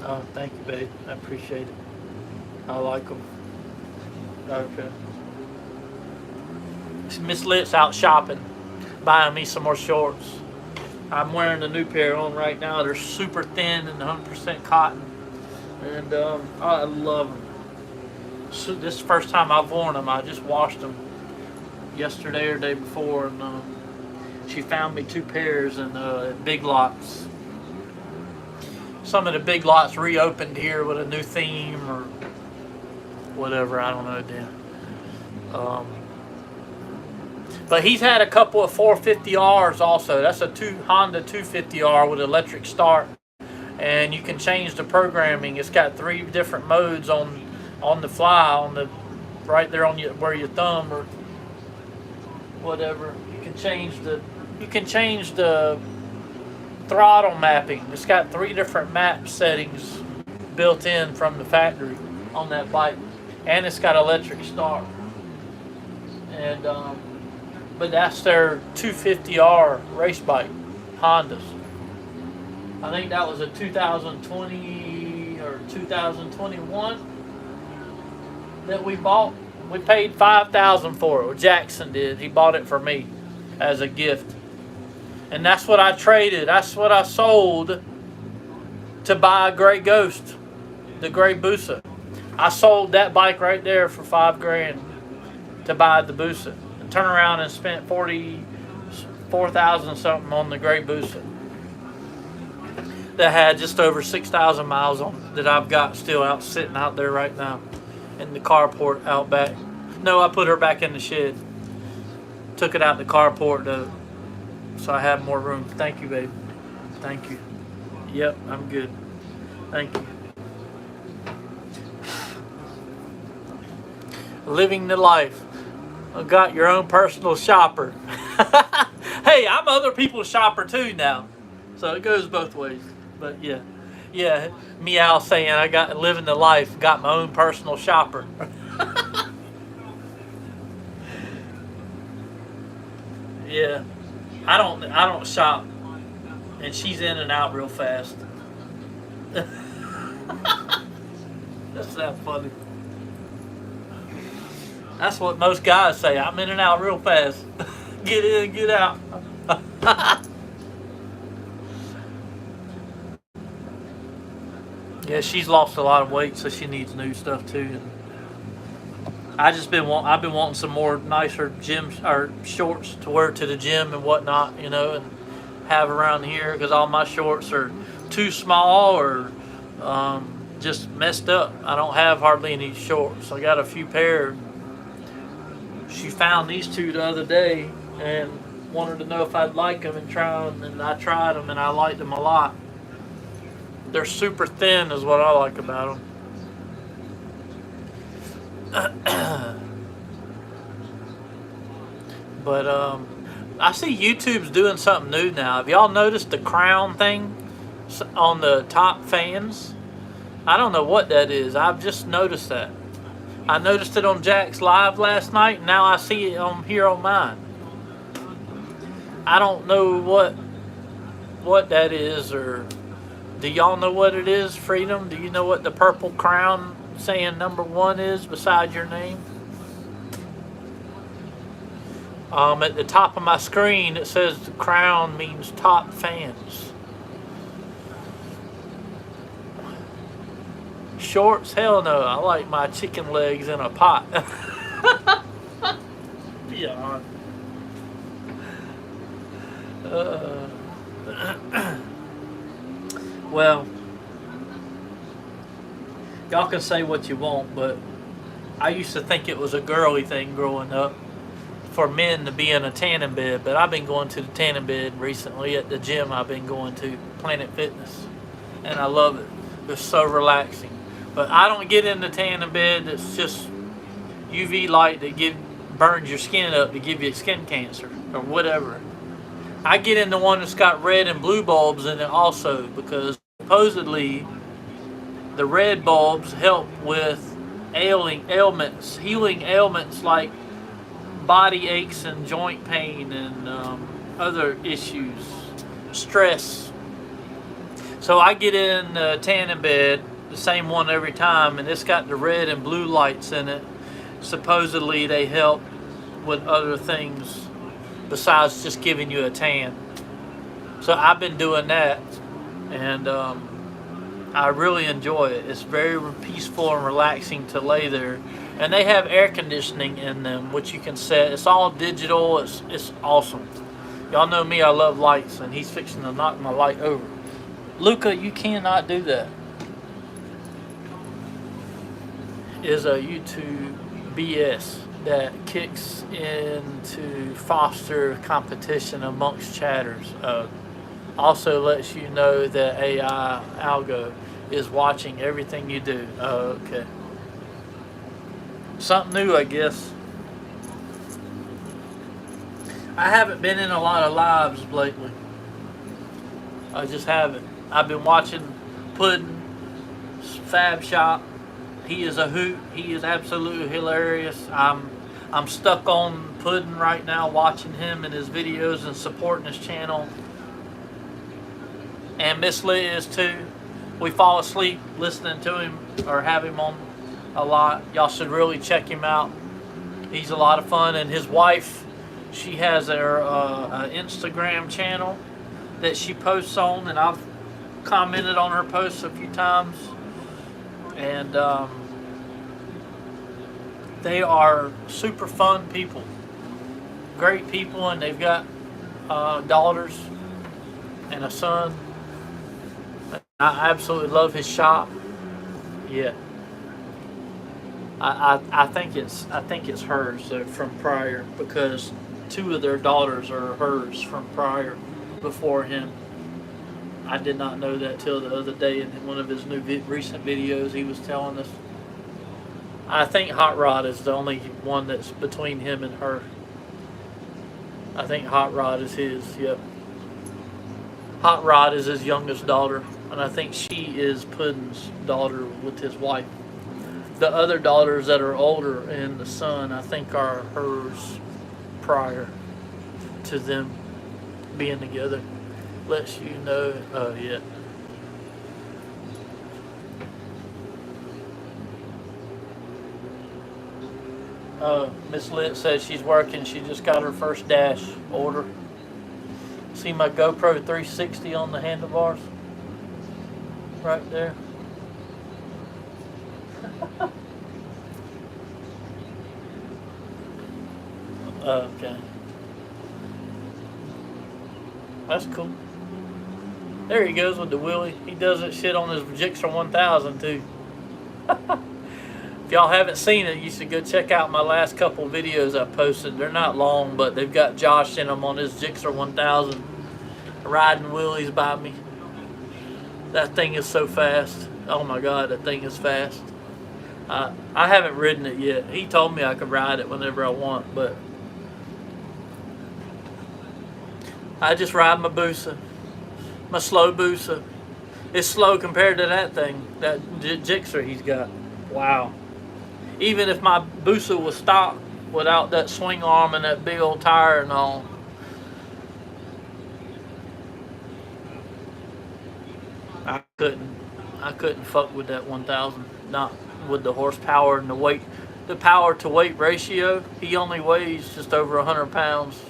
Oh, thank you, babe. I appreciate it. I like them. Okay. Miss Lit's out shopping, buying me some more shorts. I'm wearing the new pair on right now. They're super thin and 100% cotton. And I love them. So this is the first time I've worn them. I just washed them yesterday or day before. And she found me 2 pairs in Big Lots. Some of the Big Lots reopened here with a new theme or whatever. I don't know, Dan. But he's had a couple of 450Rs also. That's a Honda 250R with electric start. And you can change the programming. It's got 3 different modes on the fly, right there on where your thumb or whatever. You can change the throttle mapping. It's got 3 different map settings built in from the factory on that bike. And it's got electric start. And but that's their 250R race bike, Hondas. I think that was a 2020 or 2021 that we bought. We paid $5,000 for it. Well, Jackson did. He bought it for me as a gift. And that's what I traded. That's what I sold to buy a Gray Ghost, the Gray Busa. I sold that bike right there for $5,000 to buy the Busa. Turn around and spent $44,000 something on the Gray Busa that had just over 6,000 miles on it that I've got still out sitting out there right now in the carport out back. No, I put her back in the shed. Took it out the carport so I have more room. Thank you, babe. Thank you. Yep, I'm good. Thank you. Living the life. Got your own personal shopper. Hey, I'm other people's shopper too now. So it goes both ways. But yeah. Yeah, Meow saying I got living the life, got my own personal shopper. Yeah. I don't shop. And she's in and out real fast. That's that funny. That's what most guys say. I'm in and out real fast. Get in, get out. Yeah, she's lost a lot of weight, so she needs new stuff too. And I've been wanting some more nicer gym or shorts to wear to the gym and whatnot, you know, and have around here because all my shorts are too small or just messed up. I don't have hardly any shorts. I got a few pair. She found these two the other day and wanted to know if I'd like them and try them, and I tried them and I liked them a lot. They're super thin is what I like about them. But I see YouTube's doing something new now. Have y'all noticed the crown thing on the top fans? I don't know what that is. I've just noticed that. I noticed it on Jack's live last night, and now I see it on here on mine. I don't know what that is, or do y'all know what it is, Freedom? Do you know what the purple crown saying #1 is beside your name? At the top of my screen, it says the crown means top fans. Shorts? Hell no. I like my chicken legs in a pot. Beyond. Well, y'all can say what you want, but I used to think it was a girly thing growing up for men to be in a tanning bed, but I've been going to the tanning bed recently at the gym I've been going to, Planet Fitness, and I love it. It's so relaxing. But I don't get in the tanning bed that's just UV light that burns your skin up to give you skin cancer or whatever. I get in the one that's got red and blue bulbs in it also, because supposedly the red bulbs help with healing ailments like body aches and joint pain and other issues, stress. So I get in the tanning bed, the same one every time, and it's got the red and blue lights in it. Supposedly they help with other things besides just giving you a tan. So I've been doing that, and I really enjoy it. It's very peaceful and relaxing to lay there, and they have air conditioning in them, which you can set. It's all digital. It's awesome. Y'all know me, I love lights, and he's fixing to knock my light over. Luca, you cannot do that. Is a YouTube BS that kicks in to foster competition amongst chatters. Also lets you know that AI algo is watching everything you do. Okay. Something new, I guess. I haven't been in a lot of lives lately. I just haven't. I've been watching Puddin's Fab Shop. He is a hoot. He is absolutely hilarious. I'm stuck on Puddin right now, watching him and his videos and supporting his channel. And Miss Liz too. We fall asleep listening to him or have him on a lot. Y'all should really check him out. He's a lot of fun. And his wife, she has her Instagram channel that she posts on, and I've commented on her posts a few times. And they are super fun people, great people, and they've got daughters and a son. I absolutely love his shop. Yeah, I think it's hers from prior, because 2 of their daughters are hers from prior before him. I did not know that till the other day in one of his recent videos. He was telling us. I think Hot Rod is the only one that's between him and her. I think Hot Rod is his, yep. Hot Rod is his youngest daughter, and I think she is Puddin's daughter with his wife. The other daughters that are older and the son, I think, are hers prior to them being together. Lets you know, yeah. Miss Lit says she's working. She just got her first dash order. See my GoPro 360 on the handlebars? Right there. Okay. That's cool. There he goes with the wheelie. He does that shit on his Gixxer 1000 too. If y'all haven't seen it, you should go check out my last couple videos I posted. They're not long, but they've got Josh in them on his Gixxer 1000 riding wheelies by me. That thing is so fast. Oh my God, that thing is fast. I haven't ridden it yet. He told me I could ride it whenever I want, but I just ride my Busa, my slow Busa. It's slow compared to that thing, that Gixxer he's got. Wow. Even if my Busa was stock without that swing arm and that big old tire and all, I couldn't fuck with that 1000. Not with the horsepower and the weight, the power to weight ratio. He only weighs just over 100 pounds.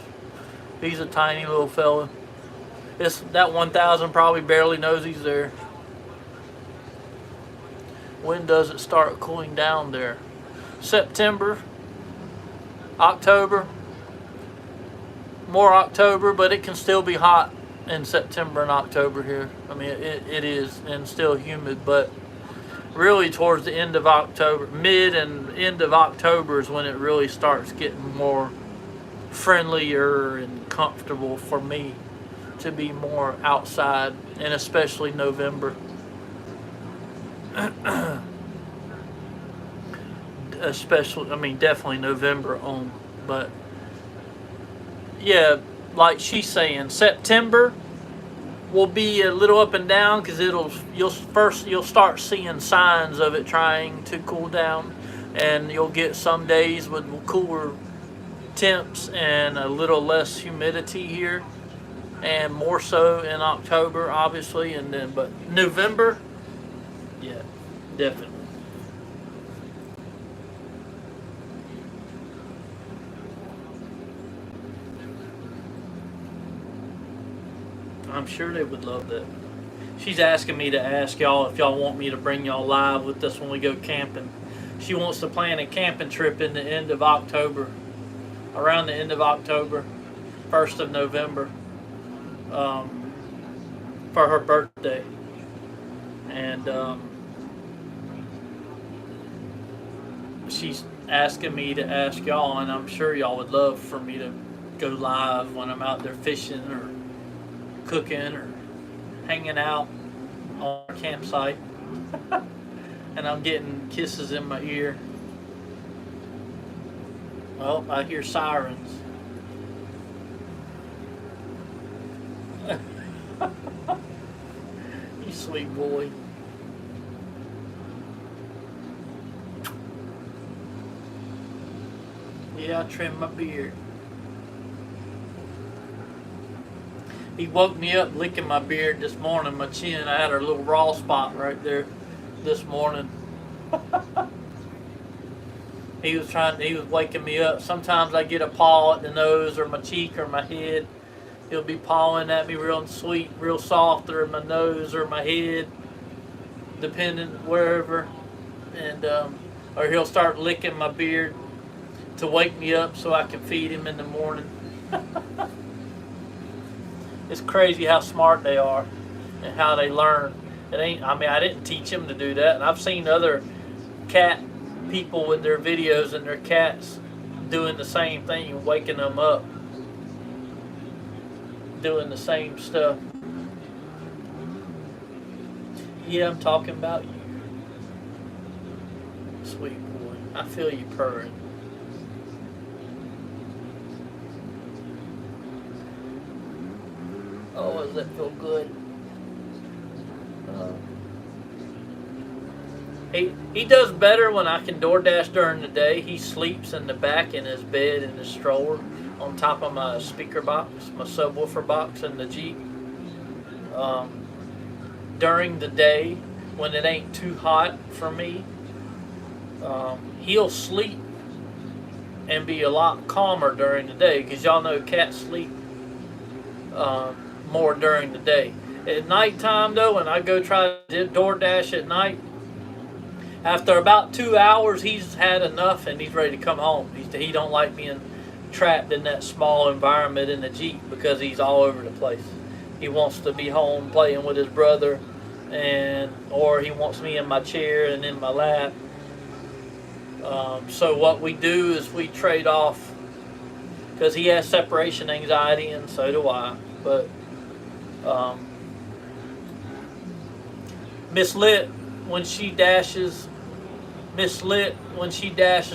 He's a tiny little fella. That 1000 probably barely knows he's there. When does it start cooling down there? September, October, more October, but it can still be hot in September and October here. I mean, it is, and still humid, but really towards the end of October, mid and end of October is when it really starts getting more friendlier and comfortable for me to be more outside, and especially November. Especially, I mean, definitely November on, but yeah, like she's saying, September will be a little up and down because you'll start seeing signs of it trying to cool down, and you'll get some days with cooler temps and a little less humidity here, and more so in October, obviously, and then but November, yeah, definitely. I'm sure they would love that. She's asking me to ask y'all if y'all want me to bring y'all live with us when we go camping. She wants to plan a camping trip in the end of October, around the end of October, 1st of November, for her birthday. And she's asking me to ask y'all, and I'm sure y'all would love for me to go live when I'm out there fishing or cooking or hanging out on our campsite. And I'm getting kisses in my ear. Well, I hear sirens. You sweet boy. Yeah, I trimmed my beard. He woke me up licking my beard this morning, my chin. I had a little raw spot right there this morning. He was waking me up. Sometimes I get a paw at the nose or my cheek or my head. He'll be pawing at me real sweet, real soft, or my nose or my head, depending wherever. And or he'll start licking my beard to wake me up so I can feed him in the morning. It's crazy how smart they are and how they learn. I didn't teach them to do that. And I've seen other cat people with their videos and their cats doing the same thing, waking them up, doing the same stuff. Yeah, I'm talking about you. Sweet boy. I feel you purring. Oh, does that feel good? He does better when I can DoorDash during the day. He sleeps in the back in his bed in his stroller on top of my speaker box, my subwoofer box in the Jeep. During the day, when it ain't too hot for me, he'll sleep and be a lot calmer during the day, because y'all know cats sleep more during the day. At nighttime though, when I go try to DoorDash at night, after about 2 hours, he's had enough and he's ready to come home. He don't like being trapped in that small environment in the Jeep because he's all over the place. He wants to be home playing with his brother, or he wants me in my chair and in my lap. So what we do is we trade off, because he has separation anxiety and so do I. But Miss Lit, when she dashes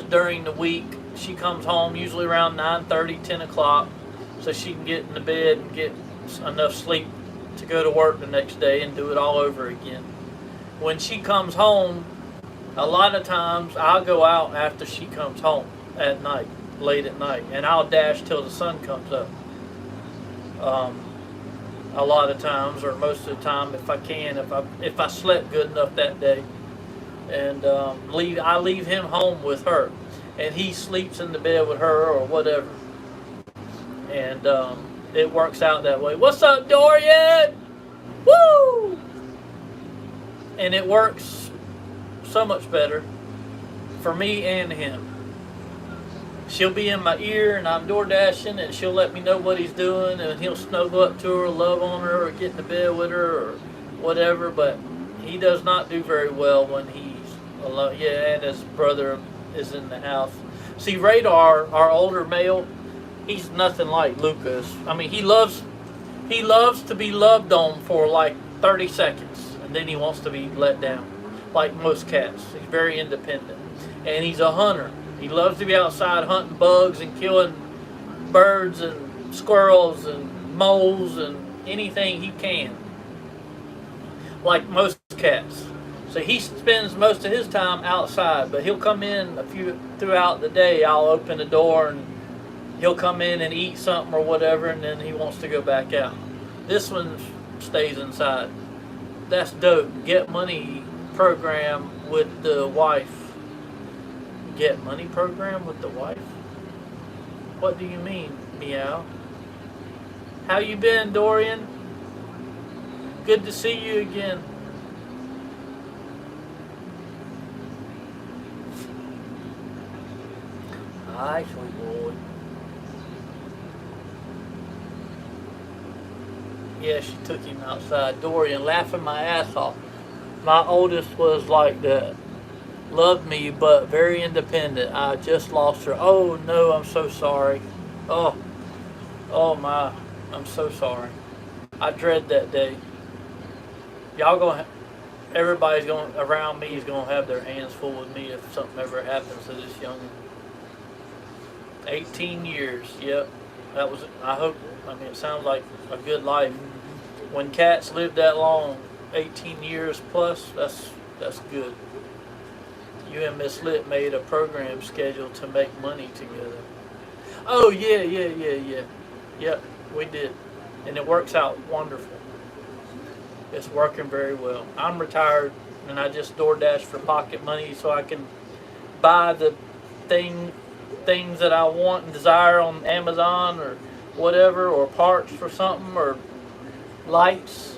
during the week, she comes home usually around 9:30, 10 o'clock, so she can get in the bed and get enough sleep to go to work the next day and do it all over again. When she comes home, a lot of times I'll go out after she comes home at night, late at night, and I'll dash till the sun comes up. A lot of times, or most of the time, if I can, if I slept good enough that day, and I leave him home with her, and he sleeps in the bed with her or whatever, and it works out that way. What's up, Dorian? Woo! And it works so much better for me and him. She'll be in my ear and I'm door dashing, and she'll let me know what he's doing, and he'll snuggle up to her, love on her, or get in the bed with her or whatever. But he does not do very well when he's alone. Yeah, and his brother is in the house. See, Radar, our older male, he's nothing like Lucas. I mean, he loves to be loved on for like 30 seconds, and then he wants to be let down, like most cats. He's very independent, and he's a hunter. He loves to be outside hunting bugs and killing birds and squirrels and moles and anything he can, like most cats. So he spends most of his time outside, but he'll come in throughout the day. I'll open the door and he'll come in and eat something or whatever, and then he wants to go back out. This one stays inside. That's dope. Get Money program with the wife. Get Money program with the wife? What do you mean, meow? How you been, Dorian? Good to see you again. Hi, sweet boy. Yeah, she took him outside. Dorian laughing my ass off. My oldest was like that. Loved me, but very independent. I just lost her. Oh no, I'm so sorry. Oh my, I'm so sorry. I dread that day. Everybody's around me is gonna have their hands full with me if something ever happens to this young. 18 years, yep. That was. It sounds like a good life. When cats live that long, 18 years plus, that's good. You and Miss Lit made a program schedule to make money together. Oh yeah. Yep, we did. And it works out wonderful. It's working very well. I'm retired and I just DoorDash for pocket money so I can buy the things that I want and desire on Amazon or whatever, or parts for something, or lights.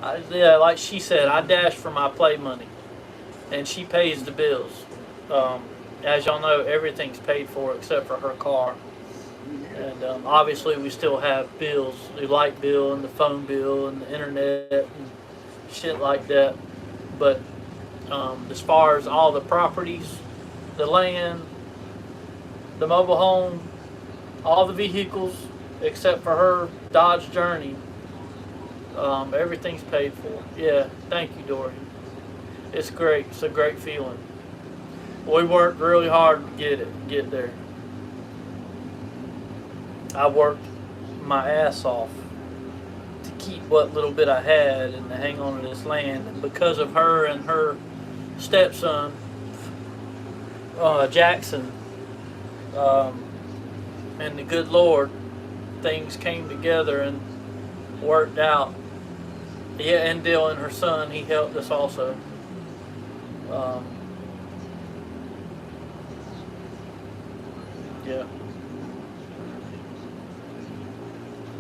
Like she said, I dash for my play money, and she pays the bills. As y'all know, everything's paid for except for her car. And obviously we still have bills, the light bill and the phone bill and the internet and shit like that. But as far as all the properties, the land, the mobile home, all the vehicles except for her Dodge Journey, everything's paid for. Yeah, thank you, Dorian. It's great. It's a great feeling. We worked really hard to get there. I worked my ass off to keep what little bit I had and to hang on to this land. And because of her and her stepson, Jackson, and the good Lord, things came together and worked out. Yeah, and Dylan, her son, he helped us also. Yeah.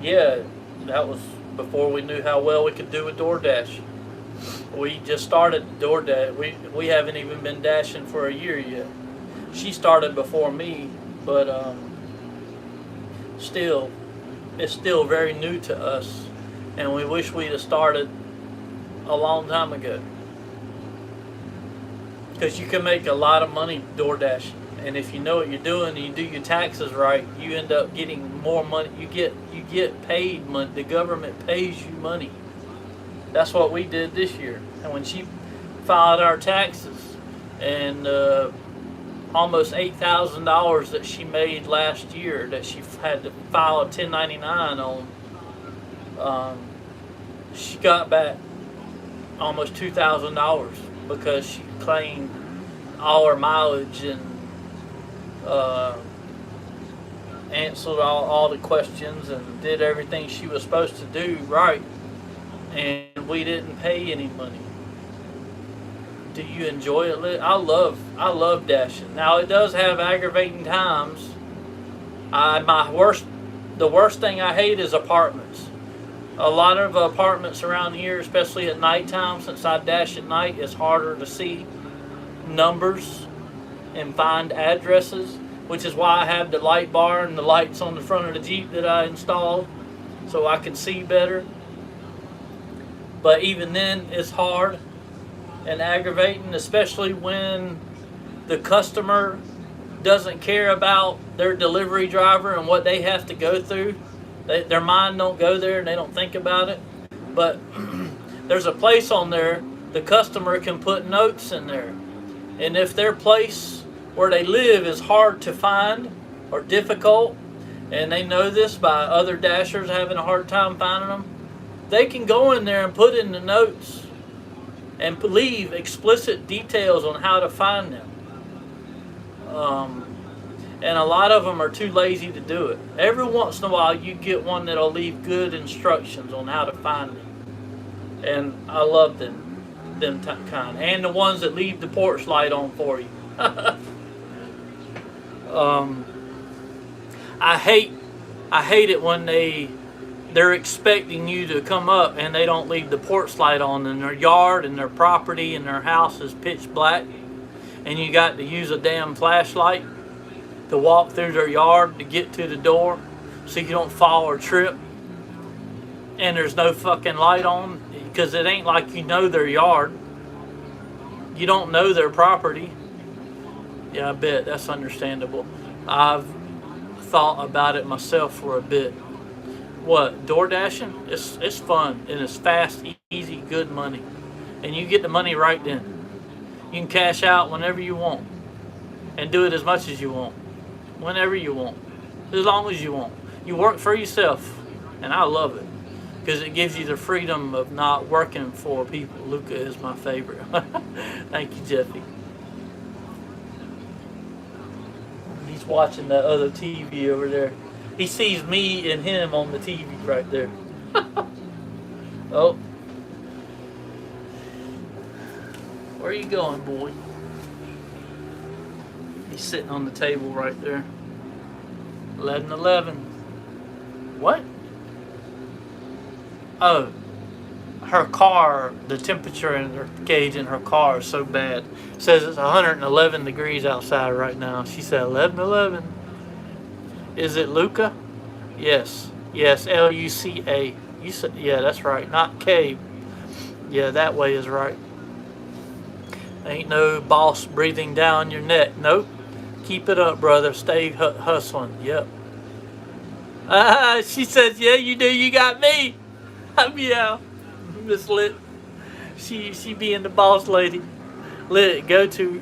Yeah, that was before we knew how well we could do with DoorDash. We just started DoorDash. We haven't even been dashing for a year yet. She started before me, but still, it's still very new to us, and we wish we'd have started a long time ago. Because you can make a lot of money DoorDash, and if you know what you're doing and you do your taxes right, you end up getting more money. You get paid money. The government pays you money. That's what we did this year. And when she filed our taxes, and almost $8,000 that she made last year that she had to file a 1099 on, she got back almost $2,000 because she claimed all her mileage and answered all the questions and did everything she was supposed to do right, and we didn't pay any money. Do you enjoy it? I love dashing. Now it does have aggravating times. The worst thing I hate is apartments. A lot of apartments around here, especially at nighttime, since I dash at night, it's harder to see numbers and find addresses, which is why I have the light bar and the lights on the front of the Jeep that I installed so I can see better. But even then, it's hard and aggravating, especially when the customer doesn't care about their delivery driver and what they have to go through. Their mind don't go there and they don't think about it. But there's a place on there the customer can put notes in there. And if their place where they live is hard to find or difficult, and they know this by other dashers having a hard time finding them, they can go in there and put in the notes and leave explicit details on how to find them. And a lot of them are too lazy to do it. Every once in a while you get one that'll leave good instructions on how to find them. And I love them kind. And the ones that leave the porch light on for you. I hate it when they're expecting you to come up and they don't leave the porch light on, and their yard and their property and their house is pitch black, and you got to use a damn flashlight to walk through their yard to get to the door so you don't fall or trip, and there's no fucking light on, because it ain't like you know their yard. You don't know their property. Yeah, I bet. That's understandable. I've thought about it myself for a bit. What, door dashing? It's fun, and it's fast, easy, good money. And you get the money right then. You can cash out whenever you want and do it as much as you want, whenever you want, as long as you want. You work for yourself, and I love it because it gives you the freedom of not working for people. Luca is my favorite. Thank you, Jeffy. He's watching that other TV over there. He sees me and him on the TV right there. Oh. Where are you going, boy? He's sitting on the table right there. 11:11. What? Oh. Her car, the temperature in her gauge in her car is so bad. It says it's 111 degrees outside right now. She said 11:11. Is it Luca? Yes. Yes, Luca. You said, yeah, that's right. Not K. Yeah, that way is right. Ain't no boss breathing down your neck. Nope. Keep it up, brother. Stay hustling. Yep. She says, yeah, you do. You got me. Yeah. Miss Lit. She being the boss lady. Lit, go to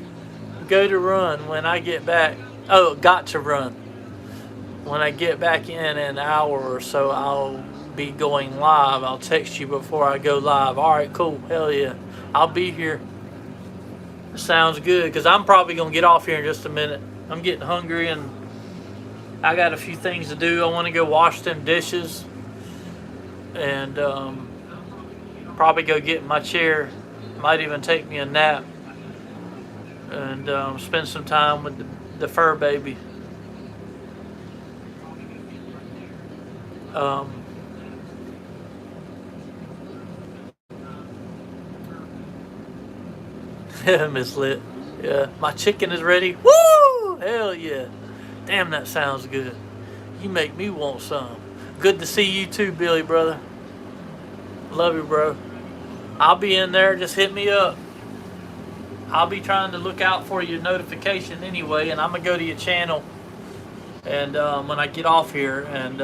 run when I get back. Oh, got to run. When I get back in an hour or so, I'll be going live. I'll text you before I go live. All right, cool. Hell yeah. I'll be here. Sounds good, because I'm probably going to get off here in just a minute. I'm getting hungry, and I got a few things to do. I want to go wash them dishes, and probably go get in my chair. Might even take me a nap, and spend some time with the fur baby. Miss Lit. Yeah, my chicken is ready. Woo! Hell yeah. Damn, that sounds good. You make me want some. Good to see you too, Billy, brother. Love you, bro. I'll be in there. Just hit me up. I'll be trying to look out for your notification anyway, and I'm going to go to your channel and when I get off here and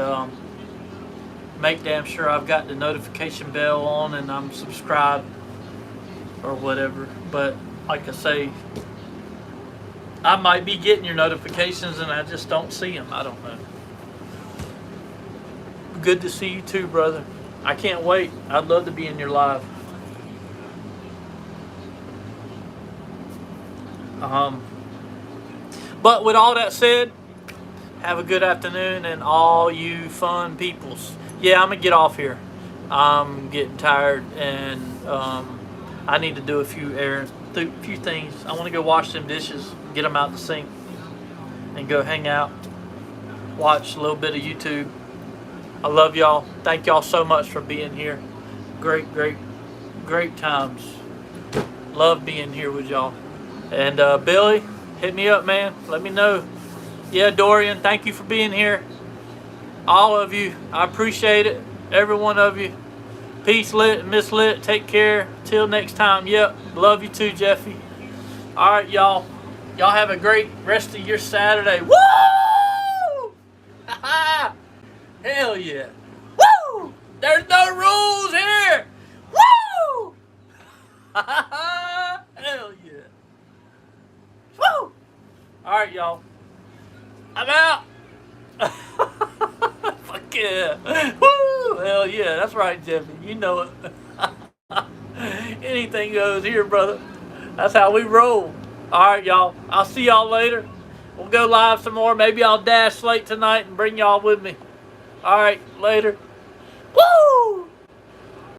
make damn sure I've got the notification bell on and I'm subscribed or whatever. But like I say, I might be getting your notifications and I just don't see them. I don't know. Good to see you too, brother. I can't wait. I'd love to be in your live. But with all that said, have a good afternoon, and all you fun peoples. Yeah, I'm gonna get off here. I'm getting tired, and I need to do a few errands, a few things. I want to go wash them dishes, get them out the sink, and go hang out, watch a little bit of YouTube. I love y'all. Thank y'all so much for being here. Great times. Love being here with y'all. And Billy, hit me up, man. Let me know. Yeah, Dorian, thank you for being here. All of you, I appreciate it. Every one of you. Peace, Lit, Miss Lit. Take care. Till next time. Yep. Love you too, Jeffy. All right, y'all. Y'all have a great rest of your Saturday. Woo! Hell yeah. Woo! There's no rules here. Woo! Hell yeah. Woo! All right, y'all. I'm out. Fuck yeah. Woo! Hell yeah. That's right, Jeffy. You know it. Anything goes here, brother. That's how we roll. All right, y'all. I'll see y'all later. We'll go live some more. Maybe I'll dash late tonight and bring y'all with me. All right, later. Woo!